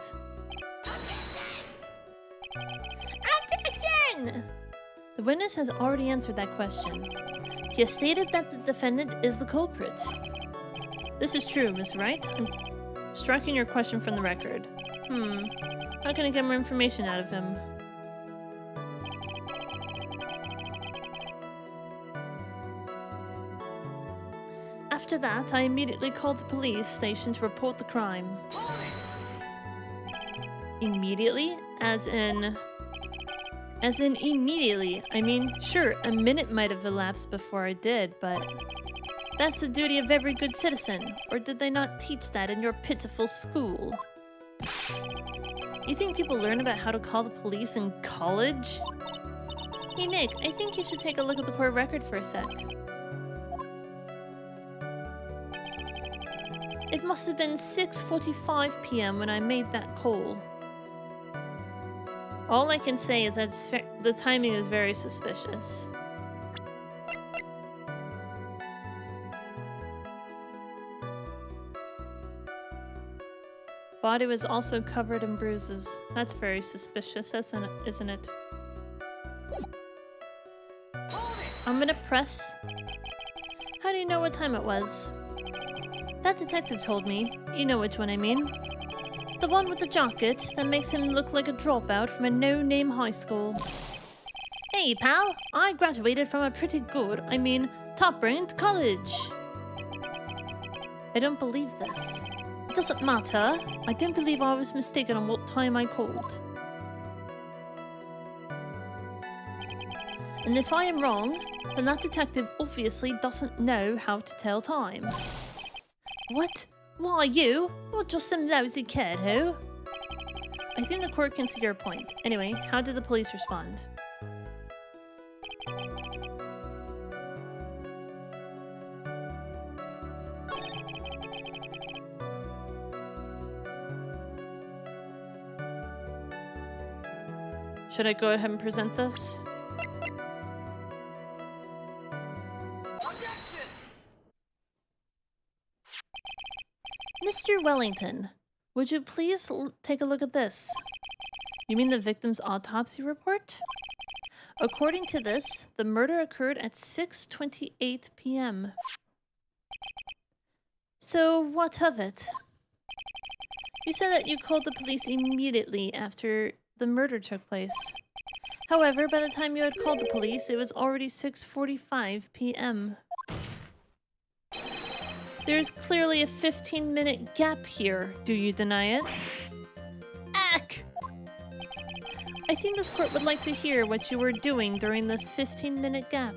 Speaker 2: Objection! The witness has already answered that question. He has stated that the defendant is the culprit. This is true, Miss Wright. I'm striking your question from the record. How can I get more information out of him? After that, I immediately called the police station to report the crime. Immediately? As in immediately. I mean, sure, a minute might have elapsed before I did, but that's the duty of every good citizen. Or did they not teach that in your pitiful school? You think people learn about how to call the police in college? Hey Nick, I think you should take a look at the court record for a sec. It must have been 6:45 p.m. when I made that call. All I can say is that the timing is very suspicious. Body was also covered in bruises. That's very suspicious, isn't it? I'm gonna press. How do you know what time it was? That detective told me. You know which one I mean. The one with the jacket that makes him look like a dropout from a no-name high school. Hey, pal! I graduated from a pretty good, top-ranked college. I don't believe this. It doesn't matter. I don't believe I was mistaken on what time I called. And if I am wrong, then that detective obviously doesn't know how to tell time. What? Why you? You're just some lousy kid, who? I think the court can see your point. Anyway, how did the police respond? Should I go ahead and present this? Mr. Wellington, would you please take a look at this? You mean the victim's autopsy report? According to this, the murder occurred at 6:28 p.m. So, what of it? You said that you called the police immediately after the murder took place. However, by the time you had called the police, it was already 6:45 p.m. There's clearly a 15-minute gap here. Do you deny it? Ack! I think this court would like to hear what you were doing during this 15-minute gap.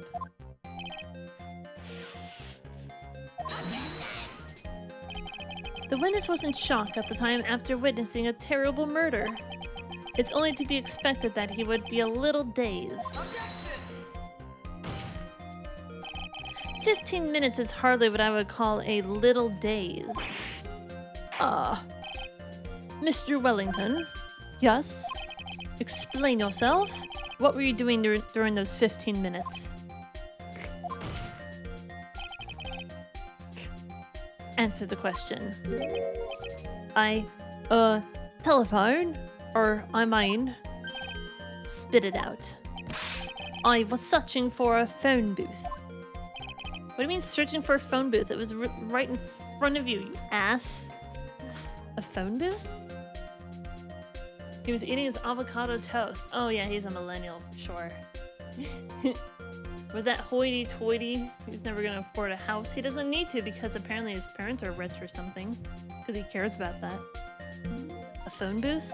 Speaker 2: The witness was in shock at the time after witnessing a terrible murder. It's only to be expected that he would be a little dazed. 15 minutes is hardly what I would call a little dazed. Mr. Wellington? Yes? Explain yourself? What were you doing during those 15 minutes? Answer the question. Telephone? Spit it out. I was searching for a phone booth. What do you mean searching for a phone booth? It was right in front of you, you ass. A phone booth? He was eating his avocado toast. Oh yeah, he's a millennial for sure. With that hoity-toity, he's never gonna afford a house. He doesn't need to because apparently his parents are rich or something. Because he cares about that. A phone booth?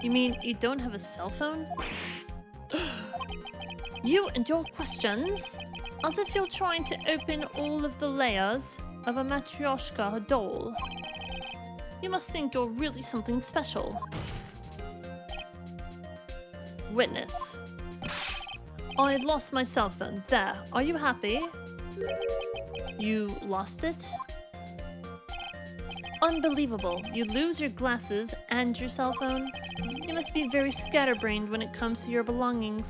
Speaker 2: You mean you don't have a cell phone? You and your questions? As if you're trying to open all of the layers of a matryoshka doll. You must think you're really something special. Witness. I lost my cell phone. There. Are you happy? You lost it? Unbelievable. You lose your glasses and your cell phone? You must be very scatterbrained when it comes to your belongings.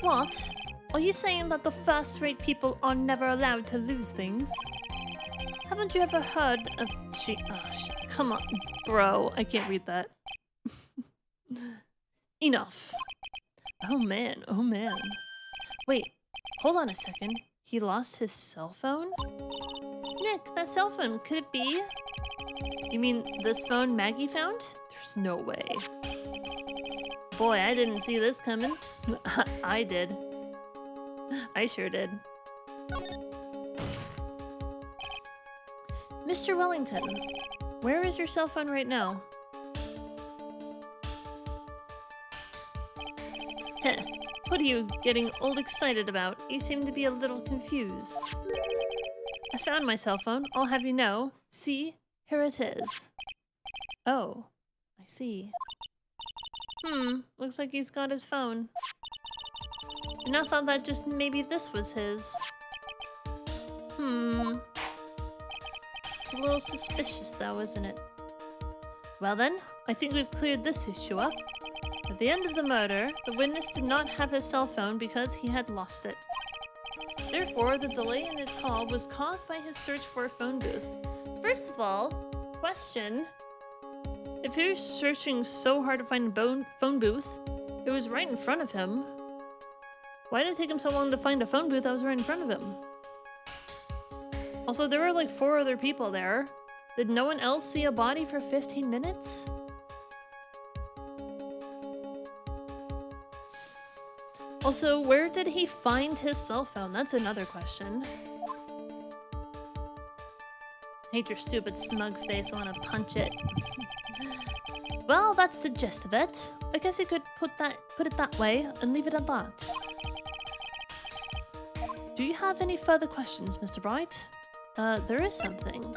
Speaker 2: What? Are you saying that the first-rate people are never allowed to lose things? Haven't you ever heard of come on, bro. I can't read that. Enough. Oh man, oh man. Wait, hold on a second. He lost his cell phone? Nick, that cell phone, could it be? You mean this phone Maggie found? There's no way. Boy, I didn't see this coming. I did. I sure did. Mr. Wellington, where is your cell phone right now? Heh, what are you getting all excited about? You seem to be a little confused. I found my cell phone, I'll have you know. See, here it is. Oh, I see. Looks like he's got his phone. And I thought that just maybe this was his. It's a little suspicious though, isn't it? Well then, I think we've cleared this issue up. At the end of the murder, the witness did not have his cell phone because he had lost it. Therefore, the delay in his call was caused by his search for a phone booth. First of all, question. If he was searching so hard to find a phone booth, it was right in front of him. Why did it take him so long to find a phone booth that was right in front of him? Also, there were like 4 other people there. Did no one else see a body for 15 minutes? Also, where did he find his cell phone? That's another question. Hate your stupid smug face, I wanna punch it. Well, that's the gist of it. I guess you could put it that way and leave it at that. Do you have any further questions, Mr. Bright? There is something.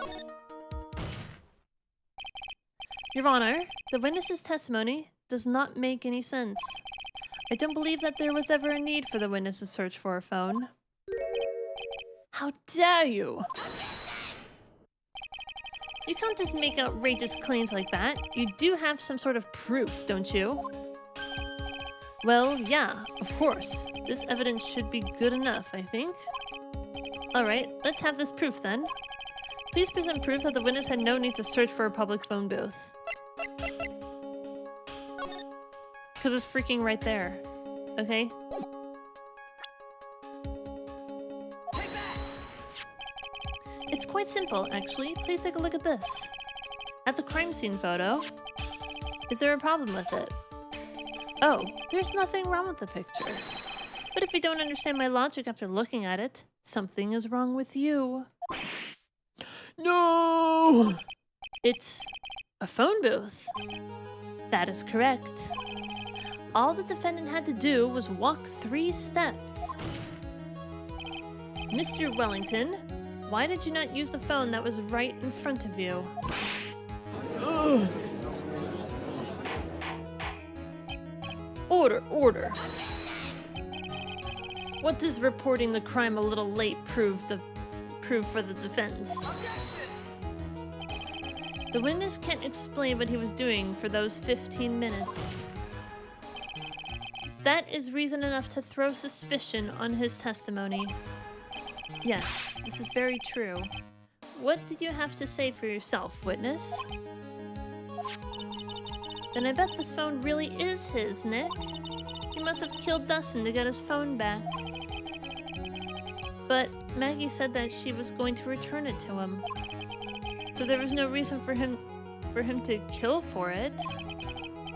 Speaker 2: Your Honor, the witness's testimony does not make any sense. I don't believe that there was ever a need for the witness to search for a phone. How dare you! You can't just make outrageous claims like that. You do have some sort of proof, don't you? Well, yeah, of course. This evidence should be good enough, I think. Alright, let's have this proof then. Please present proof that the witness had no need to search for a public phone booth. Because it's freaking right there. Okay? It's quite simple, actually. Please take a look at this. At the crime scene photo, is there a problem with it? Oh, there's nothing wrong with the picture. But if you don't understand my logic after looking at it, something is wrong with you. No! It's a phone booth. That is correct. All the defendant had to do was walk 3 steps. Mr. Wellington, why did you not use the phone that was right in front of you? Ugh. Order, order. What does reporting the crime a little late prove for the defense? The witness can't explain what he was doing for those 15 minutes. That is reason enough to throw suspicion on his testimony. Yes, this is very true. What did you have to say for yourself, witness? Then I bet this phone really is his, Nick. He must have killed Dustin to get his phone back. But Maggie said that she was going to return it to him. So there was no reason for him to kill for it.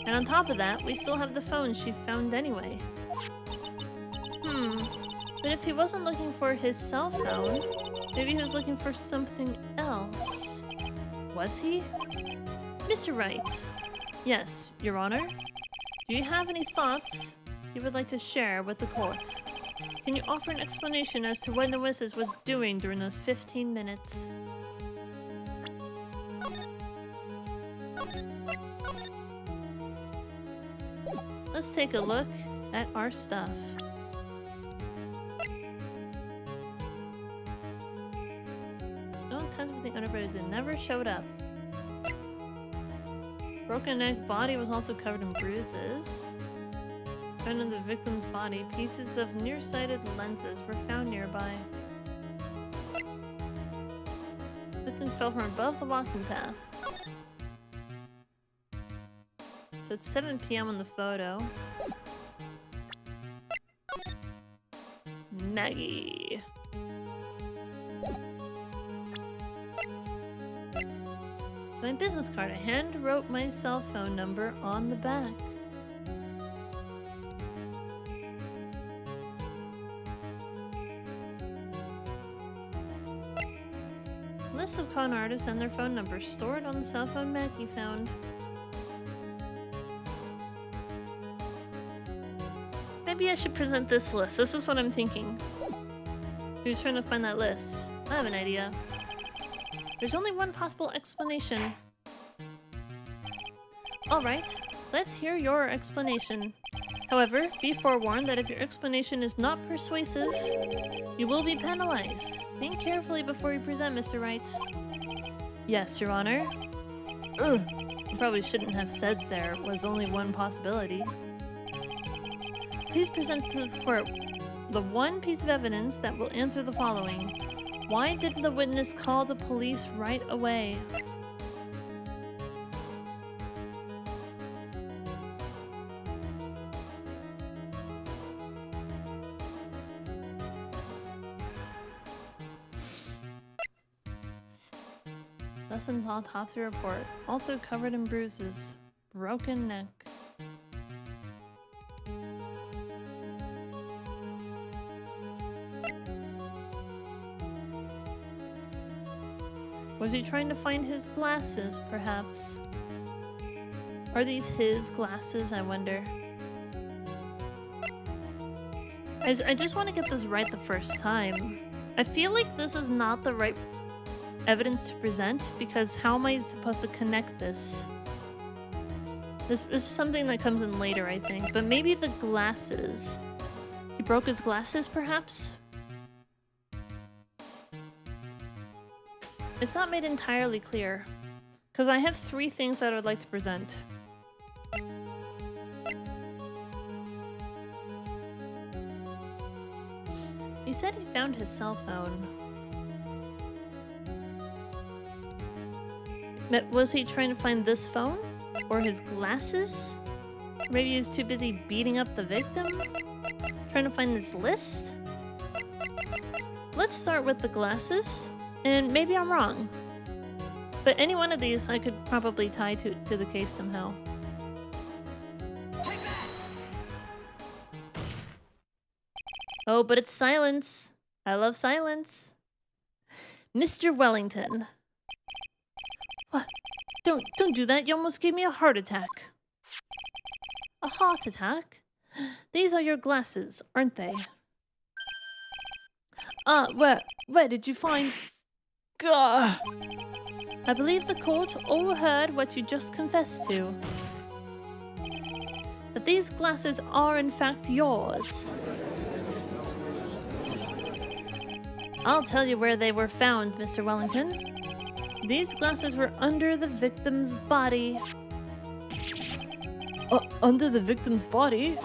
Speaker 2: And on top of that, we still have the phone she found anyway. But if he wasn't looking for his cell phone, maybe he was looking for something else. Was he? Mr. Wright. Yes, Your Honor. Do you have any thoughts you would like to share with the court? Can you offer an explanation as to what the witness was doing during those 15 minutes? Let's take a look at our stuff. No times with the unoperated never showed up. Broken neck, body was also covered in bruises. Found in the victim's body, pieces of nearsighted lenses were found nearby. Victim fell from above the walking path. So it's 7 p.m. on the photo. Maggie. It's my business card. I hand wrote my cell phone number on the back. List of con artists and their phone numbers stored on the cell phone Maggie found. Maybe I should present this list. This is what I'm thinking. Who's trying to find that list? I have an idea. There's only one possible explanation. Alright, let's hear your explanation. However, be forewarned that if your explanation is not persuasive, you will be penalized. Think carefully before you present, Mr. Wright. Yes, Your Honor. Ugh. I probably shouldn't have said there was only one possibility. Please present to the court the one piece of evidence that will answer the following. Why didn't the witness call the police right away? Lessons autopsy report. Also covered in bruises. Broken neck. Was he trying to find his glasses, perhaps? Are these his glasses, I wonder? I just want to get this right the first time. I feel like this is not the right evidence to present, because how am I supposed to connect this? This is something that comes in later, I think. But maybe the glasses. He broke his glasses, perhaps? It's not made entirely clear, because I have 3 things that I would like to present. He said he found his cell phone. But was he trying to find this phone? Or his glasses? Maybe he was too busy beating up the victim? Trying to find this list? Let's start with the glasses. And maybe I'm wrong. But any one of these I could probably tie to the case somehow. Oh, but it's silence. I love silence. Mr. Wellington. What? Don't do that. You almost gave me a heart attack. A heart attack? These are your glasses, aren't they? Where did you find... Gah! I believe the court all heard what you just confessed to. That these glasses are in fact yours. I'll tell you where they were found, Mr. Wellington. These glasses were under the victim's body. Under the victim's body?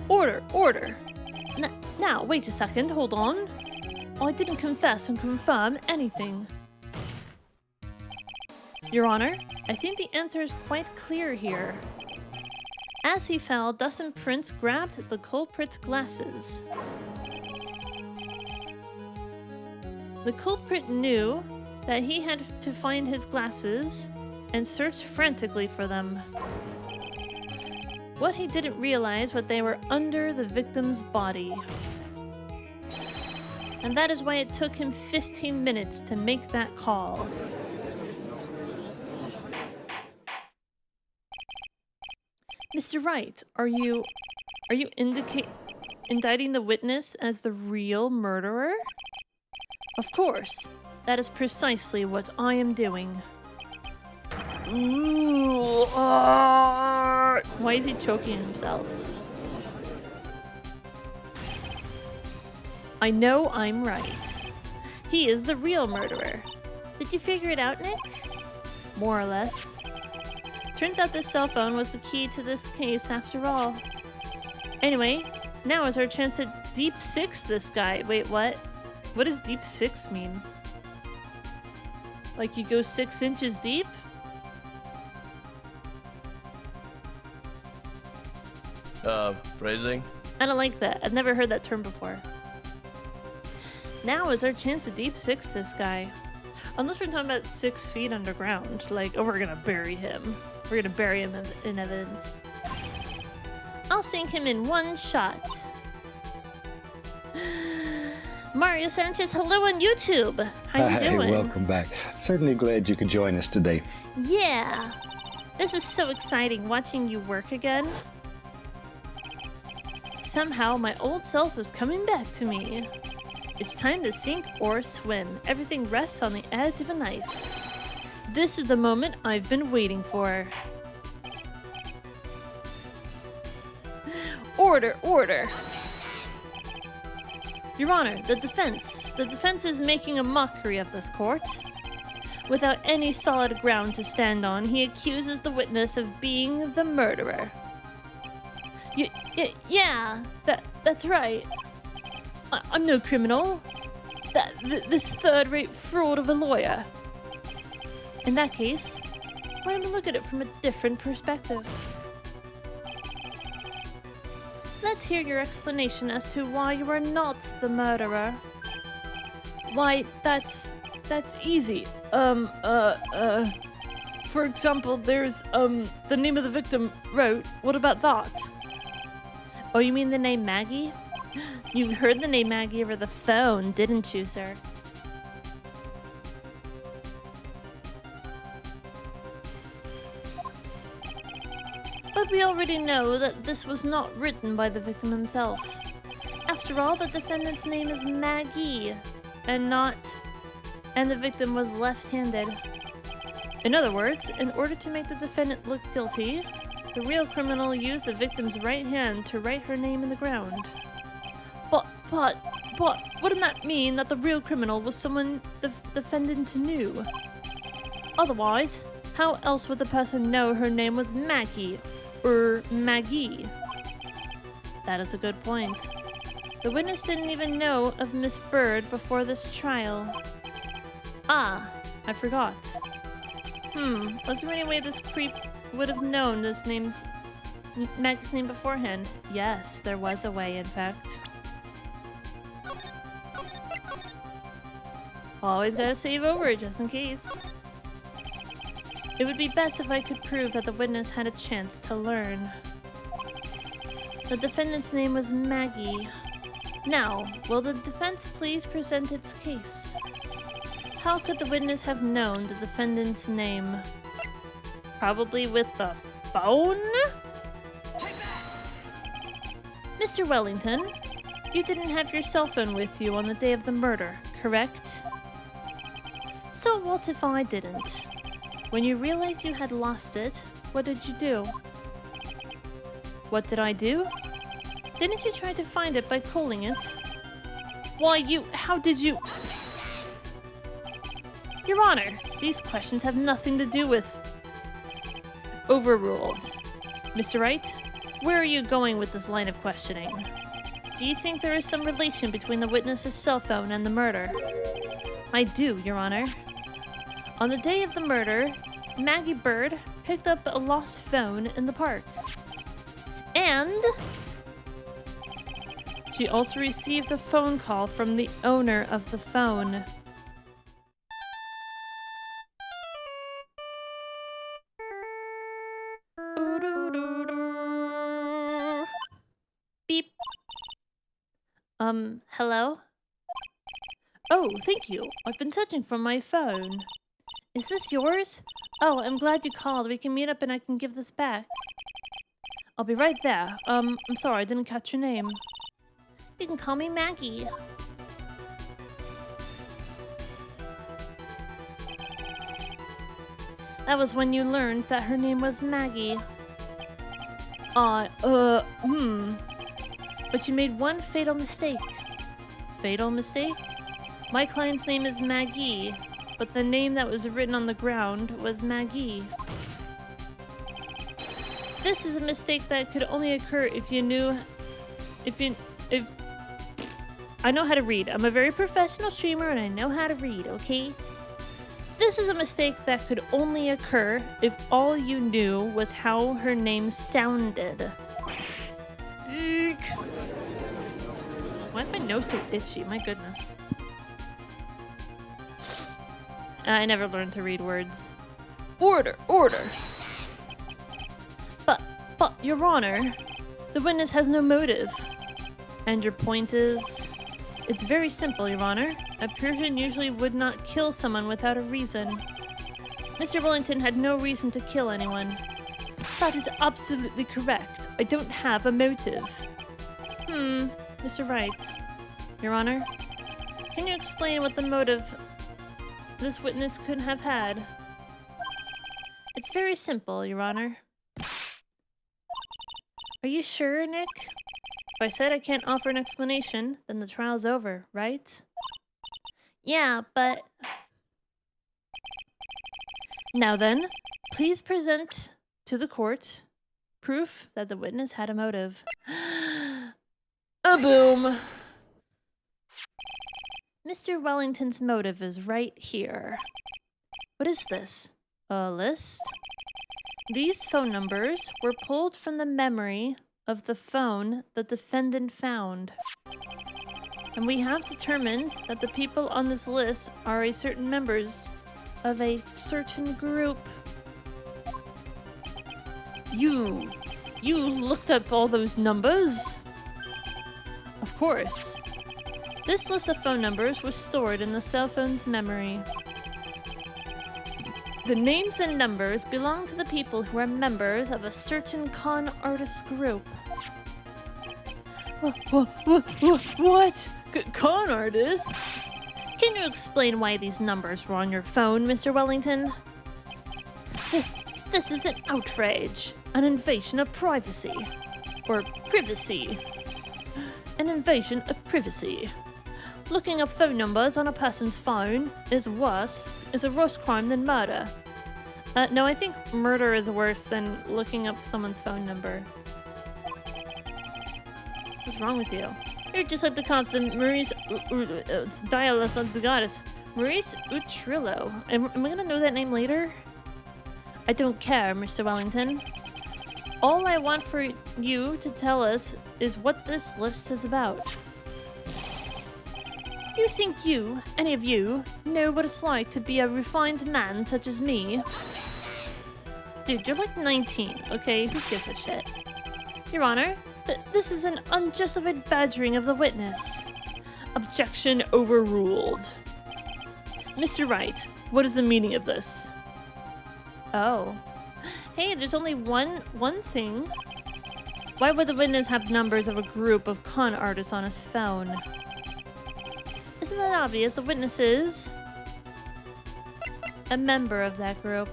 Speaker 2: Order! Now, wait a second, hold on. I didn't confess and confirm anything. Your Honor, I think the answer is quite clear here. As he fell, Dustin Prince grabbed the culprit's glasses. The culprit knew that he had to find his glasses and searched frantically for them. What he didn't realize was they were under the victim's body. And that is why it took him 15 minutes to make that call. Mr. Wright, are you indicting the witness as the real murderer? Of course. That is precisely what I am doing. Ooh, why is he choking himself? I know I'm right. He is the real murderer. Did you figure it out, Nick? More or less. Turns out this cell phone was the key to this case after all. Anyway, now is our chance to deep six this guy. Wait, what? What does deep six mean? Like you go 6 inches deep?
Speaker 10: Phrasing?
Speaker 2: I don't like that. I've never heard that term before. Now is our chance to deep six this guy. Unless we're talking about 6 feet underground. Like, oh, we're gonna bury him. We're gonna bury him in evidence. I'll sink him in one shot. Mario Sanchez, hello on YouTube. How you doing?
Speaker 11: Welcome back. Certainly glad you could join us today.
Speaker 2: Yeah. This is so exciting, watching you work again. Somehow, my old self is coming back to me. It's time to sink or swim. Everything rests on the edge of a knife. This is the moment I've been waiting for. Order, order. Your Honor, the defense. The defense is making a mockery of this court. Without any solid ground to stand on, he accuses the witness of being the murderer. Yeah, that's right. I'm no criminal. This third-rate fraud of a lawyer. In that case, why don't we look at it from a different perspective? Let's hear your explanation as to why you are not the murderer. Why, that's easy. For example, there's, the name of the victim wrote. What about that? Oh, you mean the name Maggie? You heard the name Maggie over the phone, didn't you, sir? But we already know that this was not written by the victim himself. After all, the defendant's name is Maggie, and the victim was left-handed. In other words, in order to make the defendant look guilty, the real criminal used the victim's right hand to write her name in the ground. But, wouldn't that mean that the real criminal was someone the defendant knew? Otherwise, how else would the person know her name was Maggie, or Maggie? That is a good point. The witness didn't even know of Miss Bird before this trial. Ah, I forgot. Was there any way this creep would have known Maggie's name beforehand? Yes, there was a way, in fact. Always gotta save over it, just in case. It would be best if I could prove that the witness had a chance to learn. The defendant's name was Maggie. Now, will the defense please present its case? How could the witness have known the defendant's name? Probably with the phone? Mr. Wellington, you didn't have your cell phone with you on the day of the murder, correct? So what if I didn't? When you realized you had lost it, what did you do? What did I do? Didn't you try to find it by calling it? Why, how did you... Your Honor, these questions have nothing to do with... Overruled. Mr. Wright, where are you going with this line of questioning? Do you think there is some relation between the witness's cell phone and the murder? I do, Your Honor. On the day of the murder, Maggie Bird picked up a lost phone in the park. And she also received a phone call from the owner of the phone. Beep. Hello? Oh, thank you. I've been searching for my phone. Is this yours? Oh, I'm glad you called. We can meet up and I can give this back. I'll be right there. I'm sorry, I didn't catch your name. You can call me Maggie. That was when you learned that her name was Maggie. But you made one fatal mistake. Fatal mistake? My client's name is Maggie. but the name that was written on the ground was Maggie. This is a mistake that could only occur if you knew... If... I know how to read. I'm a very professional streamer and I know how to read, okay? This is a mistake that could only occur if all you knew was how her name sounded. Eek! Why is my nose so itchy? My goodness. I never learned to read words. Order! Order! But, Your Honor, the witness has no motive. And your point is... It's very simple, Your Honor. A person usually would not kill someone without a reason. Mr. Wellington had no reason to kill anyone. That is absolutely correct. I don't have a motive. Mr. Wright. Your Honor, can you explain what the motive this witness could have had? It's very simple, Your Honor. Are you sure, Nick? If I said I can't offer an explanation, then the trial's over, right? Yeah, but... Now then, please present to the court proof that the witness had a motive. A-boom! Mr. Wellington's motive is right here. What is this? A list? These phone numbers were pulled from the memory of the phone the defendant found. And we have determined that the people on this list are a certain members of a certain group. You looked up all those numbers? Of course. This list of phone numbers was stored in the cell phone's memory. The names and numbers belong to the people who are members of a certain con artist group. What? Con artist? Can you explain why these numbers were on your phone, Mr. Wellington? This is an outrage. An invasion of privacy. Or privacy. An invasion of privacy. Looking up phone numbers on a person's phone is a worse crime than murder. No, I think murder is worse than looking up someone's phone number. What's wrong with you? You're just like the cops and Maurice Dialis of the goddess. Maurice Utrillo. Am I gonna know that name later? I don't care, Mr. Wellington. All I want for you to tell us is what this list is about. You think any of you, know what it's like to be a refined man such as me? Dude, you're like 19, okay? Who gives a shit? Your Honor, this is an unjustified badgering of the witness. Objection overruled. Mr. Wright, what is the meaning of this? Oh. Hey, there's only one thing. Why would the witness have numbers of a group of con artists on his phone? Isn't that obvious? The witness is a member of that group.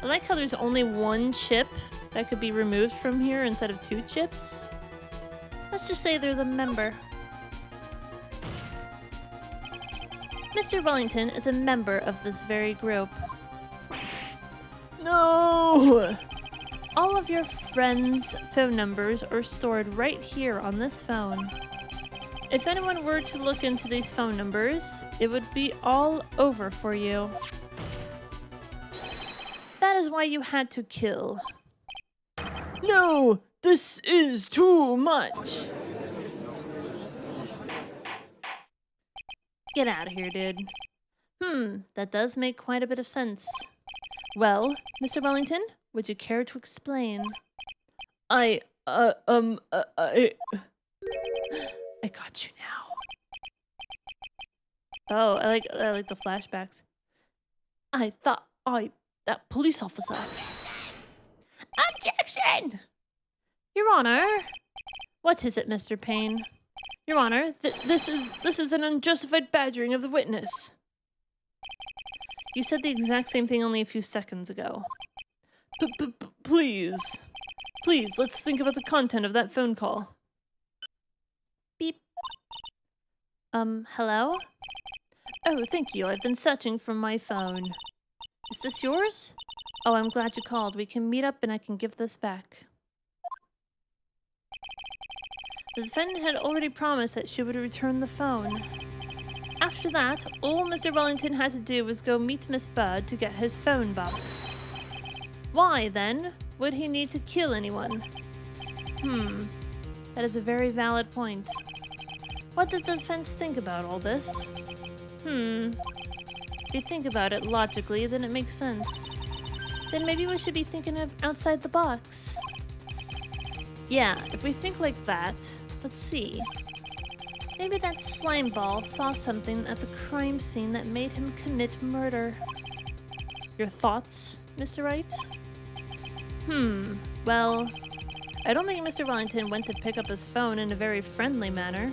Speaker 2: I like how there's only one chip that could be removed from here instead of 2 chips. Let's just say they're the member. Mr. Wellington is a member of this very group. No! All of your friends' phone numbers are stored right here on this phone. If anyone were to look into these phone numbers, it would be all over for you. That is why you had to kill. No! This is too much! Get out of here, dude. That does make quite a bit of sense. Well, Mr. Wellington, would you care to explain? I got you now. Oh, I like the flashbacks. I thought that police officer. Objection! Your Honor. What is it, Mr. Payne? Your Honor, this is an unjustified badgering of the witness. You said the exact same thing only a few seconds ago. Please, let's think about the content of that phone call. Beep. Hello? Oh, thank you. I've been searching for my phone. Is this yours? Oh, I'm glad you called. We can meet up and I can give this back. The defendant had already promised that she would return the phone. After that, all Mr. Wellington had to do was go meet Miss Bird to get his phone back. Why, then, would he need to kill anyone? That is a very valid point. What does the defense think about all this? If you think about it logically, then it makes sense. Then maybe we should be thinking of outside the box. Yeah, if we think like that, let's see. Maybe that slime ball saw something at the crime scene that made him commit murder. Your thoughts, Mr. Wright? Well, I don't think Mr. Wellington went to pick up his phone in a very friendly manner.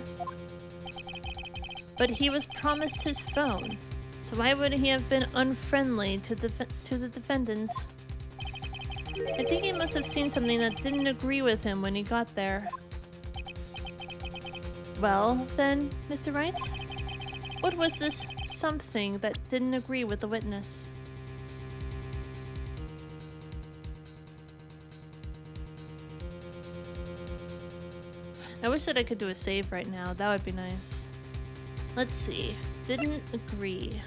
Speaker 2: But he was promised his phone, so why would he have been unfriendly to the defendant? I think he must have seen something that didn't agree with him when he got there. Well, then, Mr. Wright? What was this something that didn't agree with the witness? I wish that I could do a save right now. That would be nice. Let's see. Didn't agree.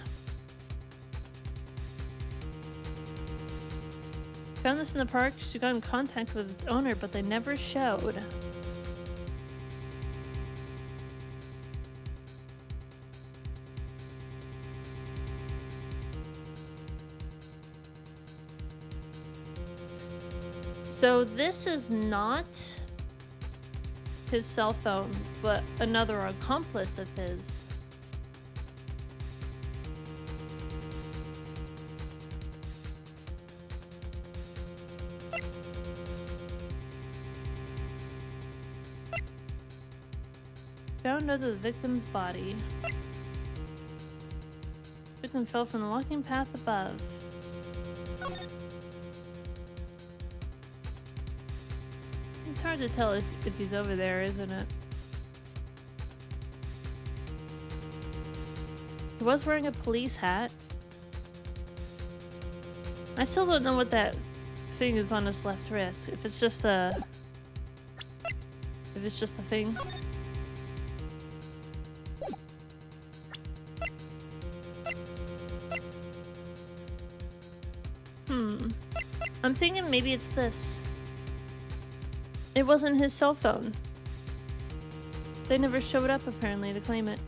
Speaker 2: Found this in the park. She got in contact with its owner, but they never showed. So this is not his cell phone, but another accomplice of his. Found under the victim's body. Victim fell from the walking path above. It's hard to tell if he's over there, isn't it? He was wearing a police hat. I still don't know what that thing is on his left wrist. If it's just a thing. I'm thinking maybe it's this. It wasn't his cell phone. They never showed up apparently to claim it.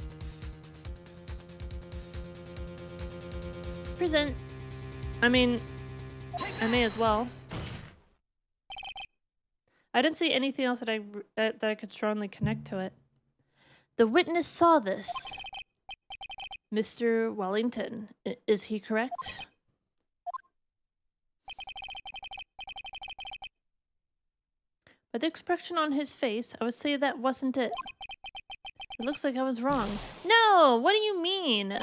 Speaker 2: Present. I mean, I may as well. I didn't see anything else that I could strongly connect to it. The witness saw this. Mr. Wellington, is he correct? By the expression on his face, I would say that wasn't it. It looks like I was wrong. No! What do you mean?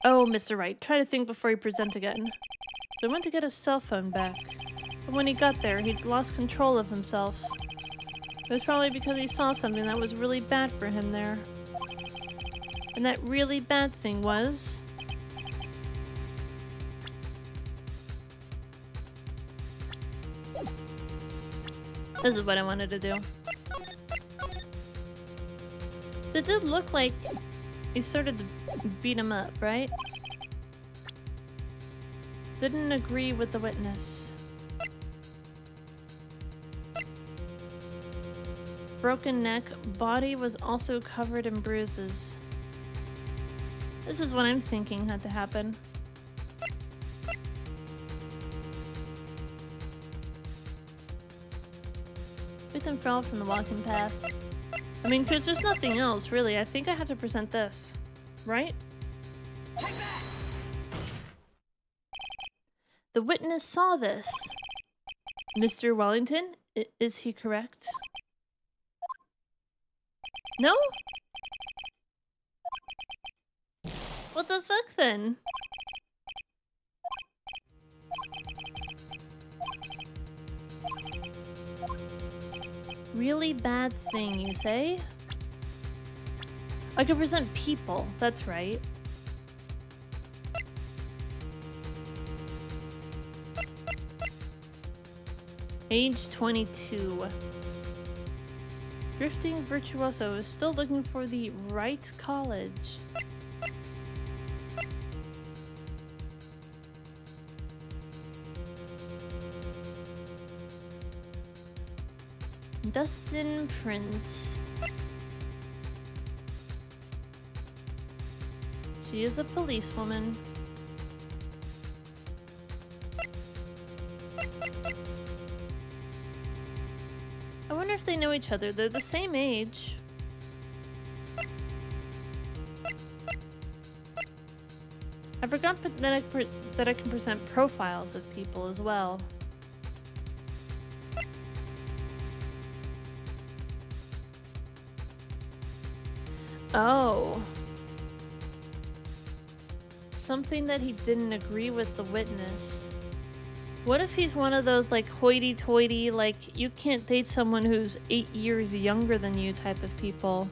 Speaker 2: Oh, Mr. Wright, try to think before you present again. So I went to get his cell phone back. But when he got there, he'd lost control of himself. It was probably because he saw something that was really bad for him there. And that really bad thing was... This is what I wanted to do. So it did look like he started to beat him up, right? Didn't agree with the witness. Broken neck, body was also covered in bruises. This is what I'm thinking had to happen. Victim fell from the walking path. I mean, because there's nothing else, really. I think I have to present this. Right? The witness saw this. Mr. Wellington, is he correct? No? What the fuck then? Really bad thing, you say? I can present people, that's right. Age 22. Drifting Virtuoso is still looking for the right college. Dustin Prince. She is a policewoman. I wonder if they know each other. They're the same age. I forgot that I can present profiles of people as well. Oh. Something that he didn't agree with the witness. What if he's one of those like hoity-toity, like you can't date someone who's 8 years younger than you type of people?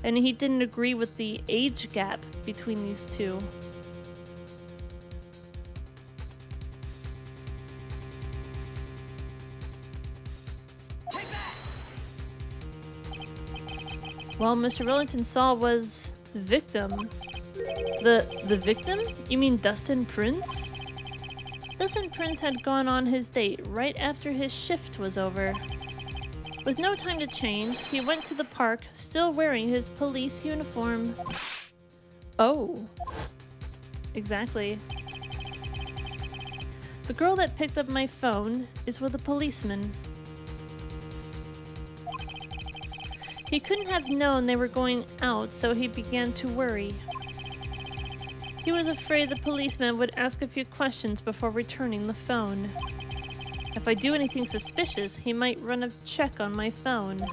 Speaker 2: And he didn't agree with the age gap between these two. Well, Mr. Wellington saw was the victim. The victim? You mean Dustin Prince? Dustin Prince had gone on his date right after his shift was over. With no time to change, he went to the park, still wearing his police uniform. Oh. Exactly. The girl that picked up my phone is with a policeman. He couldn't have known they were going out, so he began to worry. He was afraid the policeman would ask a few questions before returning the phone. If I do anything suspicious, he might run a check on my phone.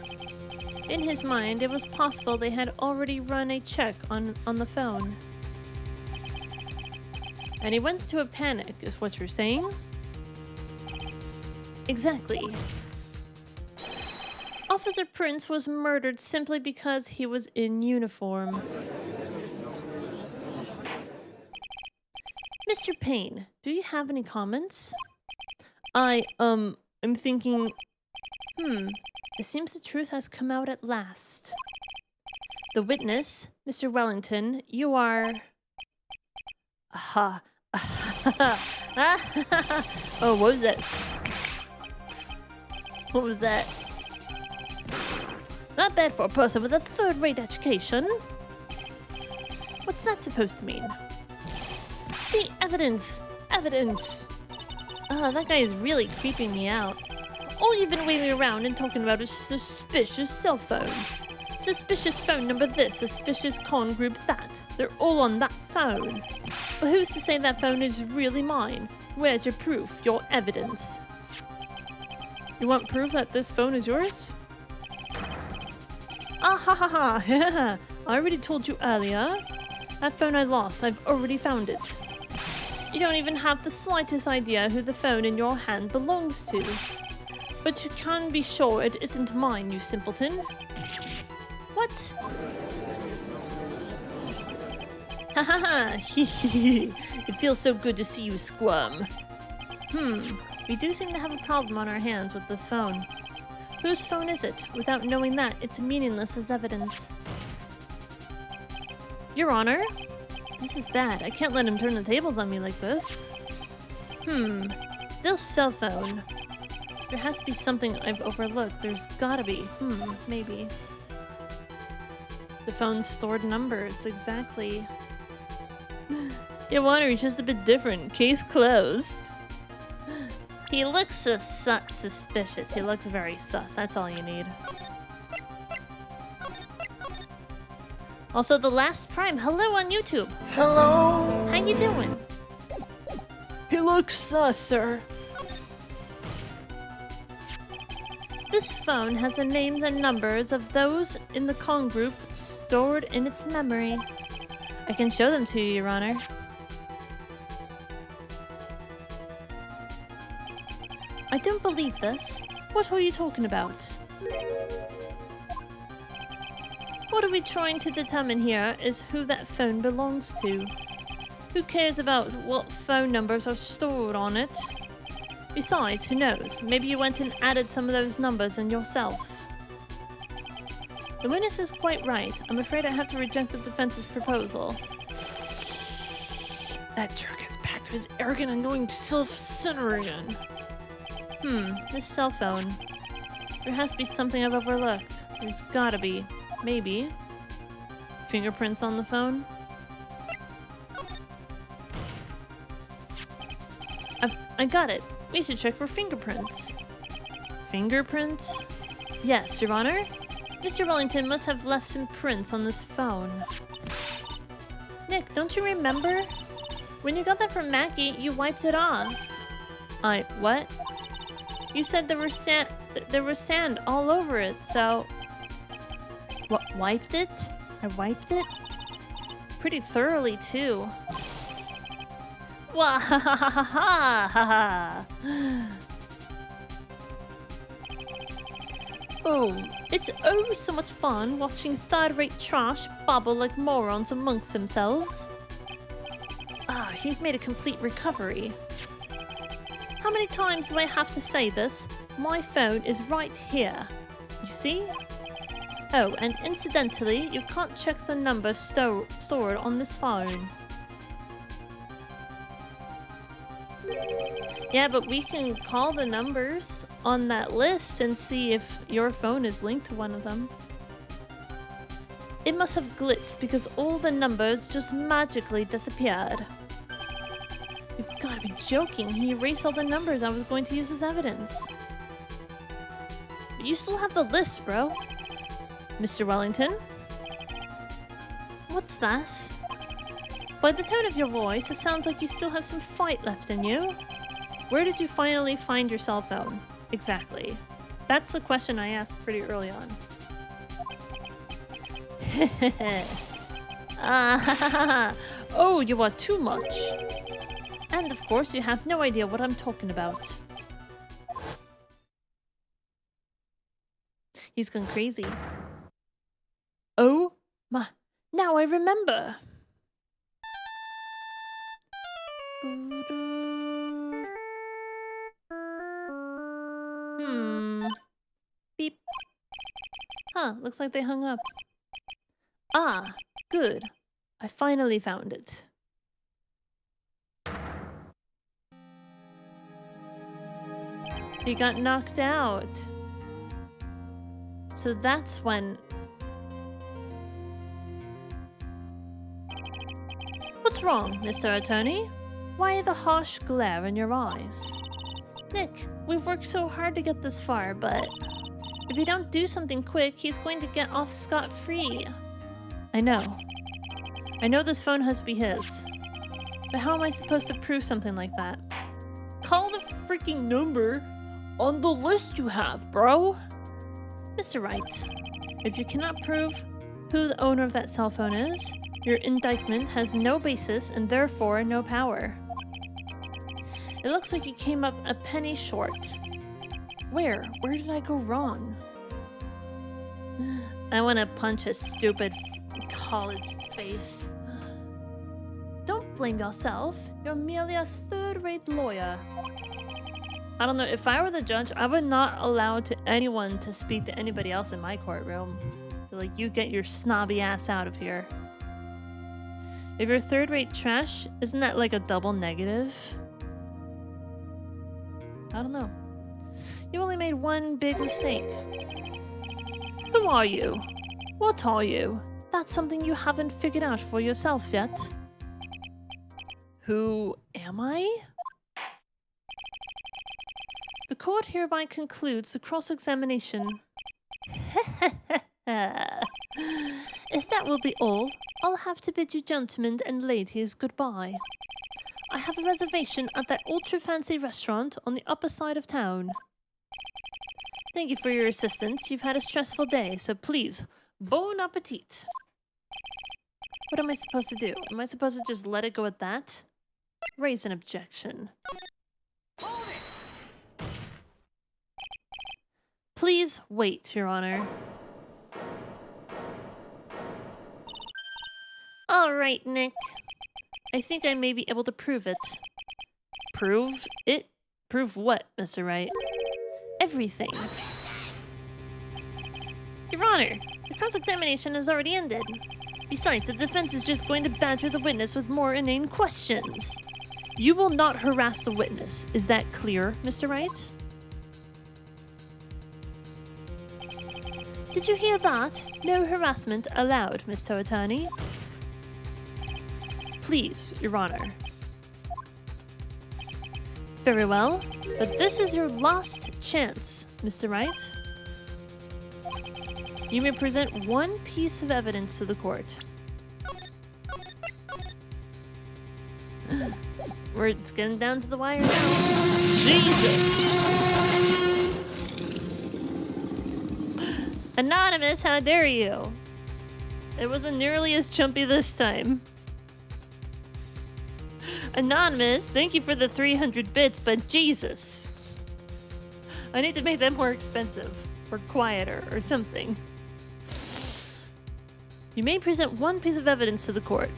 Speaker 2: In his mind, it was possible they had already run a check on the phone. And he went into a panic, is what you're saying? Exactly. Officer Prince was murdered simply because he was in uniform. Mr. Payne, do you have any comments? I'm thinking... It seems the truth has come out at last. The witness, Mr. Wellington, you are... Aha. Oh, what was that? What was that? Not bad for a person with a third-rate education. What's that supposed to mean? The evidence! Evidence! That guy is really creeping me out. All you've been waving around and talking about is suspicious cell phone. Suspicious phone number this, suspicious con group that. They're all on that phone. But who's to say that phone is really mine? Where's your proof, your evidence? You want proof that this phone is yours? Ah ha ha ha! I already told you earlier. That phone I lost, I've already found it. You don't even have the slightest idea who the phone in your hand belongs to. But you can be sure it isn't mine, you simpleton. What? Ha ha ha! It feels so good to see you squirm. We do seem to have a problem on our hands with this phone. Whose phone is it? Without knowing that, it's meaningless as evidence. Your Honor? This is bad. I can't let him turn the tables on me like this. This cell phone. There has to be something I've overlooked. There's gotta be. Maybe. The phone's stored numbers. Exactly. Your Honor, he's just a bit different. Case closed. He looks suspicious. He looks very sus. That's all you need. Also, the last Prime. Hello on YouTube.
Speaker 6: Hello.
Speaker 2: How you doing?
Speaker 4: He looks sus, sir.
Speaker 2: This phone has the names and numbers of those in the con group stored in its memory. I can show them to you, Your Honor. I don't believe this. What are you talking about? What are we trying to determine here is who that phone belongs to. Who cares about what phone numbers are stored on it? Besides, who knows? Maybe you went and added some of those numbers in yourself. The witness is quite right. I'm afraid I have to reject the defense's proposal. That jerk is back to his arrogant, annoying self-centered again. This cell phone. There has to be something I've overlooked. There's gotta be. Maybe. Fingerprints on the phone? I got it. We should check for fingerprints. Fingerprints? Yes, Your Honor. Mr. Wellington must have left some prints on this phone. Nick, don't you remember? When you got that from Mackie, you wiped it off. What? You said there was sand all over it, so... What, wiped it? I wiped it? Pretty thoroughly, too. Wah ha ha ha ha ha ha. Oh, it's oh so much fun watching third-rate trash babble like morons amongst themselves. He's made a complete recovery. How many times do I have to say this? My phone is right here. You see? Oh, and incidentally, you can't check the number stored on this phone. Yeah, but we can call the numbers on that list and see if your phone is linked to one of them. It must have glitched because all the numbers just magically disappeared. You've got to be joking. He erased all the numbers I was going to use as evidence. But you still have the list, bro. Mr. Wellington? What's that? By the tone of your voice, it sounds like you still have some fight left in you. Where did you finally find your cell phone? Exactly. That's the question I asked pretty early on. Oh, you are too much. And of course, you have no idea what I'm talking about. He's gone crazy. Oh my, now I remember. Beep. Huh, looks like they hung up. Ah, good. I finally found it. He got knocked out. So that's when... What's wrong, Mr. Attorney? Why the harsh glare in your eyes? Nick, we've worked so hard to get this far, but... if we don't do something quick, he's going to get off scot-free. I know. I know this phone has to be his. But how am I supposed to prove something like that? Call the freaking number on the list you have, bro! Mr. Wright, if you cannot prove who the owner of that cell phone is, your indictment has no basis and therefore no power. It looks like you came up a penny short. Where? Where did I go wrong? I want to punch his stupid college face. Don't blame yourself. You're merely a third-rate lawyer. I don't know, if I were the judge, I would not allow anyone to speak to anybody else in my courtroom. Like, you get your snobby ass out of here. If you're third-rate trash, isn't that like a double negative? I don't know. You only made one big mistake. Who are you? What are you? That's something you haven't figured out for yourself yet. Who am I? The court hereby concludes the cross-examination. If that will be all, I'll have to bid you gentlemen and ladies goodbye. I have a reservation at that ultra-fancy restaurant on the upper side of town. Thank you for your assistance. You've had a stressful day, so please, bon appetit. What am I supposed to do? Am I supposed to just let it go at that? Raise an objection. Please wait, Your Honor. Alright, Nick. I think I may be able to prove it. Prove it? Prove what, Mr. Wright? Everything. Your Honor, the cross-examination has already ended. Besides, the defense is just going to badger the witness with more inane questions. You will not harass the witness. Is that clear, Mr. Wright? Did you hear that? No harassment allowed, Mr. Attorney. Please, Your Honor. Very well, but this is your last chance, Mr. Wright. You may present one piece of evidence to the court. It's getting down to the wire now. Jesus! Anonymous, how dare you? It wasn't nearly as chumpy this time. Anonymous, thank you for the 300 bits, but Jesus. I need to make them more expensive, or quieter, or something. You may present one piece of evidence to the court.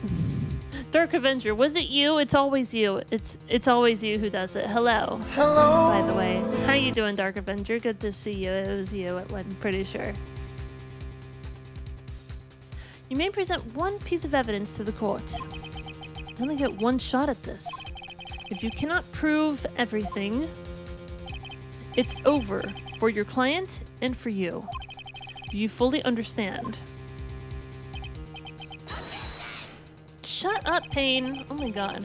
Speaker 2: Dark Avenger, was it you? It's always you. It's always you who does it. Hello.
Speaker 6: Hello.
Speaker 2: By the way, how you doing, Dark Avenger? Good to see you. It was you, I'm pretty sure. You may present one piece of evidence to the court. You only get one shot at this. If you cannot prove everything, it's over for your client and for you. Do you fully understand? Shut up, Payne. Oh my god.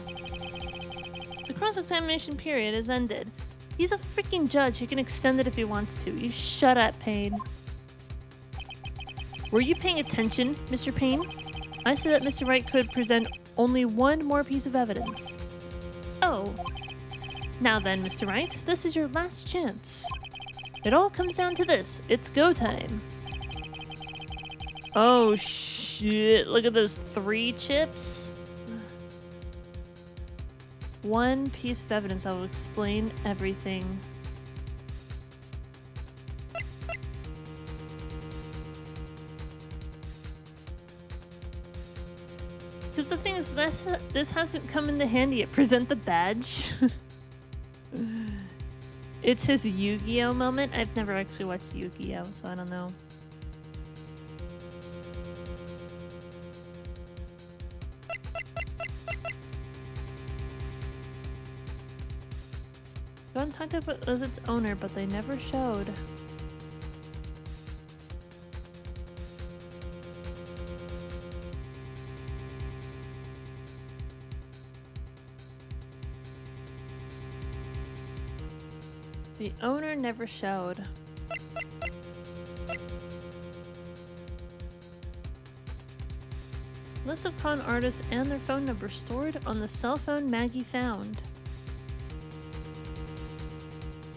Speaker 2: The cross-examination period is ended. He's a freaking judge. He can extend it if he wants to. You shut up, Payne. Were you paying attention, Mr. Payne? I said that Mr. Wright could present only one more piece of evidence. Oh. Now then, Mr. Wright, this is your last chance. It all comes down to this. It's go time. Oh, shit. Look at those 3 chips. One piece of evidence that will explain everything. Because the thing is, this hasn't come into handy yet. Present the badge. It's his Yu-Gi-Oh moment. I've never actually watched Yu-Gi-Oh, so I don't know. Don't talk about its owner, but they never showed. The owner never showed. List of con artists and their phone number stored on the cell phone Maggie found.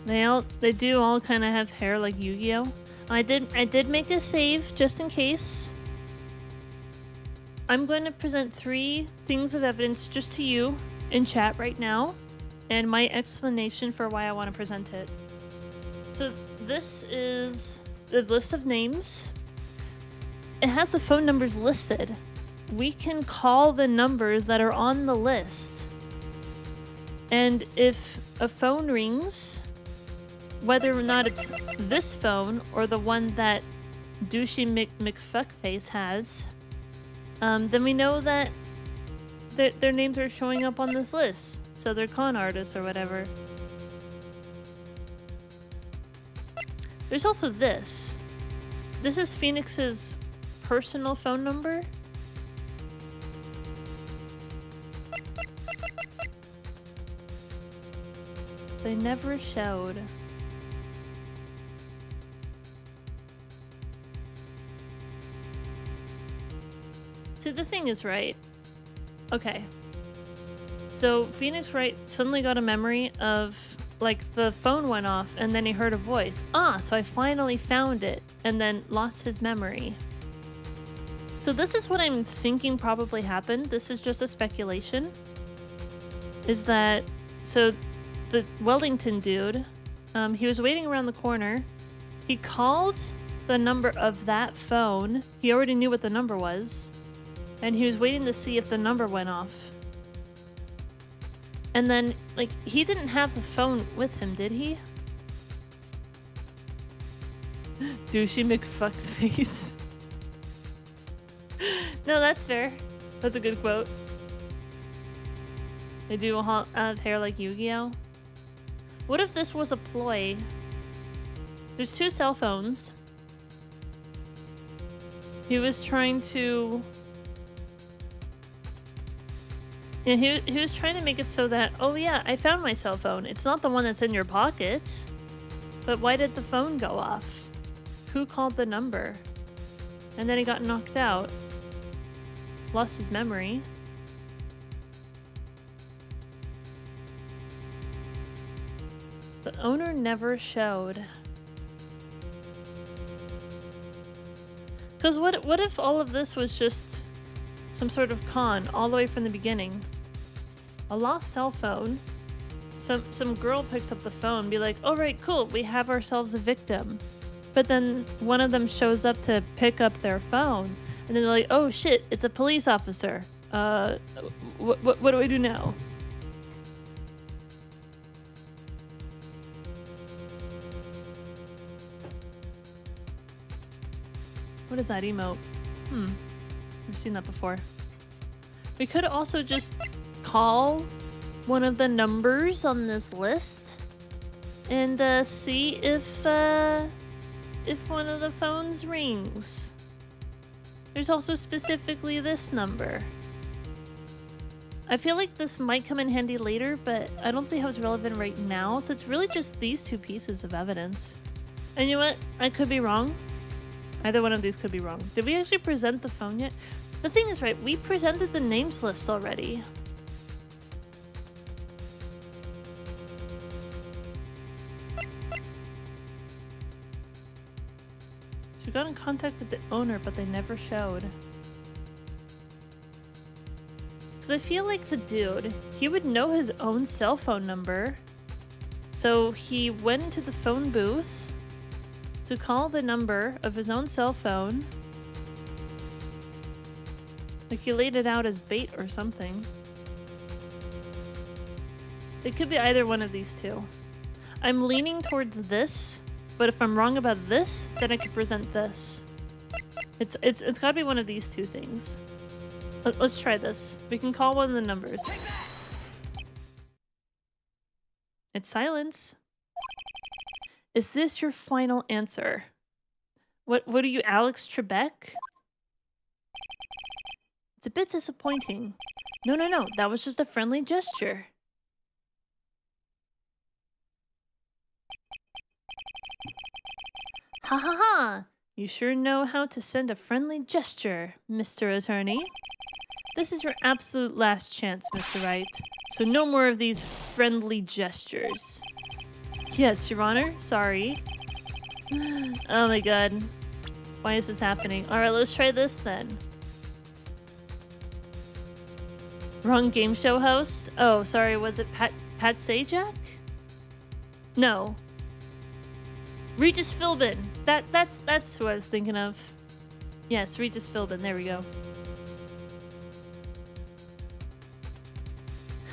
Speaker 2: They do all kind of have hair like Yu-Gi-Oh. I did make a save just in case. I'm going to present 3 things of evidence just to you in chat right now, and my explanation for why I want to present it. So this is the list of names. It has the phone numbers listed. We can call the numbers that are on the list. And if a phone rings, whether or not it's this phone or the one that Douchey McFuckface has, then we know that their names are showing up on this list. So they're con artists or whatever. There's also this. This is Phoenix's personal phone number. They never showed. See, the thing is, right? Okay. So Phoenix Wright suddenly got a memory of, like, the phone went off and then he heard a voice. Ah, so I finally found it, and then lost his memory. So this is what I'm thinking probably happened. This is just a speculation. Is that, so the Wellington dude, he was waiting around the corner. He called the number of that phone. He already knew what the number was. And he was waiting to see if the number went off. And then, like, he didn't have the phone with him, did he? Douchey McFuckface. No, that's fair. That's a good quote. They do have hair like Yu-Gi-Oh! What if this was a ploy? There's 2 cell phones. He was trying to... Yeah, he was trying to make it so that, oh yeah, I found my cell phone. It's not the one that's in your pocket. But why did the phone go off? Who called the number? And then he got knocked out. Lost his memory. The owner never showed. Because what if all of this was just some sort of con all the way from the beginning? A lost cell phone. Some girl picks up the phone, be like, "All right, cool, we have ourselves a victim." But then one of them shows up to pick up their phone, and then they're like, "Oh shit, it's a police officer. What do I do now?" What is that emote? I've seen that before. We could also just call one of the numbers on this list and see if one of the phones rings. There's also specifically this number. I feel like this might come in handy later, but I don't see how it's relevant right now, so it's really just these 2 pieces of evidence. And you know what? I could be wrong. Either one of these could be wrong. Did we actually present the phone yet? The thing is, right, we presented the names list already. She got in contact with the owner, but they never showed. Because I feel like the dude, he would know his own cell phone number. So he went into the phone booth to call the number of his own cell phone. Like he laid it out as bait or something. It could be either one of these 2. I'm leaning towards this, but if I'm wrong about this, then I could present this. It's gotta be one of these 2 things. Let's try this. We can call one of the numbers. It's silence. Is this your final answer? What are you, Alex Trebek? It's a bit disappointing. No, that was just a friendly gesture. Ha ha ha! You sure know how to send a friendly gesture, Mr. Attorney. This is your absolute last chance, Mr. Wright. So no more of these friendly gestures. Yes, Your Honor. Sorry. Oh my god. Why is this happening? Alright, let's try this then. Wrong game show host? Oh, sorry, was it Pat Sajak? No. Regis Philbin. That's who I was thinking of. Yes, Regis Philbin. There we go.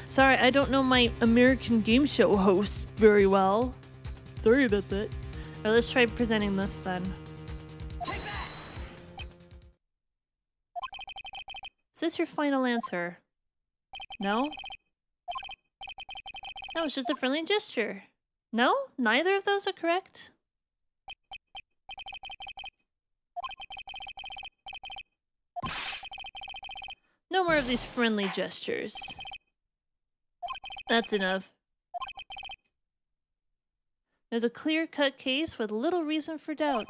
Speaker 2: Sorry, I don't know my American game show hosts very well. Sorry about that. Alright, let's try presenting this then. Is this your final answer? No? No, it's just a friendly gesture. No? Neither of those are correct? No more of these friendly gestures. That's enough. There's a clear-cut case with little reason for doubt,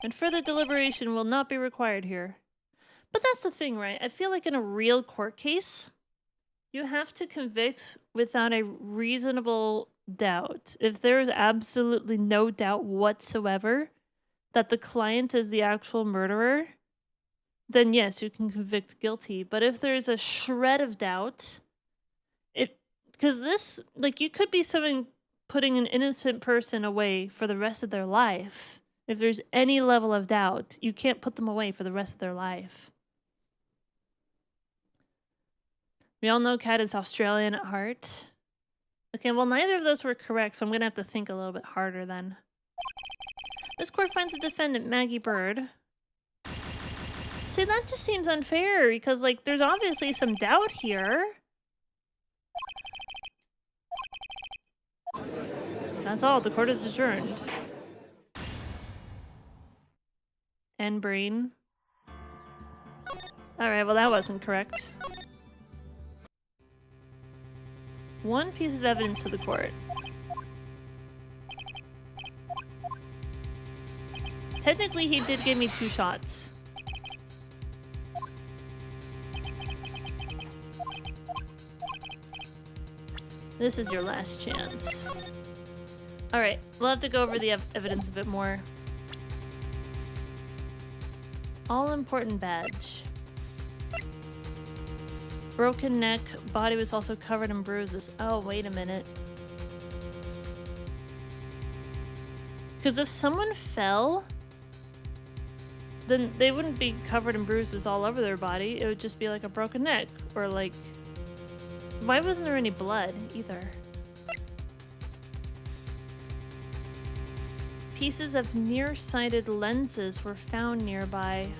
Speaker 2: and further deliberation will not be required here. But that's the thing, right? I feel like in a real court case, you have to convict without a reasonable doubt. If there is absolutely no doubt whatsoever that the client is the actual murderer, then yes, you can convict guilty. But if there's a shred of doubt, because this, like, you could be putting an innocent person away for the rest of their life. If there's any level of doubt, you can't put them away for the rest of their life. We all know Cat is Australian at heart. Okay, well, neither of those were correct, so I'm gonna have to think a little bit harder then. This court finds the defendant, Maggie Bird. See, that just seems unfair, because, like, there's obviously some doubt here. That's all. The court is adjourned. And Breen. Alright, well, that wasn't correct. One piece of evidence to the court. Technically, he did give me 2 shots. This is your last chance. Alright, we'll have to go over the evidence a bit more. All-important badge. Broken neck, body was also covered in bruises. Oh, wait a minute. Because if someone fell, then they wouldn't be covered in bruises all over their body. It would just be like a broken neck, or like... Why wasn't there any blood, either? Pieces of nearsighted lenses were found nearby.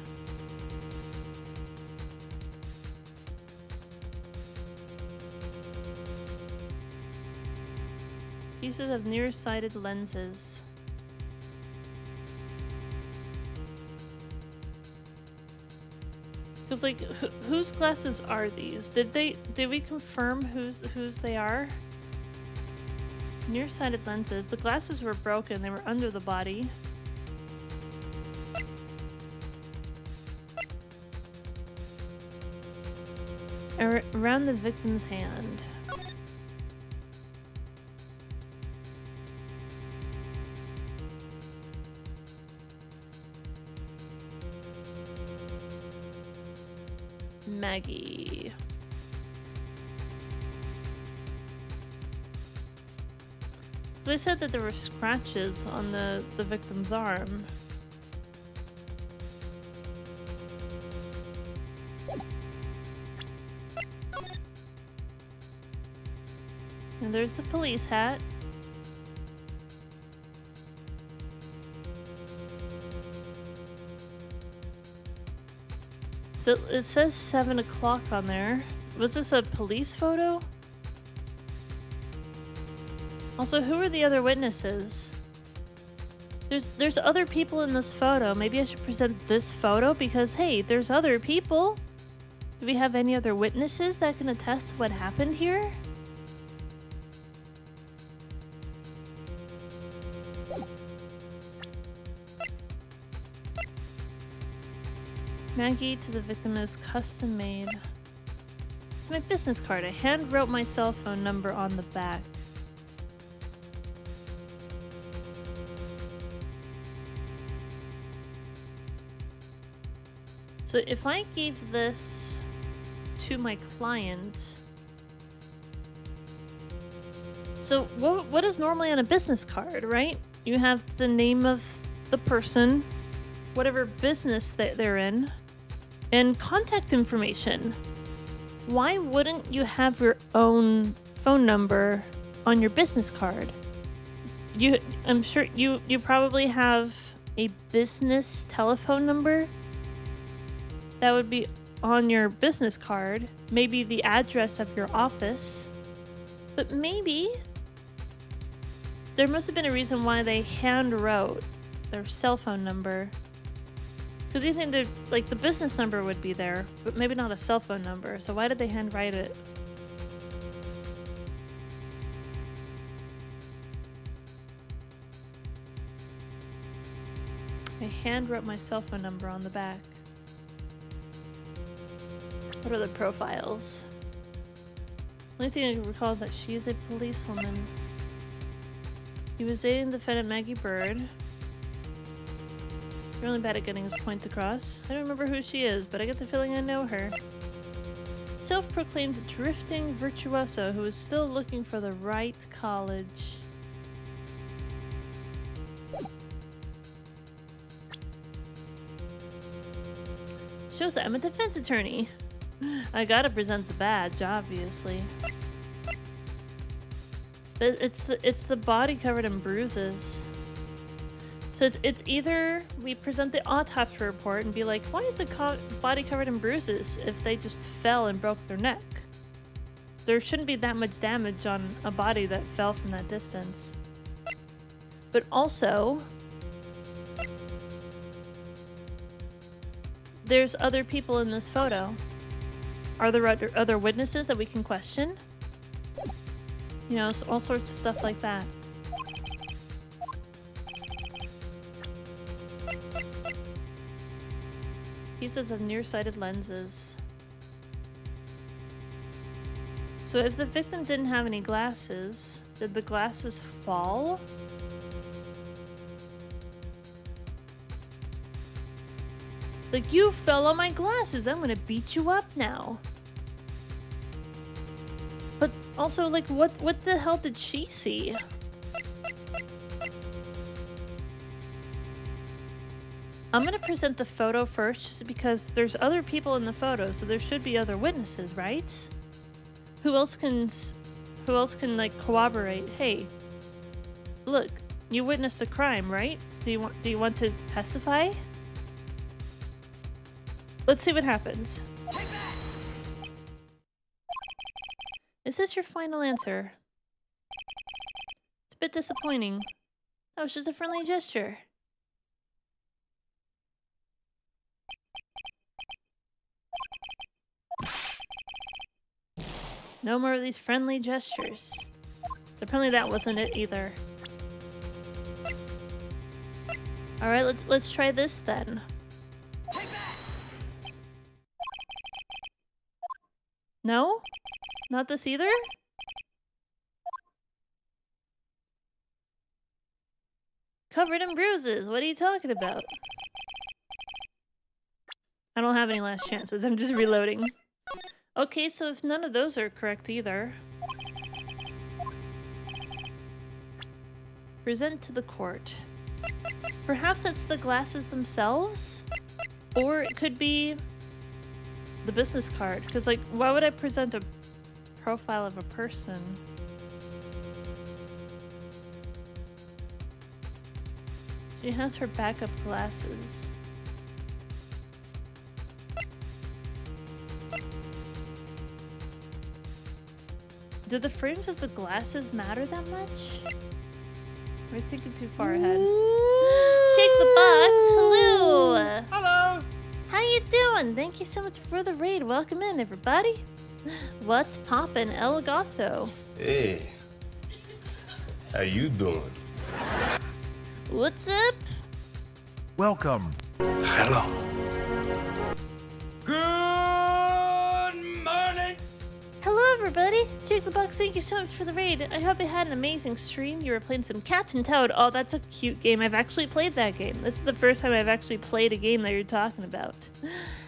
Speaker 2: Pieces of nearsighted lenses. Because, like, whose glasses are these? Did we confirm whose they are? Nearsighted lenses. The glasses were broken. They were under the body. Around the victim's hand. Maggie. They said that there were scratches on the victim's arm. And there's the police hat. So it says 7 o'clock on there. Was this a police photo? Also, who are the other witnesses? There's other people in this photo. Maybe I should present this photo because, hey, there's other people. Do we have any other witnesses that can attest to what happened here? Maggie to the victim is custom made. It's my business card. I hand wrote my cell phone number on the back. So if I gave this to my client, so what is normally on a business card, right? You have the name of the person, whatever business that they're in, and contact information. Why wouldn't you have your own phone number on your business card? I'm sure you probably have a business telephone number that would be on your business card, maybe the address of your office, but maybe there must have been a reason why they hand wrote their cell phone number. Because you think like the business number would be there, but maybe not a cell phone number. So why did they hand write it? I hand wrote my cell phone number on the back. What are the profiles? The only thing I recall is that she is a policewoman. He was dating defendant Maggie Bird. Really bad at getting his points across. I don't remember who she is, but I get the feeling I know her. Self-proclaimed drifting virtuoso who is still looking for the right college. Shows that I'm a defense attorney. I gotta present the badge, obviously. But it's the body covered in bruises. So it's either we present the autopsy report and be like, why is the body covered in bruises if they just fell and broke their neck? There shouldn't be that much damage on a body that fell from that distance. But also, there's other people in this photo. Are there other witnesses that we can question? You know, all sorts of stuff like that. Pieces of nearsighted lenses. So if the victim didn't have any glasses, did the glasses fall? Like, you fell on my glasses, I'm gonna beat you up now. But also, like, what the hell did she see? I'm gonna present the photo first just because there's other people in the photo, so there should be other witnesses, right? Who else can like corroborate? Hey, look, you witnessed a crime, right? Do you want to testify? Let's see what happens. Is this your final answer? It's a bit disappointing. That was just a friendly gesture. No more of these friendly gestures. Apparently that wasn't it either. Alright, let's try this then. No? Not this either? Covered in bruises, what are you talking about? I don't have any last chances, I'm just reloading. Okay, so if none of those are correct either... Present to the court. Perhaps it's the glasses themselves? Or it could be... the business card. Because, like, why would I present a profile of a person? She has her backup glasses. Do the frames of the glasses matter that much? We're thinking too far ahead. Shake the box! Hello!
Speaker 6: Hello!
Speaker 2: How you doing? Thank you so much for the raid. Welcome in, everybody. What's poppin', El Gasso?
Speaker 10: Hey. How you doing?
Speaker 2: What's up?
Speaker 7: Welcome.
Speaker 10: Hello.
Speaker 7: Good morning.
Speaker 2: Hello, everybody. Shake the box, thank you so much for the raid. I hope you had an amazing stream. You were playing some Captain Toad. Oh, that's a cute game. I've actually played that game. This is the first time I've actually played a game that you're talking about.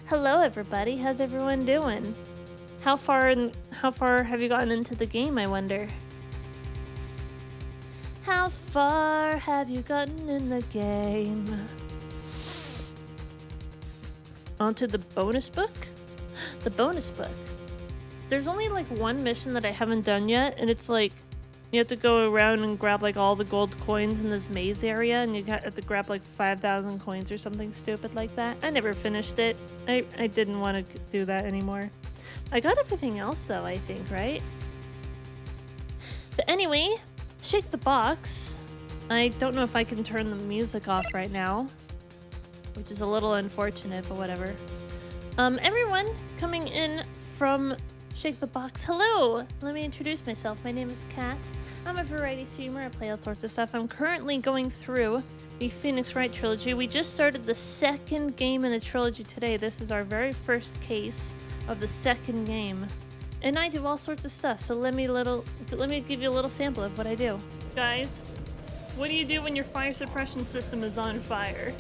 Speaker 2: Hello, everybody. How's everyone doing? How far have you gotten into the game, I wonder? How far have you gotten in the game? Onto the bonus book? The bonus book. There's only like one mission that I haven't done yet, and it's like you have to go around and grab like all the gold coins in this maze area, and you have to grab like 5,000 coins or something stupid like that. I never finished it. I didn't want to do that anymore. I got everything else though, I think, right? But anyway, shake the box. I don't know if I can turn the music off right now, which is a little unfortunate, but whatever. Everyone coming in from Shake the Box, hello! Let me introduce myself. My name is Kat. I'm a variety streamer. I play all sorts of stuff. I'm currently going through the Phoenix Wright trilogy. We just started the second game in the trilogy today. This is our very first case of the second game. And I do all sorts of stuff, so let me give you a little sample of what I do. Guys, what do you do when your fire suppression system is on fire?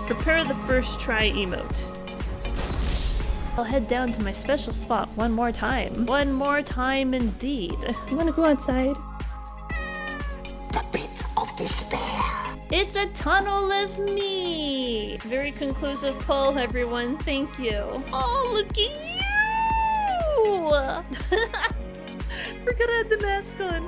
Speaker 2: Prepare the first try emote. I'll head down to my special spot one more time. One more time indeed. I'm gonna go outside.
Speaker 8: the pit of despair.
Speaker 2: It's a tunnel of me. Very conclusive poll, everyone. Thank you. Oh, look at you! Forgot I had the mask on.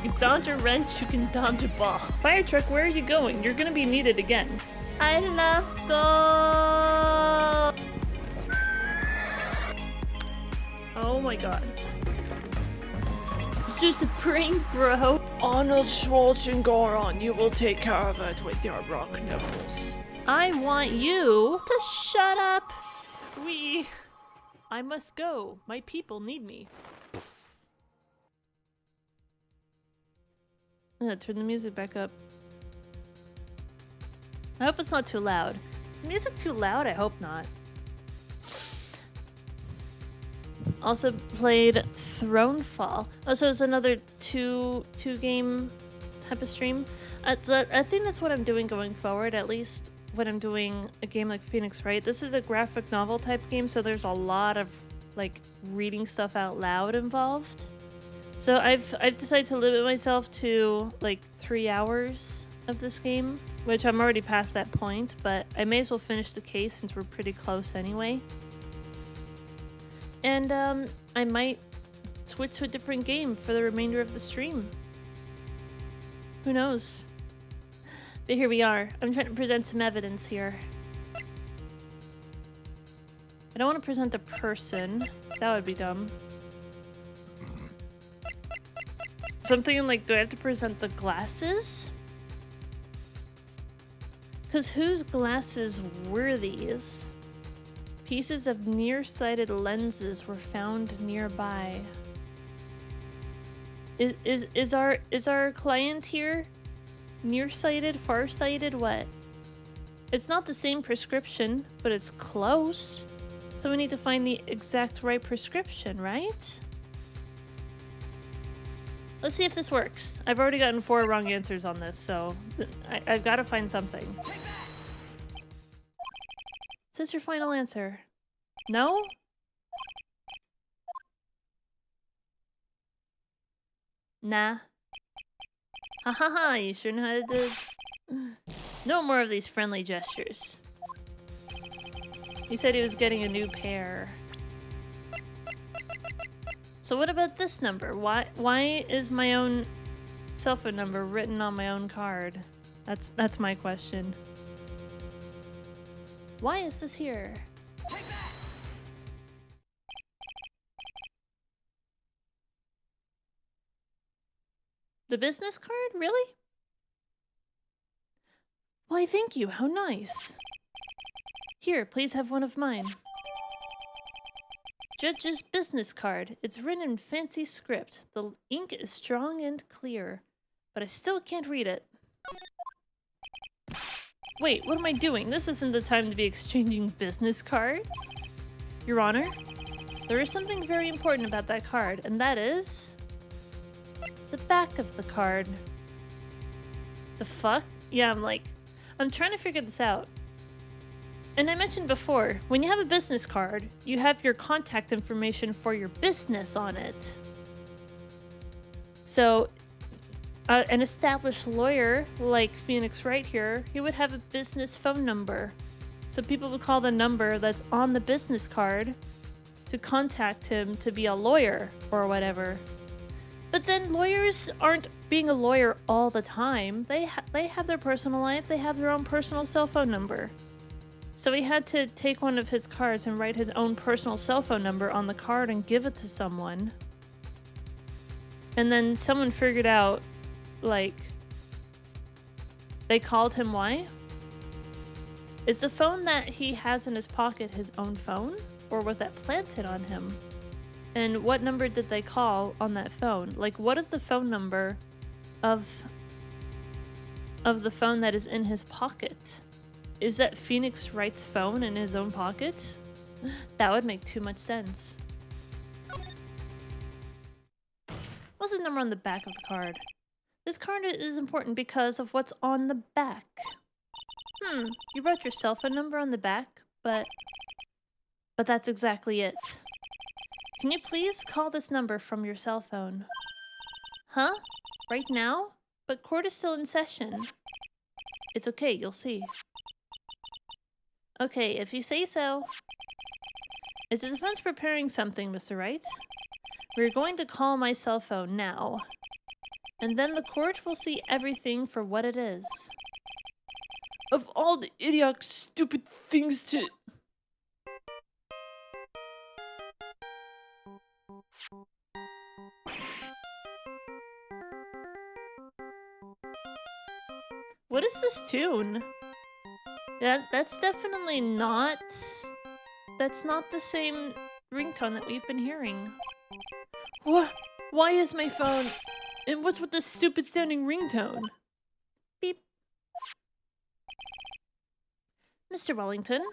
Speaker 2: You can dodge a wrench, you can dodge a ball. Fire truck, where are you going? You're gonna be needed again. I love go. Oh my god. It's just a prank, bro.
Speaker 4: Arnold Schwarzenegger, you will take care of it with your rock nipples.
Speaker 2: I want you to shut up. I must go. My people need me. I'm gonna turn the music back up. I hope it's not too loud. Is the music too loud? I hope not. Also played Thronefall. Oh, so it's another two game type of stream. So I think that's what I'm doing going forward, at least when I'm doing a game like Phoenix Wright. This is a graphic novel type game, so there's a lot of like reading stuff out loud involved. So I've decided to limit myself to like 3 hours of this game, which I'm already past that point, but I may as well finish the case since we're pretty close anyway. And I might switch to a different game for the remainder of the stream. Who knows? But here we are. I'm trying to present some evidence here. I don't want to present a person. That would be dumb. Something like, do I have to present the glasses? Because whose glasses were these? Pieces of nearsighted lenses were found nearby. Is our client here nearsighted, farsighted? What? It's not the same prescription, but it's close. So we need to find the exact right prescription, right? Let's see if this works. I've already gotten 4 wrong answers on this, so I've got to find something. Is this your final answer? No? Nah. Ha ha ha, you sure know how to do... No more of these friendly gestures. He said he was getting a new pair. So what about this number? Why is my own cell phone number written on my own card? That's my question. Why is this here? The business card? Really? Why, thank you. How nice. Here, please have one of mine. Judge's business card. It's written in fancy script. The ink is strong and clear, but I still can't read it. Wait, what am I doing? This isn't the time to be exchanging business cards. Your Honor, there is something very important about that card, and that is... the back of the card. The fuck? Yeah, I'm trying to figure this out. And I mentioned before, when you have a business card, you have your contact information for your business on it. So, an established lawyer like Phoenix Wright here, he would have a business phone number. So people would call the number that's on the business card to contact him to be a lawyer or whatever. But then lawyers aren't being a lawyer all the time. They have their personal lives. They have their own personal cell phone number. So he had to take one of his cards and write his own personal cell phone number on the card and give it to someone. And then someone figured out, like, they called him why? Is the phone that he has in his pocket his own phone? Or was that planted on him? And what number did they call on that phone? Like, what is the phone number of the phone that is in his pocket? Is that Phoenix Wright's phone in his own pocket? That would make too much sense. What's his number on the back of the card? This card is important because of what's on the back. You wrote your cell phone number on the back, but that's exactly it. Can you please call this number from your cell phone? Huh? Right now? But court is still in session. It's okay, you'll see. Okay, if you say so. Is the defense preparing something, Mr. Wright? We're going to call my cell phone now. And then the court will see everything for what it is. Of all the idiotic, stupid things to... What is this tune? That's definitely not... That's not the same ringtone that we've been hearing. What? Why is my phone... And what's with this stupid sounding ringtone? Beep. Mr. Wellington?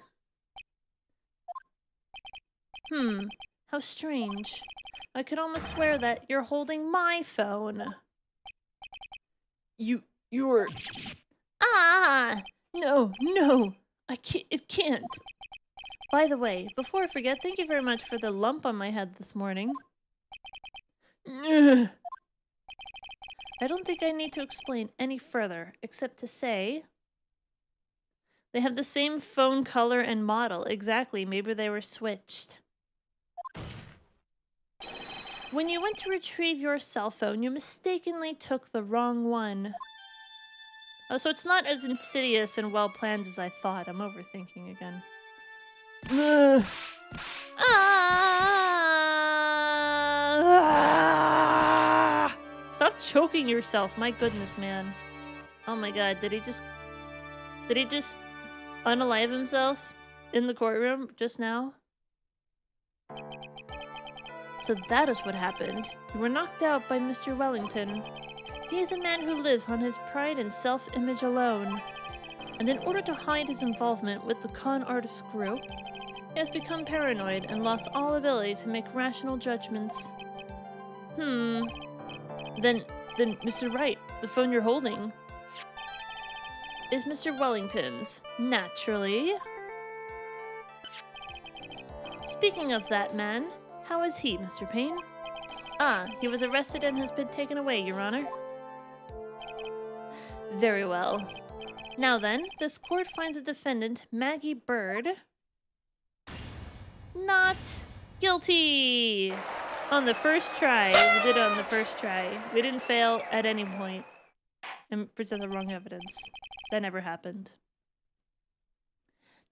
Speaker 2: How strange. I could almost swear that you're holding my phone. You're... Ah! No, I can't, it can't. By the way, before I forget, thank you very much for the lump on my head this morning. I don't think I need to explain any further, except to say... They have the same phone color and model. Exactly, maybe they were switched. When you went to retrieve your cell phone, you mistakenly took the wrong one. Oh, so it's not as insidious and well-planned as I thought. I'm overthinking again. Stop choking yourself, my goodness, man. Oh my god, did he just unalive himself in the courtroom just now? So that is what happened. You were knocked out by Mr. Wellington. He is a man who lives on his pride and self-image alone. And in order to hide his involvement with the con artist group, he has become paranoid and lost all ability to make rational judgments. Then Mr. Wright, the phone you're holding, is Mr. Wellington's, naturally. Speaking of that man, how is he, Mr. Payne? Ah, he was arrested and has been taken away, Your Honor. Very well. Now then, this court finds the defendant, Maggie Bird, not guilty! On the first try. We did it on the first try. We didn't fail at any point and present the wrong evidence. That never happened.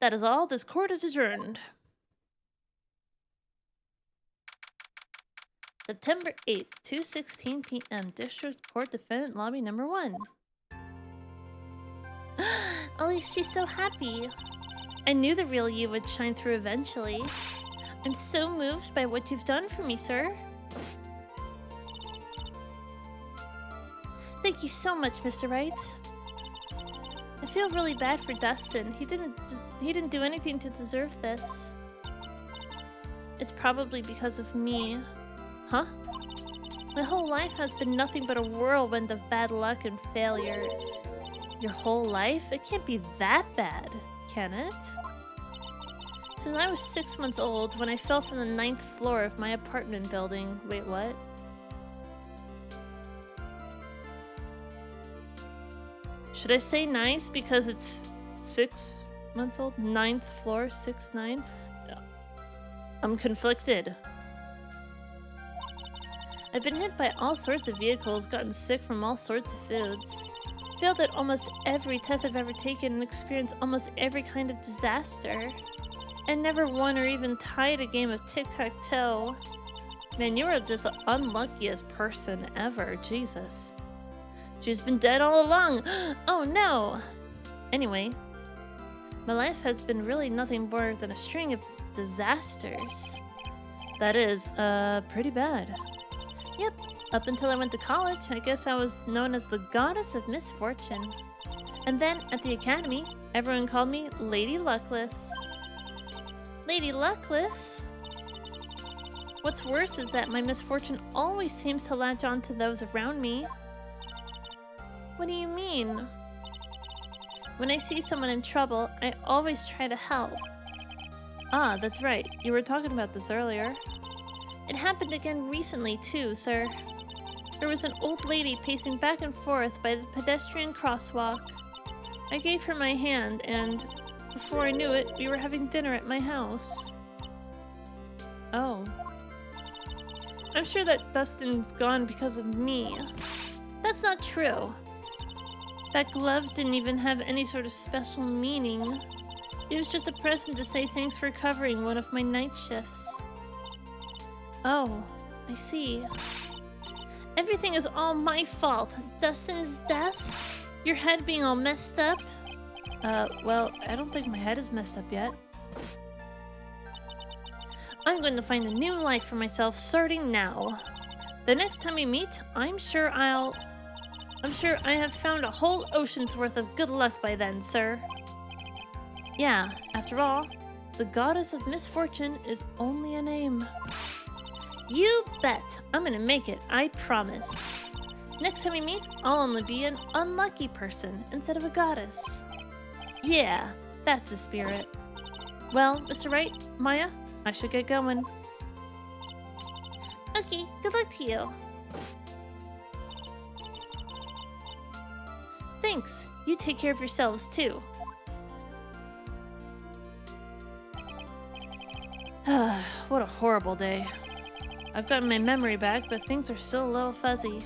Speaker 2: That is all. This court is adjourned. September 8th, 2:16 p.m. District Court Defendant Lobby Number 1. Oh, she's so happy. I knew the real you would shine through eventually. I'm so moved by what you've done for me, sir. Thank you so much, Mr. Wright. I feel really bad for Dustin. He didn't do anything to deserve this. It's probably because of me. Huh? My whole life has been nothing but a whirlwind of bad luck and failures. Your whole life? It can't be that bad, can it? Since I was 6 months old, when I fell from the 9th floor of my apartment building. Wait, what? Should I say nice because it's 6 months old? 9th floor, 6'9"? I'm conflicted. I've been hit by all sorts of vehicles, gotten sick from all sorts of foods, failed at almost every test I've ever taken, and experienced almost every kind of disaster. And never won or even tied a game of tic-tac-toe. Man, you are just the unluckiest person ever. Jesus. She's been dead all along. Oh no! Anyway, my life has been really nothing more than a string of disasters. That is, pretty bad. Yep, up until I went to college, I guess I was known as the goddess of misfortune. And then, at the academy, everyone called me Lady Luckless. Lady Luckless? What's worse is that my misfortune always seems to latch on to those around me. What do you mean? When I see someone in trouble, I always try to help. Ah, that's right. You were talking about this earlier. It happened again recently too, sir. There was an old lady pacing back and forth by the pedestrian crosswalk. I gave her my hand, and before I knew it, we were having dinner at my house. Oh. I'm sure that Dustin's gone because of me. That's not true. That glove didn't even have any sort of special meaning. It was just a present to say thanks for covering one of my night shifts. Oh, I see. Everything is all my fault. Dustin's death? Your head being all messed up? Well, I don't think my head is messed up yet. I'm going to find a new life for myself starting now. The next time we meet, I'm sure I have found a whole ocean's worth of good luck by then, sir. Yeah, after all, the goddess of misfortune is only a name. You bet! I'm gonna make it, I promise. Next time we meet, I'll only be an unlucky person instead of a goddess. Yeah, that's the spirit. Well, Mr. Wright, Maya, I should get going. Okay, good luck to you. Thanks. You take care of yourselves too. What a horrible day. I've gotten my memory back, but things are still a little fuzzy.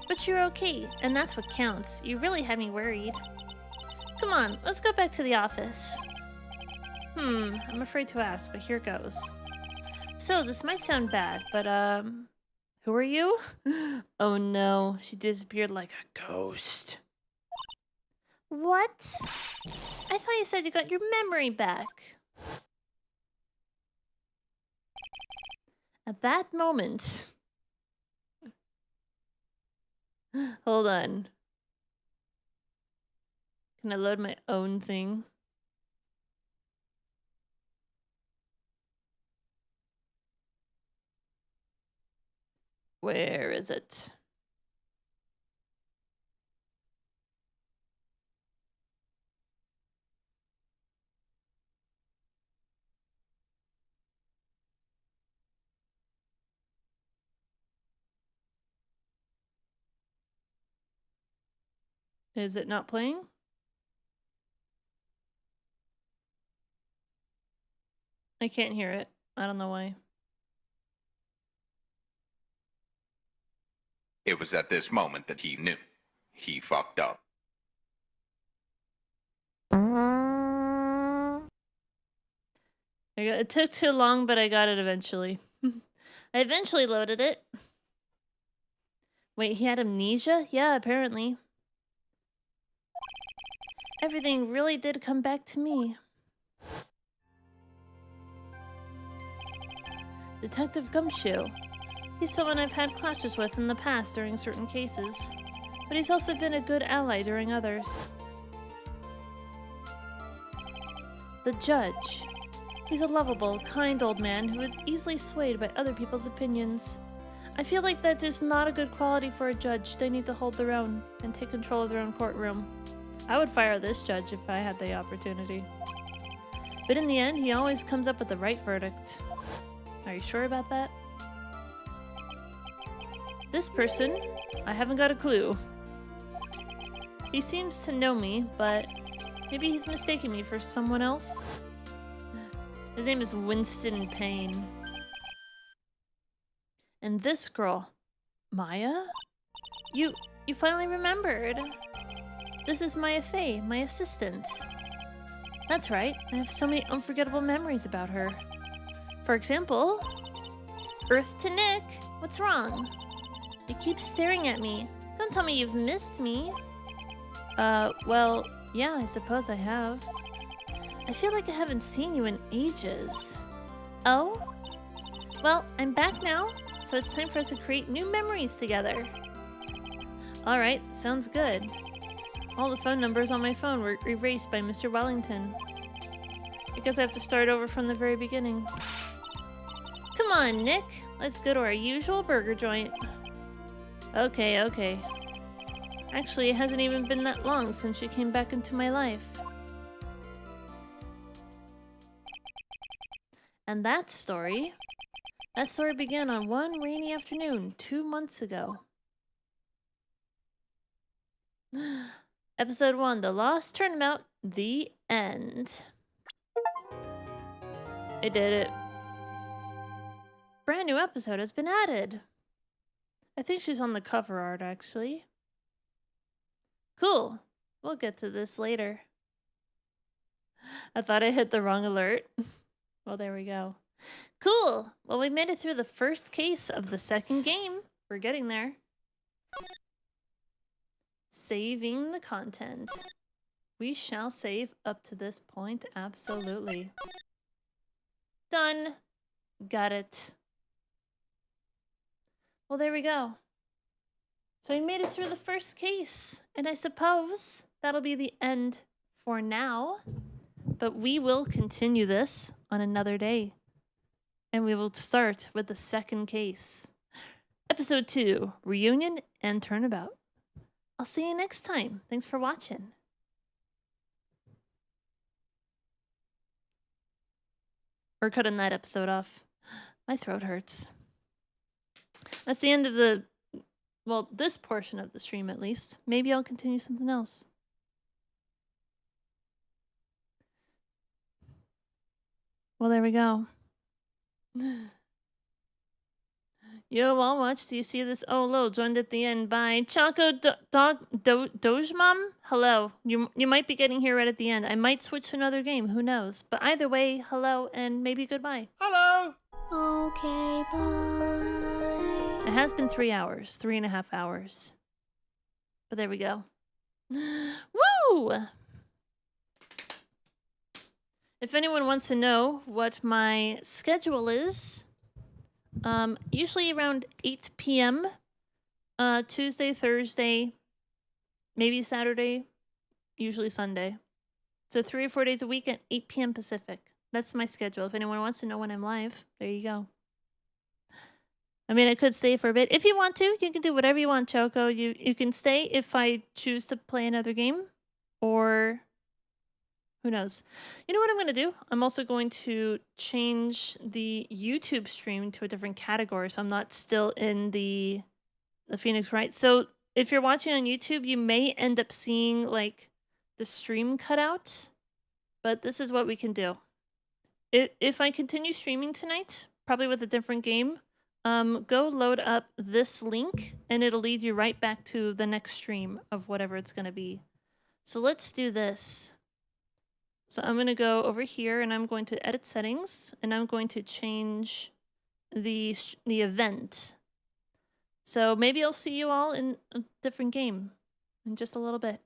Speaker 2: But you're okay, and that's what counts. You really had me worried. Come on, let's go back to the office. I'm afraid to ask, but here goes. So, this might sound bad, but, who are you? Oh no, she disappeared like a ghost. What? I thought you said you got your memory back. At that moment... Hold on. Can I load my own thing? Where is it? Is it not playing? I can't hear it. I don't know why.
Speaker 12: It was at this moment that he knew. He fucked up.
Speaker 2: It took too long, but I got it eventually. I eventually loaded it. Wait, he had amnesia? Yeah, apparently. Everything really did come back to me. Detective Gumshoe. He's someone I've had clashes with in the past during certain cases, but he's also been a good ally during others. The Judge. He's a lovable, kind old man who is easily swayed by other people's opinions. I feel like that is not a good quality for a judge. They need to hold their own and take control of their own courtroom. I would fire this judge if I had the opportunity. But in the end, he always comes up with the right verdict. Are you sure about that? This person, I haven't got a clue. He seems to know me, but maybe he's mistaken me for someone else. His name is Winston Payne. And this girl, Maya? You finally remembered. This is Maya Fey, my assistant. That's right, I have so many unforgettable memories about her. For example, Earth to Nick, what's wrong? You keep staring at me. Don't tell me you've missed me. Well, yeah, I suppose I have. I feel like I haven't seen you in ages. Oh? Well, I'm back now, so it's time for us to create new memories together. Alright, sounds good. All the phone numbers on my phone were erased by Mr. Wellington. I guess I have to start over from the very beginning. Come on, Nick. Let's go to our usual burger joint. Okay. Actually, it hasn't even been that long since you came back into my life. And that story That story began on one rainy afternoon 2 months ago. Episode 1, The Lost Turnabout, the end. I did it. Brand new episode has been added. I think she's on the cover art, actually. Cool. We'll get to this later. I thought I hit the wrong alert. Well, there we go. Cool. Well, we made it through the first case of the second game. We're getting there. Saving the content. We shall save up to this point, absolutely. Done. Got it. Well, there we go. So we made it through the first case, and I suppose that'll be the end for now. But we will continue this on another day. And we will start with the second case. Episode 2, Reunion and Turnabout. I'll see you next time. Thanks for watching. We're cutting that episode off. My throat hurts. That's the end of the... Well, this portion of the stream at least. Maybe I'll continue something else. Well, there we go. Yo, I'll watch. Do you see this? Oh, Lil joined at the end by Choco Doge Mom. Hello. You might be getting here right at the end. I might switch to another game. Who knows? But either way, hello and maybe goodbye.
Speaker 6: Hello.
Speaker 3: Okay, bye.
Speaker 2: It has been 3 hours, 3.5 hours. But there we go. Woo! If anyone wants to know what my schedule is, usually around 8 p.m. Tuesday, Thursday, maybe Saturday, usually Sunday. So 3 or 4 days a week at 8 p.m. Pacific. That's my schedule. If anyone wants to know when I'm live, there you go. I mean, I could stay for a bit. If you want to, you can do whatever you want, Choco. You can stay if I choose to play another game, or who knows. You know what I'm going to do? I'm also going to change the YouTube stream to a different category, so I'm not still in the Phoenix Wright. So if you're watching on YouTube, you may end up seeing like the stream cut out, but this is what we can do. If I continue streaming tonight, probably with a different game, go load up this link and it'll lead you right back to the next stream of whatever it's going to be. So let's do this. So I'm going to go over here and I'm going to edit settings and I'm going to change the event. So maybe I'll see you all in a different game in just a little bit.